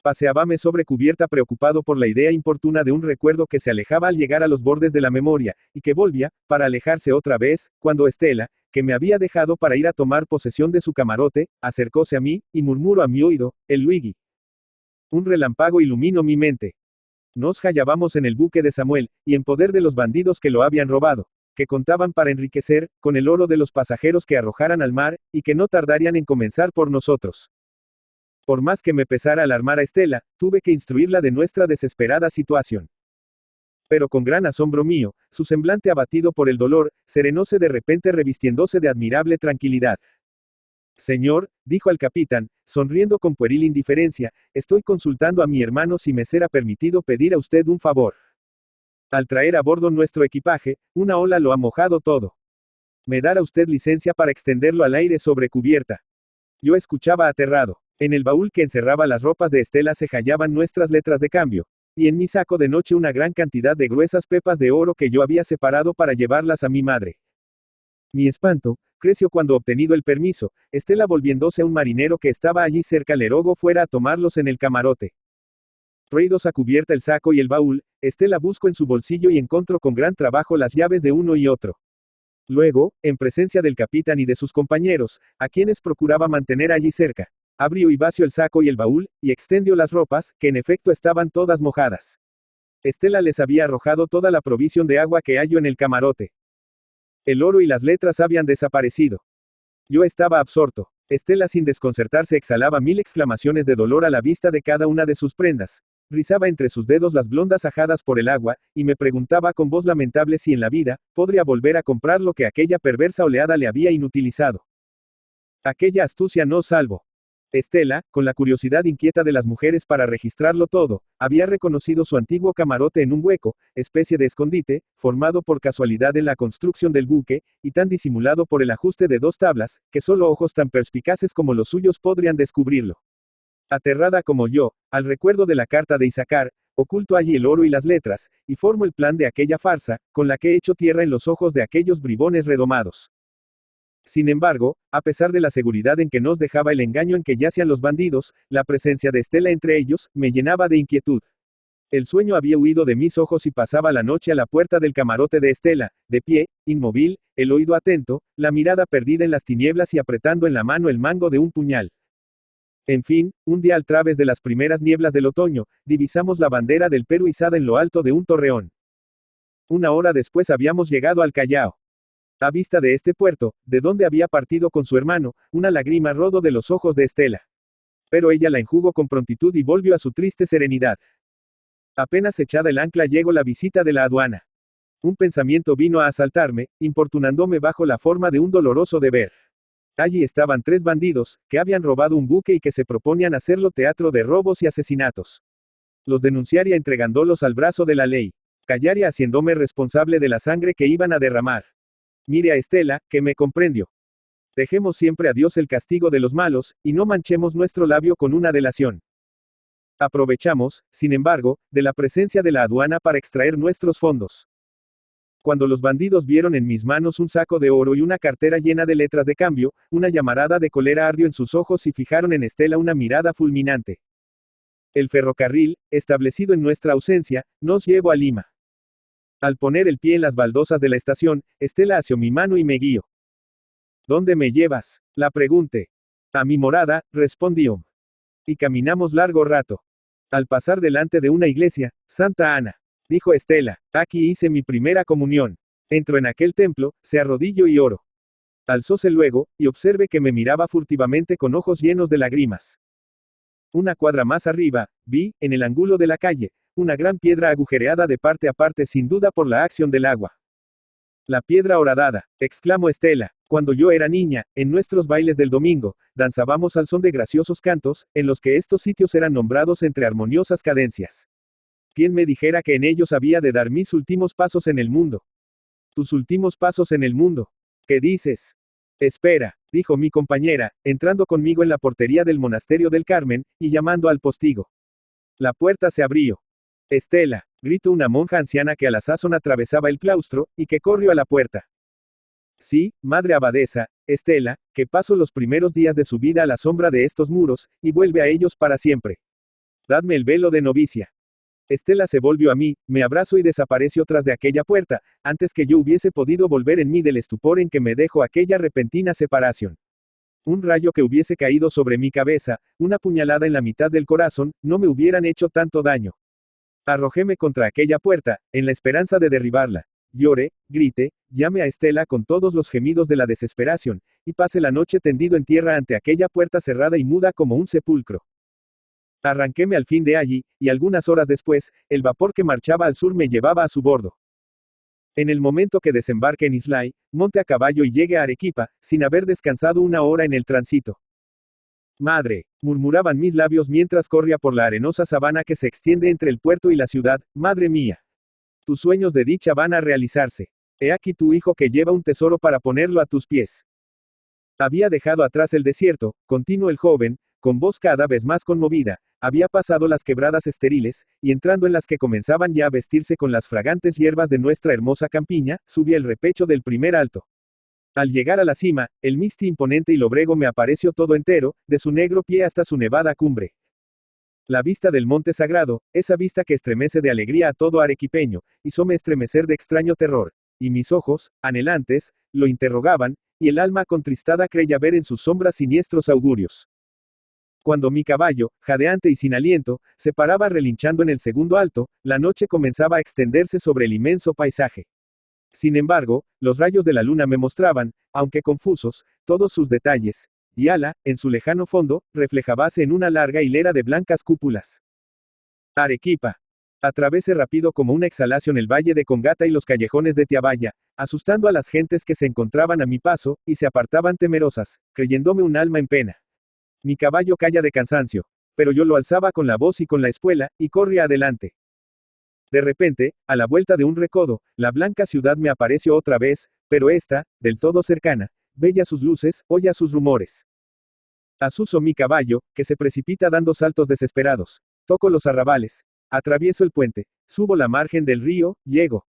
Paseábame sobre cubierta preocupado por la idea importuna de un recuerdo que se alejaba al llegar a los bordes de la memoria, y que volvía, para alejarse otra vez, cuando Estela, que me había dejado para ir a tomar posesión de su camarote, acercóse a mí, y murmuró a mi oído, el Luigi. Un relámpago iluminó mi mente. Nos hallábamos en el buque de Samuel, y en poder de los bandidos que lo habían robado, que contaban para enriquecer, con el oro de los pasajeros que arrojaran al mar, y que no tardarían en comenzar por nosotros. Por más que me pesara alarmar a Estela, tuve que instruirla de nuestra desesperada situación. Pero con gran asombro mío, su semblante abatido por el dolor, serenóse de repente revistiéndose de admirable tranquilidad. Señor, dijo al capitán, sonriendo con pueril indiferencia, estoy consultando a mi hermano si me será permitido pedir a usted un favor. Al traer a bordo nuestro equipaje, una ola lo ha mojado todo. ¿Me dará usted licencia para extenderlo al aire sobre cubierta? Yo escuchaba aterrado. En el baúl que encerraba las ropas de Estela se hallaban nuestras letras de cambio, y en mi saco de noche una gran cantidad de gruesas pepas de oro que yo había separado para llevarlas a mi madre. Mi espanto creció cuando, obtenido el permiso, Estela, volviéndose a un marinero que estaba allí cerca, le rogó fuera a tomarlos en el camarote. Traídos a cubierta el saco y el baúl, Estela buscó en su bolsillo y encontró con gran trabajo las llaves de uno y otro. Luego, en presencia del capitán y de sus compañeros, a quienes procuraba mantener allí cerca, abrió y vació el saco y el baúl, y extendió las ropas, que en efecto estaban todas mojadas. Estela les había arrojado toda la provisión de agua que halló en el camarote. El oro y las letras habían desaparecido. Yo estaba absorto. Estela, sin desconcertarse, exhalaba 1000 exclamaciones de dolor a la vista de cada una de sus prendas. Rizaba entre sus dedos las blondas ajadas por el agua, y me preguntaba con voz lamentable si en la vida, podría volver a comprar lo que aquella perversa oleada le había inutilizado. Aquella astucia no salvo. Estela, con la curiosidad inquieta de las mujeres para registrarlo todo, había reconocido su antiguo camarote en un hueco, especie de escondite, formado por casualidad en la construcción del buque, y tan disimulado por el ajuste de 2 tablas, que solo ojos tan perspicaces como los suyos podrían descubrirlo. Aterrada como yo, al recuerdo de la carta de Isaacar, oculto allí el oro y las letras, y formo el plan de aquella farsa, con la que he hecho tierra en los ojos de aquellos bribones redomados. Sin embargo, a pesar de la seguridad en que nos dejaba el engaño en que yacían los bandidos, la presencia de Estela entre ellos, me llenaba de inquietud. El sueño había huido de mis ojos y pasaba la noche a la puerta del camarote de Estela, de pie, inmóvil, el oído atento, la mirada perdida en las tinieblas y apretando en la mano el mango de un puñal. En fin, un día al través de las primeras nieblas del otoño, divisamos la bandera del Perú izada en lo alto de un torreón. Una hora después habíamos llegado al Callao. A vista de este puerto, de donde había partido con su hermano, una lágrima rodó de los ojos de Estela. Pero ella la enjugó con prontitud y volvió a su triste serenidad. Apenas echada el ancla llegó la visita de la aduana. Un pensamiento vino a asaltarme, importunándome bajo la forma de un doloroso deber. Allí estaban 3 bandidos, que habían robado un buque y que se proponían hacerlo teatro de robos y asesinatos. Los denunciaría entregándolos al brazo de la ley. Callaría haciéndome responsable de la sangre que iban a derramar. Mire a Estela, que me comprendió. Dejemos siempre a Dios el castigo de los malos, y no manchemos nuestro labio con una delación. Aprovechamos, sin embargo, de la presencia de la aduana para extraer nuestros fondos. Cuando los bandidos vieron en mis manos un saco de oro y una cartera llena de letras de cambio, una llamarada de cólera ardió en sus ojos y fijaron en Estela una mirada fulminante. El ferrocarril, establecido en nuestra ausencia, nos llevó a Lima. Al poner el pie en las baldosas de la estación, Estela asió mi mano y me guió. ¿Dónde me llevas?, la pregunté. A mi morada, respondió. Y caminamos largo rato. Al pasar delante de una iglesia, Santa Ana, dijo Estela, aquí hice mi primera comunión. Entro en aquel templo, se arrodillo y oro. Alzóse luego, y observe que me miraba furtivamente con ojos llenos de lágrimas. Una cuadra más arriba, vi, en el ángulo de la calle, una gran piedra agujereada de parte a parte sin duda por la acción del agua. La piedra horadada, exclamó Estela. Cuando yo era niña, en nuestros bailes del domingo, danzábamos al son de graciosos cantos, en los que estos sitios eran nombrados entre armoniosas cadencias. ¿Quién me dijera que en ellos había de dar mis últimos pasos en el mundo? Tus últimos pasos en el mundo. ¿Qué dices? Espera, dijo mi compañera, entrando conmigo en la portería del monasterio del Carmen, y llamando al postigo. La puerta se abrió. Estela, gritó una monja anciana que a la sazón atravesaba el claustro, y que corrió a la puerta. Sí, madre abadesa, Estela, que pasó los primeros días de su vida a la sombra de estos muros, y vuelve a ellos para siempre. Dadme el velo de novicia. Estela se volvió a mí, me abrazó y desapareció tras de aquella puerta, antes que yo hubiese podido volver en mí del estupor en que me dejó aquella repentina separación. Un rayo que hubiese caído sobre mi cabeza, una puñalada en la mitad del corazón, no me hubieran hecho tanto daño. Arrojéme contra aquella puerta, en la esperanza de derribarla. Lloré, grité, llame a Estela con todos los gemidos de la desesperación, y pasé la noche tendido en tierra ante aquella puerta cerrada y muda como un sepulcro. Arranquéme al fin de allí, y algunas horas después, el vapor que marchaba al sur me llevaba a su bordo. En el momento que desembarque en Islay, monte a caballo y llegue a Arequipa, sin haber descansado una hora en el tránsito. Madre, murmuraban mis labios mientras corría por la arenosa sabana que se extiende entre el puerto y la ciudad, madre mía. Tus sueños de dicha van a realizarse. He aquí tu hijo que lleva un tesoro para ponerlo a tus pies. Había dejado atrás el desierto, continuó el joven, con voz cada vez más conmovida, había pasado las quebradas estériles, y entrando en las que comenzaban ya a vestirse con las fragantes hierbas de nuestra hermosa campiña, subí el repecho del primer alto. Al llegar a la cima, el misti imponente y lobrego me apareció todo entero, de su negro pie hasta su nevada cumbre. La vista del monte sagrado, esa vista que estremece de alegría a todo arequipeño, hizóme estremecer de extraño terror, y mis ojos, anhelantes, lo interrogaban, y el alma contristada creía ver en sus sombras siniestros augurios. Cuando mi caballo, jadeante y sin aliento, se paraba relinchando en el segundo alto, la noche comenzaba a extenderse sobre el inmenso paisaje. Sin embargo, los rayos de la luna me mostraban, aunque confusos, todos sus detalles, y Ala, en su lejano fondo, reflejábase en una larga hilera de blancas cúpulas. Arequipa. Atravesé rápido como una exhalación el valle de Congata y los callejones de Tiabaya, asustando a las gentes que se encontraban a mi paso, y se apartaban temerosas, creyéndome un alma en pena. Mi caballo calla de cansancio, pero yo lo alzaba con la voz y con la espuela, y corría adelante. De repente, a la vuelta de un recodo, la blanca ciudad me apareció otra vez, pero esta, del todo cercana, bella sus luces, oya sus rumores. Asuso mi caballo, que se precipita dando saltos desesperados. Toco los arrabales. Atravieso el puente. Subo la margen del río, llego.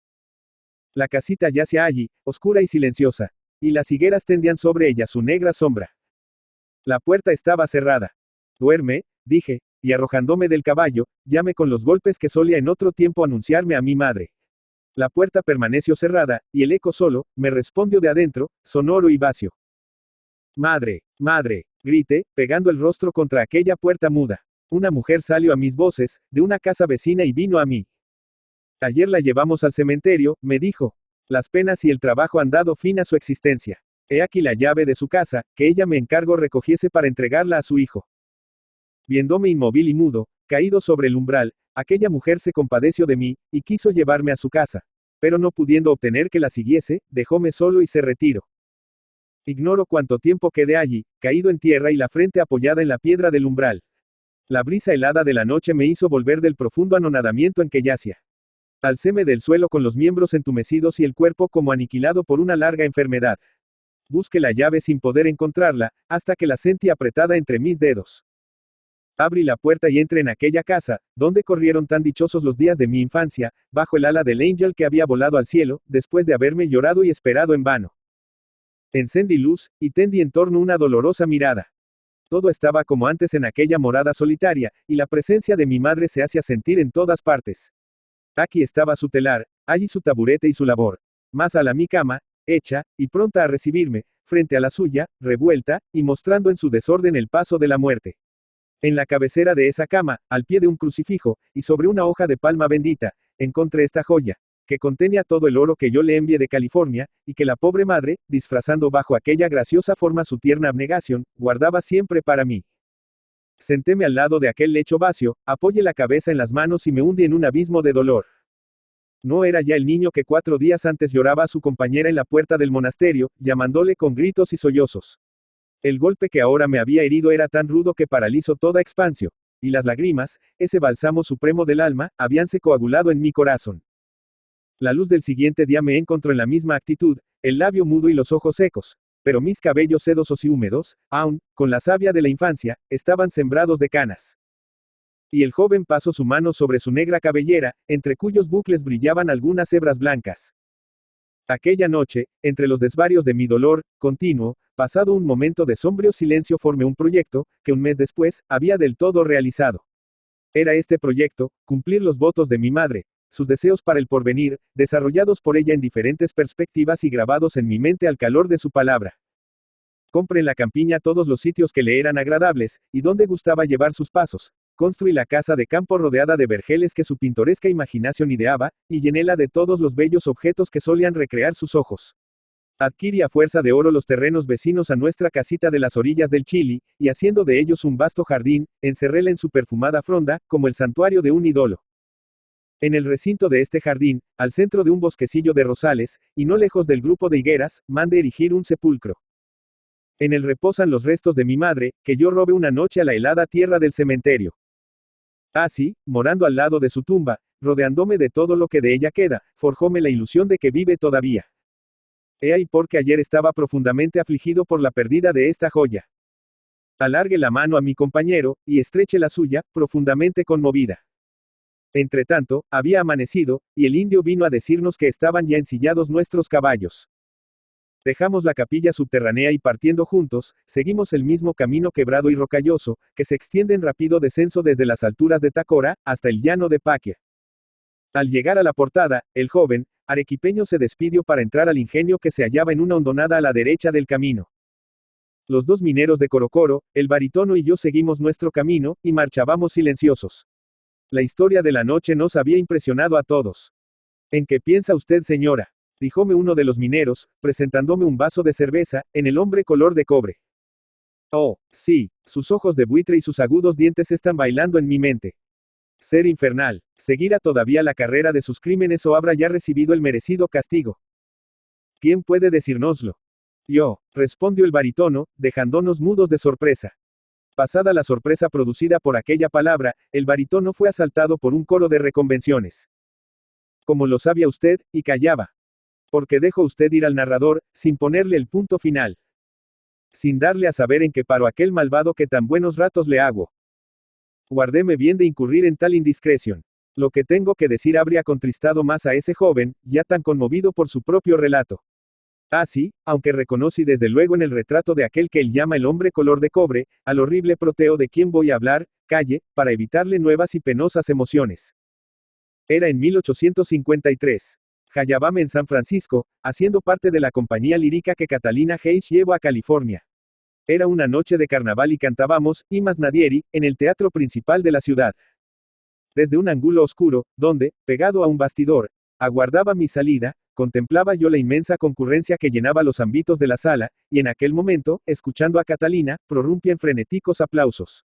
La casita yace allí, oscura y silenciosa. Y las higueras tendían sobre ella su negra sombra. La puerta estaba cerrada. Duerme, dije, y arrojándome del caballo, llamé con los golpes que solía en otro tiempo anunciarme a mi madre. La puerta permaneció cerrada, y el eco solo, me respondió de adentro, sonoro y vacío. Madre, madre, grité, pegando el rostro contra aquella puerta muda. Una mujer salió a mis voces, de una casa vecina y vino a mí. Ayer la llevamos al cementerio, me dijo. Las penas y el trabajo han dado fin a su existencia. He aquí la llave de su casa, que ella me encargó recogiese para entregarla a su hijo. Viéndome inmóvil y mudo, caído sobre el umbral, aquella mujer se compadeció de mí, y quiso llevarme a su casa. Pero no pudiendo obtener que la siguiese, dejóme solo y se retiró. Ignoro cuánto tiempo quedé allí, caído en tierra y la frente apoyada en la piedra del umbral. La brisa helada de la noche me hizo volver del profundo anonadamiento en que yacía. Alcéme del suelo con los miembros entumecidos y el cuerpo como aniquilado por una larga enfermedad. Busqué la llave sin poder encontrarla, hasta que la sentí apretada entre mis dedos. Abrí la puerta y entré en aquella casa, donde corrieron tan dichosos los días de mi infancia, bajo el ala del ángel que había volado al cielo, después de haberme llorado y esperado en vano. Encendí luz, y tendí en torno una dolorosa mirada. Todo estaba como antes en aquella morada solitaria, y la presencia de mi madre se hacía sentir en todas partes. Aquí estaba su telar, allí su taburete y su labor. Más a mi cama, hecha, y pronta a recibirme, frente a la suya, revuelta, y mostrando en su desorden el paso de la muerte. En la cabecera de esa cama, al pie de un crucifijo, y sobre una hoja de palma bendita, encontré esta joya, que contenía todo el oro que yo le envié de California, y que la pobre madre, disfrazando bajo aquella graciosa forma su tierna abnegación, guardaba siempre para mí. Sentéme al lado de aquel lecho vacío, apoyé la cabeza en las manos y me hundí en un abismo de dolor. No era ya el niño que 4 días antes lloraba a su compañera en la puerta del monasterio, llamándole con gritos y sollozos. El golpe que ahora me había herido era tan rudo que paralizó toda expansión, y las lágrimas, ese bálsamo supremo del alma, habíanse coagulado en mi corazón. La luz del siguiente día me encontró en la misma actitud, el labio mudo y los ojos secos, pero mis cabellos sedosos y húmedos, aún, con la savia de la infancia, estaban sembrados de canas. Y el joven pasó su mano sobre su negra cabellera, entre cuyos bucles brillaban algunas hebras blancas. Aquella noche, entre los desvarios de mi dolor continuo, pasado un momento de sombrío silencio, formé un proyecto, que un mes después, había del todo realizado. Era este proyecto, cumplir los votos de mi madre, sus deseos para el porvenir, desarrollados por ella en diferentes perspectivas y grabados en mi mente al calor de su palabra. Compré en la campiña todos los sitios que le eran agradables, y donde gustaba llevar sus pasos. Construí la casa de campo rodeada de vergeles que su pintoresca imaginación ideaba, y llenéla de todos los bellos objetos que solían recrear sus ojos. Adquirí a fuerza de oro los terrenos vecinos a nuestra casita de las orillas del Chili, y haciendo de ellos un vasto jardín, encerréla en su perfumada fronda, como el santuario de un ídolo. En el recinto de este jardín, al centro de un bosquecillo de rosales, y no lejos del grupo de higueras, mandé erigir un sepulcro. En él reposan los restos de mi madre, que yo robé una noche a la helada tierra del cementerio. Así, morando al lado de su tumba, rodeándome de todo lo que de ella queda, forjóme la ilusión de que vive todavía. He ahí porque ayer estaba profundamente afligido por la pérdida de esta joya. Alargue la mano a mi compañero, y estreche la suya, profundamente conmovida. Entretanto, había amanecido, y el indio vino a decirnos que estaban ya ensillados nuestros caballos. Dejamos la capilla subterránea y partiendo juntos, seguimos el mismo camino quebrado y rocalloso, que se extiende en rápido descenso desde las alturas de Tacora, hasta el llano de Paquia. Al llegar a la portada, el joven, arequipeño se despidió para entrar al ingenio que se hallaba en una hondonada a la derecha del camino. Los 2 mineros de Corocoro, el barítono y yo seguimos nuestro camino, y marchábamos silenciosos. La historia de la noche nos había impresionado a todos. ¿En qué piensa usted, señora?, díjome uno de los mineros, presentándome un vaso de cerveza, en el hombre color de cobre. Oh, sí, sus ojos de buitre y sus agudos dientes están bailando en mi mente. Ser infernal, ¿seguirá todavía la carrera de sus crímenes o habrá ya recibido el merecido castigo? ¿Quién puede decírnoslo? Yo, respondió el barítono, dejándonos mudos de sorpresa. Pasada la sorpresa producida por aquella palabra, el barítono fue asaltado por un coro de reconvenciones. Como lo sabía usted, y callaba. Porque dejó usted ir al narrador, sin ponerle el punto final. Sin darle a saber en qué paró aquel malvado que tan buenos ratos le hago. Guardéme bien de incurrir en tal indiscreción. Lo que tengo que decir habría contristado más a ese joven, ya tan conmovido por su propio relato. Así, aunque reconocí desde luego en el retrato de aquel que él llama el hombre color de cobre, al horrible Proteo de quien voy a hablar, calle, para evitarle nuevas y penosas emociones. Era en 1853. Hallábame en San Francisco, haciendo parte de la compañía lírica que Catalina Hayes llevó a California. Era una noche de carnaval y cantábamos, Imas Nadieri, en el teatro principal de la ciudad. Desde un ángulo oscuro, donde, pegado a un bastidor, aguardaba mi salida, contemplaba yo la inmensa concurrencia que llenaba los ámbitos de la sala, y en aquel momento, escuchando a Catalina, prorrumpía en frenéticos aplausos.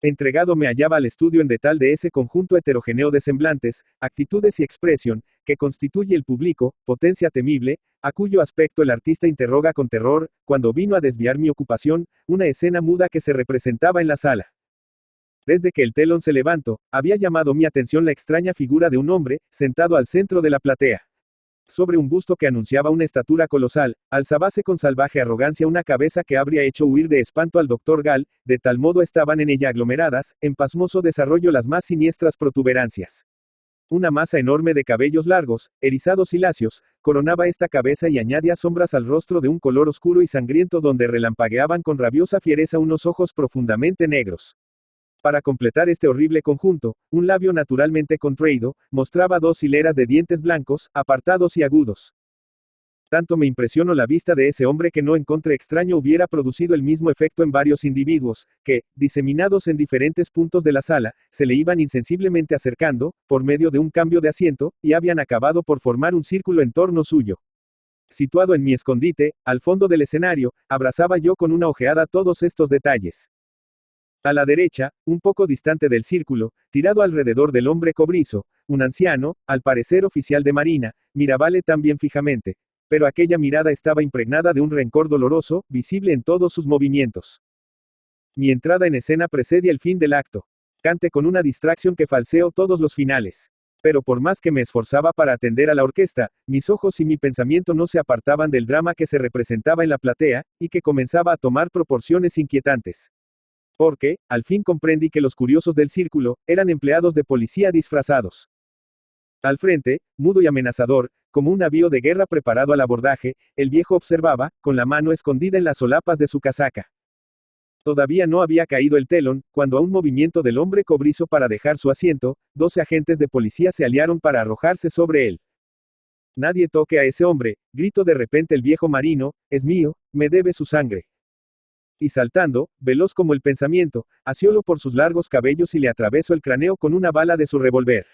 Entregado me hallaba al estudio en detalle de ese conjunto heterogéneo de semblantes, actitudes y expresión, que constituye el público, potencia temible, a cuyo aspecto el artista interroga con terror, cuando vino a desviar mi ocupación, una escena muda que se representaba en la sala. Desde que el telón se levantó, había llamado mi atención la extraña figura de un hombre, sentado al centro de la platea. Sobre un busto que anunciaba una estatura colosal, alzábase con salvaje arrogancia una cabeza que habría hecho huir de espanto al doctor Gall, de tal modo estaban en ella aglomeradas, en pasmoso desarrollo las más siniestras protuberancias. Una masa enorme de cabellos largos, erizados y lacios, coronaba esta cabeza y añadía sombras al rostro de un color oscuro y sangriento donde relampagueaban con rabiosa fiereza unos ojos profundamente negros. Para completar este horrible conjunto, un labio naturalmente contraído, mostraba dos hileras de dientes blancos, apartados y agudos. Tanto me impresionó la vista de ese hombre que no encontré extraño hubiera producido el mismo efecto en varios individuos, que, diseminados en diferentes puntos de la sala, se le iban insensiblemente acercando, por medio de un cambio de asiento, y habían acabado por formar un círculo en torno suyo. Situado en mi escondite, al fondo del escenario, abrazaba yo con una ojeada todos estos detalles. A la derecha, un poco distante del círculo, tirado alrededor del hombre cobrizo, un anciano, al parecer oficial de marina, mirábale también fijamente, pero aquella mirada estaba impregnada de un rencor doloroso, visible en todos sus movimientos. Mi entrada en escena precede el fin del acto. Cante con una distracción que falseo todos los finales. Pero por más que me esforzaba para atender a la orquesta, mis ojos y mi pensamiento no se apartaban del drama que se representaba en la platea, y que comenzaba a tomar proporciones inquietantes. Porque, al fin comprendí que los curiosos del círculo, eran empleados de policía disfrazados. Al frente, mudo y amenazador, como un navío de guerra preparado al abordaje, el viejo observaba, con la mano escondida en las solapas de su casaca. Todavía no había caído el telón, cuando a un movimiento del hombre cobrizo para dejar su asiento, 12 agentes de policía se aliaron para arrojarse sobre él. Nadie toque a ese hombre, gritó de repente el viejo marino, es mío, me debe su sangre. Y saltando, veloz como el pensamiento, asiólo por sus largos cabellos y le atravesó el cráneo con una bala de su revólver.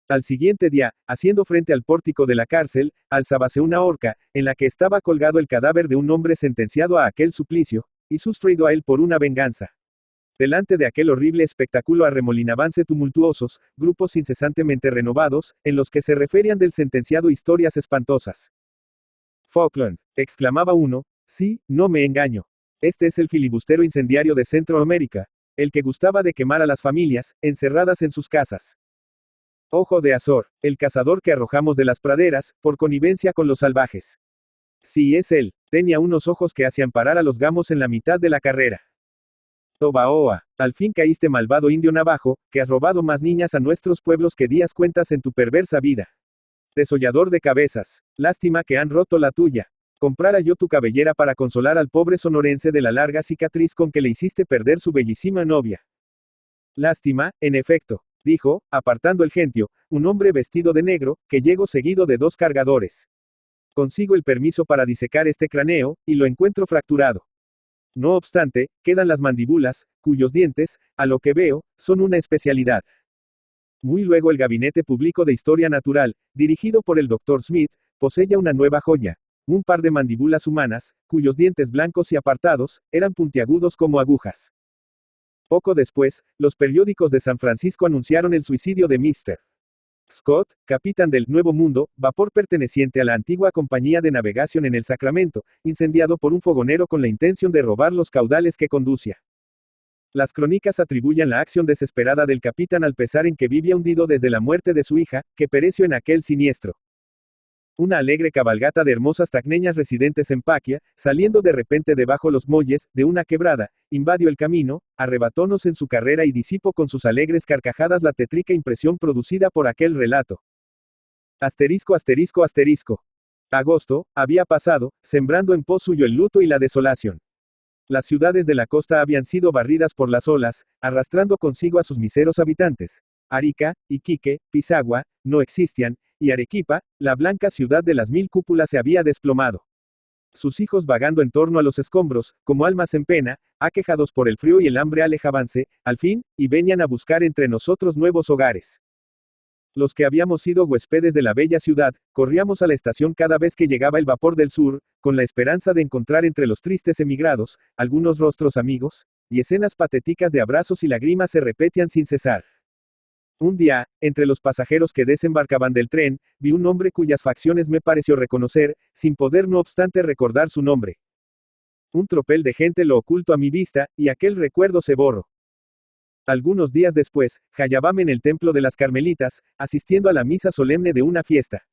Al siguiente día, haciendo frente al pórtico de la cárcel, alzábase una horca, en la que estaba colgado el cadáver de un hombre sentenciado a aquel suplicio, y sustraído a él por una venganza. Delante de aquel horrible espectáculo arremolinabanse tumultuosos, grupos incesantemente renovados, en los que se referían del sentenciado historias espantosas. Falkland, exclamaba uno, sí, no me engaño. Este es el filibustero incendiario de Centroamérica, el que gustaba de quemar a las familias, encerradas en sus casas. Ojo de Azor, el cazador que arrojamos de las praderas, por connivencia con los salvajes. Sí, es él, tenía unos ojos que hacían parar a los gamos en la mitad de la carrera. Tobaoa, al fin caíste malvado indio navajo, que has robado más niñas a nuestros pueblos que días cuentas en tu perversa vida. Desollador de cabezas, lástima que han roto la tuya. Comprara yo tu cabellera para consolar al pobre sonorense de la larga cicatriz con que le hiciste perder su bellísima novia. Lástima, en efecto, dijo, apartando el gentio, un hombre vestido de negro, que llegó seguido de 2 cargadores. Consigo el permiso para disecar este cráneo, y lo encuentro fracturado. No obstante, quedan las mandíbulas, cuyos dientes, a lo que veo, son una especialidad. Muy luego el Gabinete Público de Historia Natural, dirigido por el Dr. Smith, poseía una nueva joya. Un par de mandíbulas humanas, cuyos dientes blancos y apartados, eran puntiagudos como agujas. Poco después, los periódicos de San Francisco anunciaron el suicidio de Mr. Scott, capitán del Nuevo Mundo, vapor perteneciente a la antigua compañía de navegación en el Sacramento, incendiado por un fogonero con la intención de robar los caudales que conducía. Las crónicas atribuyen la acción desesperada del capitán al pesar en que vivía hundido desde la muerte de su hija, que pereció en aquel siniestro. Una alegre cabalgata de hermosas tacneñas residentes en Paquia, saliendo de repente debajo los muelles, de una quebrada, invadió el camino, arrebatónos en su carrera y disipó con sus alegres carcajadas la tétrica impresión producida por aquel relato. Asterisco asterisco asterisco. Agosto, había pasado, sembrando en pos suyo el luto y la desolación. Las ciudades de la costa habían sido barridas por las olas, arrastrando consigo a sus miseros habitantes. Arica, Iquique, Pisagua, no existían, y Arequipa, la blanca ciudad de las 1000 cúpulas se había desplomado. Sus hijos vagando en torno a los escombros, como almas en pena, aquejados por el frío y el hambre alejábanse, al fin, y venían a buscar entre nosotros nuevos hogares. Los que habíamos sido huéspedes de la bella ciudad, corríamos a la estación cada vez que llegaba el vapor del sur, con la esperanza de encontrar entre los tristes emigrados, algunos rostros amigos, y escenas patéticas de abrazos y lágrimas se repetían sin cesar. Un día, entre los pasajeros que desembarcaban del tren, vi un hombre cuyas facciones me pareció reconocer, sin poder no obstante recordar su nombre. Un tropel de gente lo ocultó a mi vista, y aquel recuerdo se borró. Algunos días después, hallábame en el templo de las Carmelitas, asistiendo a la misa solemne de una fiesta.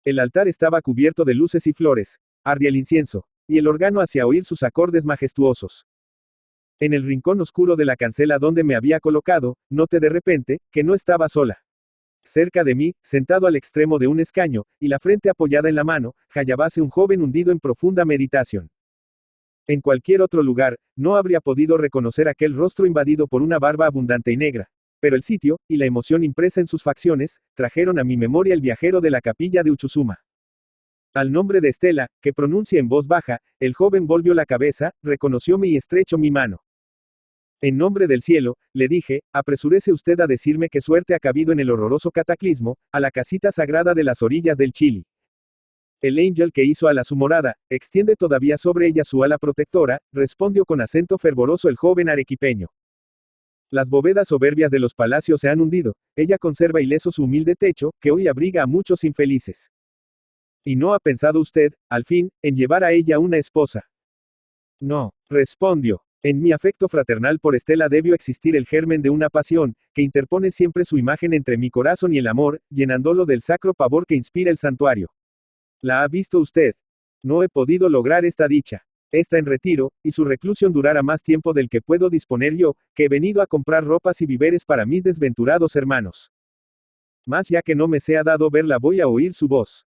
El altar estaba cubierto de luces y flores, ardía el incienso, y el órgano hacía oír sus acordes majestuosos. En el rincón oscuro de la cancela donde me había colocado, noté de repente, que no estaba sola. Cerca de mí, sentado al extremo de un escaño, y la frente apoyada en la mano, hallábase un joven hundido en profunda meditación. En cualquier otro lugar, no habría podido reconocer aquel rostro invadido por una barba abundante y negra. Pero el sitio, y la emoción impresa en sus facciones, trajeron a mi memoria el viajero de la capilla de Uchusuma. Al nombre de Estela, que pronuncia en voz baja, el joven volvió la cabeza, reconocióme y estrechó mi mano. En nombre del cielo, le dije, apresúrese usted a decirme qué suerte ha cabido en el horroroso cataclismo, a la casita sagrada de las orillas del Chili. El ángel que hizo ala su morada, extiende todavía sobre ella su ala protectora, respondió con acento fervoroso el joven arequipeño. Las bóvedas soberbias de los palacios se han hundido, ella conserva ileso su humilde techo, que hoy abriga a muchos infelices. ¿Y no ha pensado usted, al fin, en llevar a ella una esposa? No, respondió. En mi afecto fraternal por Estela debió existir el germen de una pasión, que interpone siempre su imagen entre mi corazón y el amor, llenándolo del sacro pavor que inspira el santuario. ¿La ha visto usted? No he podido lograr esta dicha. Está en retiro, y su reclusión durará más tiempo del que puedo disponer yo, que he venido a comprar ropas y víveres para mis desventurados hermanos. Mas ya que no me sea dado verla voy a oír su voz.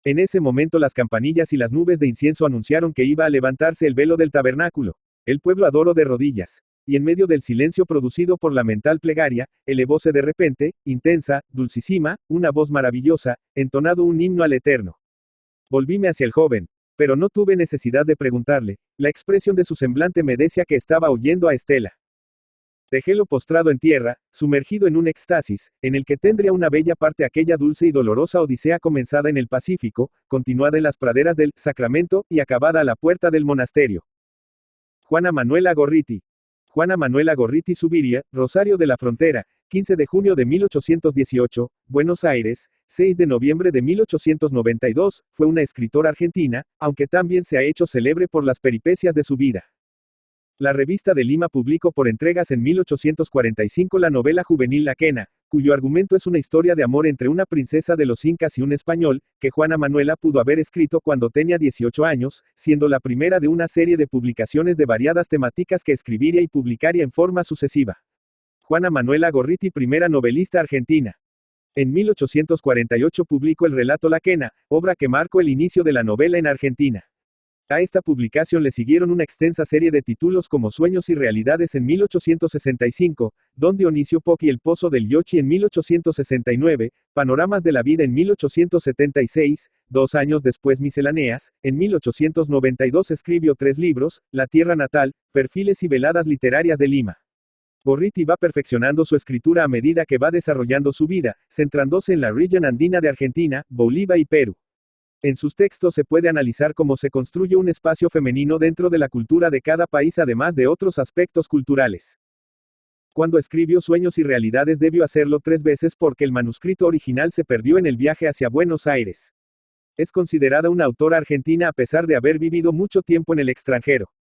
En ese momento las campanillas y las nubes de incienso anunciaron que iba a levantarse el velo del tabernáculo. El pueblo adoró de rodillas. Y en medio del silencio producido por la mental plegaria, elevóse de repente, intensa, dulcísima, una voz maravillosa, entonado un himno al Eterno. Volvíme hacia el joven, pero no tuve necesidad de preguntarle, la expresión de su semblante me decía que estaba oyendo a Estela. Dejélo postrado en tierra, sumergido en un éxtasis, en el que tendría una bella parte aquella dulce y dolorosa odisea comenzada en el Pacífico, continuada en las praderas del Sacramento, y acabada a la puerta del monasterio. Juana Manuela Gorriti. Juana Manuela Gorriti Subiria, Rosario de la Frontera, 15 de junio de 1818, Buenos Aires, 6 de noviembre de 1892, fue una escritora argentina, aunque también se ha hecho célebre por las peripecias de su vida. La revista de Lima publicó por entregas en 1845 la novela juvenil La Quena, cuyo argumento es una historia de amor entre una princesa de los incas y un español, que Juana Manuela pudo haber escrito cuando tenía 18 años, siendo la primera de una serie de publicaciones de variadas temáticas que escribiría y publicaría en forma sucesiva. Juana Manuela Gorriti, primera novelista argentina. En 1848 publicó el relato La Quena, obra que marcó el inicio de la novela en Argentina. A esta publicación le siguieron una extensa serie de títulos como Sueños y Realidades en 1865, Don Dionisio Poc y El Pozo del Yochi en 1869, Panoramas de la Vida en 1876, 2 años después Misceláneas, en 1892 escribió 3 libros, La Tierra Natal, Perfiles y Veladas Literarias de Lima. Gorriti va perfeccionando su escritura a medida que va desarrollando su vida, centrándose en la región andina de Argentina, Bolivia y Perú. En sus textos se puede analizar cómo se construye un espacio femenino dentro de la cultura de cada país además de otros aspectos culturales. Cuando escribió Sueños y Realidades debió hacerlo 3 veces porque el manuscrito original se perdió en el viaje hacia Buenos Aires. Es considerada una autora argentina a pesar de haber vivido mucho tiempo en el extranjero.